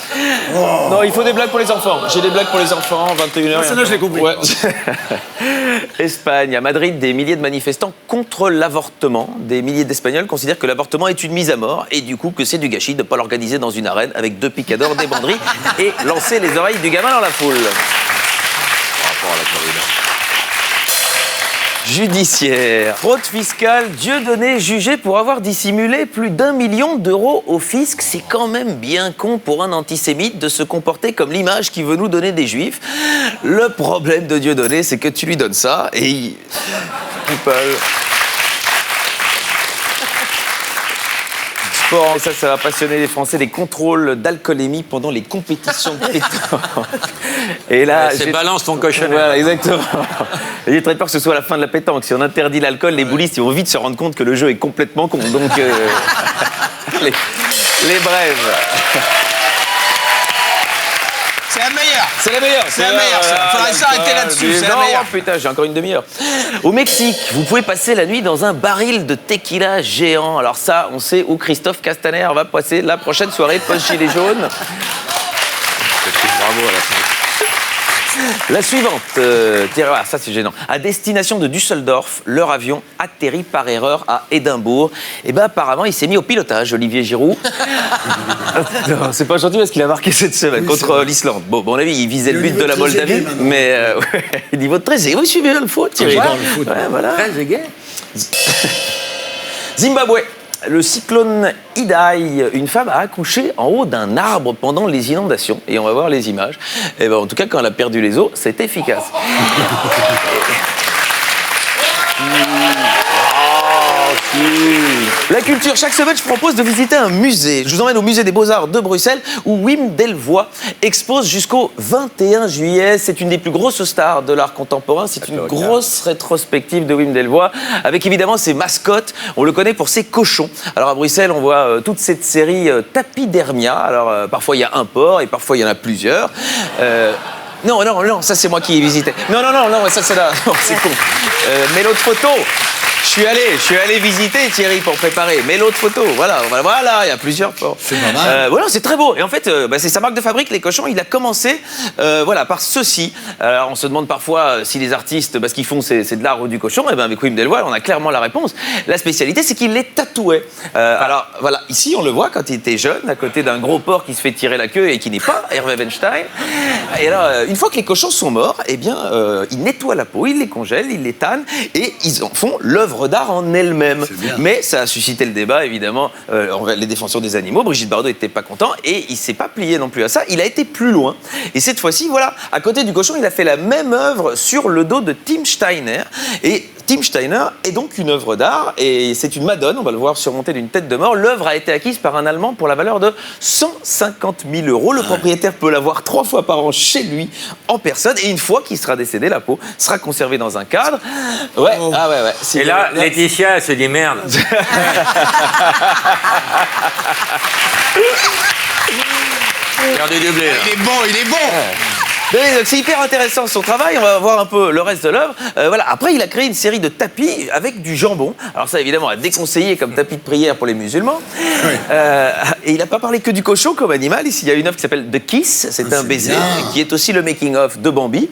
Oh. Non, il faut des blagues pour les enfants. J'ai des blagues pour les enfants, 21h. Ça, je l'ai compris. Ouais. Espagne, à Madrid, des milliers de manifestants contre l'avortement. Des milliers d'Espagnols considèrent que l'avortement est une mise à mort et du coup que c'est du gâchis de ne pas l'organiser dans une arène avec 2 picadors, des banderilles et lancer les oreilles du gamin dans la foule. Par rapport à la corrida. Judiciaire. Fraude fiscale, Dieudonné jugé pour avoir dissimulé plus d'1 million d'euros au fisc. C'est quand même bien con pour un antisémite de se comporter comme l'image qu'il veut nous donner des juifs. Le problème de Dieudonné, c'est que tu lui donnes ça et il peut... Sport, et ça va passionner les Français, des contrôles d'alcoolémie pendant les compétitions de pétanque. Et là, c'est balance ton cochonnet. Voilà, exactement. J'ai très peur que ce soit la fin de la pétanque. Si on interdit l'alcool, les boulistes ils vont vite se rendre compte que le jeu est complètement con. Donc, les brèves. C'est la meilleure. C'est la meilleure. C'est la meilleure, ça. Faudrait s'arrêter là-dessus. C'est la meilleure. Putain, j'ai encore une demi-heure. Au Mexique, vous pouvez passer la nuit dans un baril de tequila géant. Alors ça, on sait où Christophe Castaner va passer la prochaine soirée post-gilet jaune. Bravo à la fin. La suivante, ça c'est gênant. À destination de Düsseldorf, leur avion atterrit par erreur à Édimbourg. Et ben apparemment, il s'est mis au pilotage, Olivier Giroud. Non, c'est pas gentil parce qu'il a marqué cette semaine contre l'Islande. Bon, à mon avis, il visait le but de la Moldavie, mais niveau de Trezeguet, vous suivez le foot, Thierry. Dans le foot. Ouais, voilà. Trezeguet. Zimbabwe. Le cyclone Idai, une femme a accouché en haut d'un arbre pendant les inondations. Et on va voir les images. Et ben, en tout cas, quand elle a perdu les os, c'est efficace. La culture, chaque semaine, je propose de visiter un musée. Je vous emmène au musée des Beaux-Arts de Bruxelles, où Wim Delvoye expose jusqu'au 21 juillet. C'est une des plus grosses stars de l'art contemporain. C'est une grosse rétrospective de Wim Delvoye, avec évidemment ses mascottes. On le connaît pour ses cochons. Alors à Bruxelles, on voit toute cette série Tapidermia. Alors parfois, il y a un porc et parfois, il y en a plusieurs. Non, ça c'est moi qui ai visité. Non, ça c'est là. Non, c'est con. Mais l'autre photo. Je suis allé visiter Thierry pour préparer. Mais l'autre photo, voilà, il y a plusieurs porcs. C'est pas mal. Voilà, c'est très beau. Et en fait, c'est sa marque de fabrique, les cochons. Il a commencé, par ceci. Alors, on se demande parfois si les artistes, ce qu'ils font, c'est de l'art ou du cochon. Et bien, avec Wim Delvoye, on a clairement la réponse. La spécialité, c'est qu'il les tatouait. Alors, voilà, ici, on le voit quand il était jeune, à côté d'un gros porc qui se fait tirer la queue et qui n'est pas Hervé Weinstein. Et alors, une fois que les cochons sont morts, eh bien, ils nettoient la peau, ils les congèlent, ils les tannent et ils en font l'œuvre d'art en elle-même. Mais ça a suscité le débat, évidemment, envers les défenseurs des animaux. Brigitte Bardot n'était pas content et il ne s'est pas plié non plus à ça. Il a été plus loin. Et cette fois-ci, voilà, à côté du cochon, il a fait la même œuvre sur le dos de Tim Steiner. Et Tim Steiner est donc une œuvre d'art et c'est une Madone, on va le voir surmontée d'une tête de mort. L'œuvre a été acquise par un Allemand pour la valeur de 150 000 €. Le propriétaire peut la voir 3 fois par an chez lui, en personne. Et une fois qu'il sera décédé, la peau sera conservée dans un cadre. Ouais, ah ouais. Et là, Laetitia, elle se dit merde. Regardez du blé, là. Il est bon. C'est hyper intéressant son travail, on va voir un peu le reste de l'œuvre. Voilà. Après, il a créé une série de tapis avec du jambon. Alors ça, évidemment, à déconseiller comme tapis de prière pour les musulmans. Oui. Et il n'a pas parlé que du cochon comme animal. Ici, il y a une œuvre qui s'appelle The Kiss, c'est un baiser, qui est aussi le making-of de Bambi.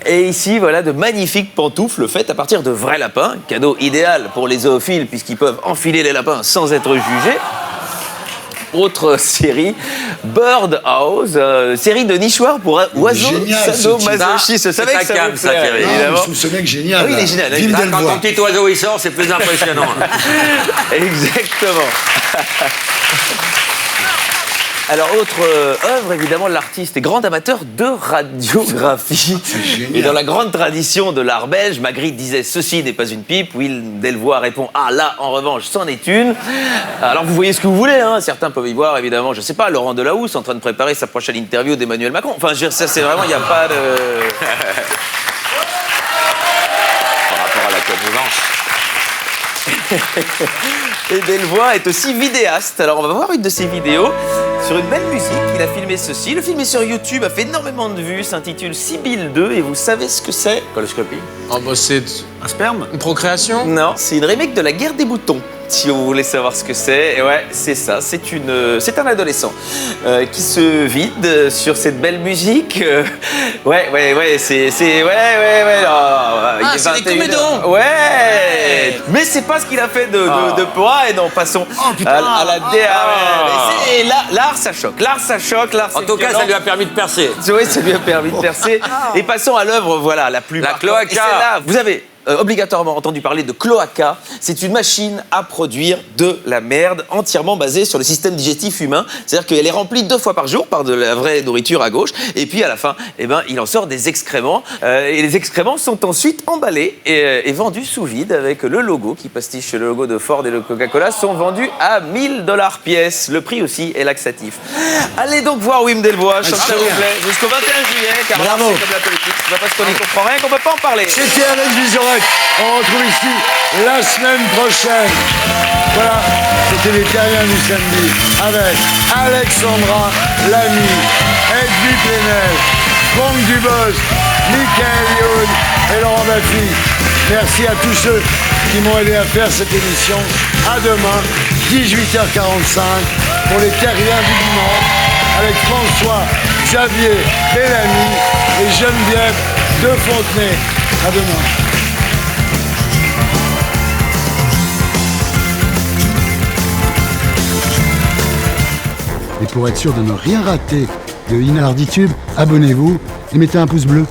Et ici, voilà, de magnifiques pantoufles faites à partir de vrais lapins. Cadeau idéal pour les zoophiles, puisqu'ils peuvent enfiler les lapins sans être jugés. Autre série, Birdhouse, série de nichoirs pour oiseaux sadomasochistes. Je savais que ça vous plairait, évidemment. Je trouve ce mec génial. Oui, il est génial. Là, quand ton petit oiseau il sort, c'est plus impressionnant. Exactement. Alors, autre œuvre, évidemment, l'artiste est grand amateur de radiographie. Et dans la grande tradition de l'art belge, Magritte disait « Ceci n'est pas une pipe ». Will Delvoye répond « Ah, là, en revanche, c'en est une ». Alors, vous voyez ce que vous voulez, hein. Certains peuvent y voir, évidemment, je sais pas, Laurent Delahousse en train de préparer sa prochaine interview d'Emmanuel Macron. Enfin, je veux dire, ça, c'est vraiment, il n'y a pas de... Par rapport à la connivence. Et Delvoye est aussi vidéaste. Alors, on va voir une de ses vidéos sur une belle musique. Il a filmé ceci. Le film est sur YouTube, a fait énormément de vues, s'intitule Sibylle 2. Et vous savez ce que c'est? Coloscopie. Oh, bah c'est un sperme? Une procréation? Non, c'est une remake de La Guerre des boutons. Si vous voulez savoir ce que c'est, et ouais, c'est ça. C'est un adolescent qui se vide sur cette belle musique. Ouais, c'est c'est les comédons. Ouais. Mais c'est pas ce qu'il a fait de poids. Et non, passons à la et l'art, ça choque. L'art, ça choque. L'art, en tout cas, ça lui a permis de percer. Oui, ça lui a permis de percer. Et passons à l'œuvre, voilà, la plus marquante. Cloaca. Et celle-là, vous avez obligatoirement entendu parler de cloaca. C'est une machine à produire de la merde entièrement basée sur le système digestif humain. C'est-à-dire qu'elle est remplie 2 fois par jour par de la vraie nourriture à gauche. Et puis à la fin, il en sort des excréments. Et les excréments sont ensuite emballés et vendus sous vide avec le logo qui pastiche le logo de Ford et de Coca-Cola sont vendus à $1000 pièce. Le prix aussi est laxatif. Allez donc voir Wim Delvoye, s'il vous plaît, jusqu'au 21 juillet. Car là, c'est comme la politique. C'est pas parce qu'on n'y comprend rien qu'on peut pas en parler. C'était Alain Vizorek. On retrouve ici la semaine prochaine. Voilà, c'était les Terriens du samedi avec Alexandra Lamy, Edwy Plenel, Franck Dubos, Michael Youn et Laurent Baffy. Merci à tous ceux qui m'ont aidé à faire cette émission. À demain, 18h45 pour les Terriens du dimanche avec François, Xavier, Bellamy et Geneviève de Fontenay. À demain. Et pour être sûr de ne rien rater de Inarditube, abonnez-vous et mettez un pouce bleu.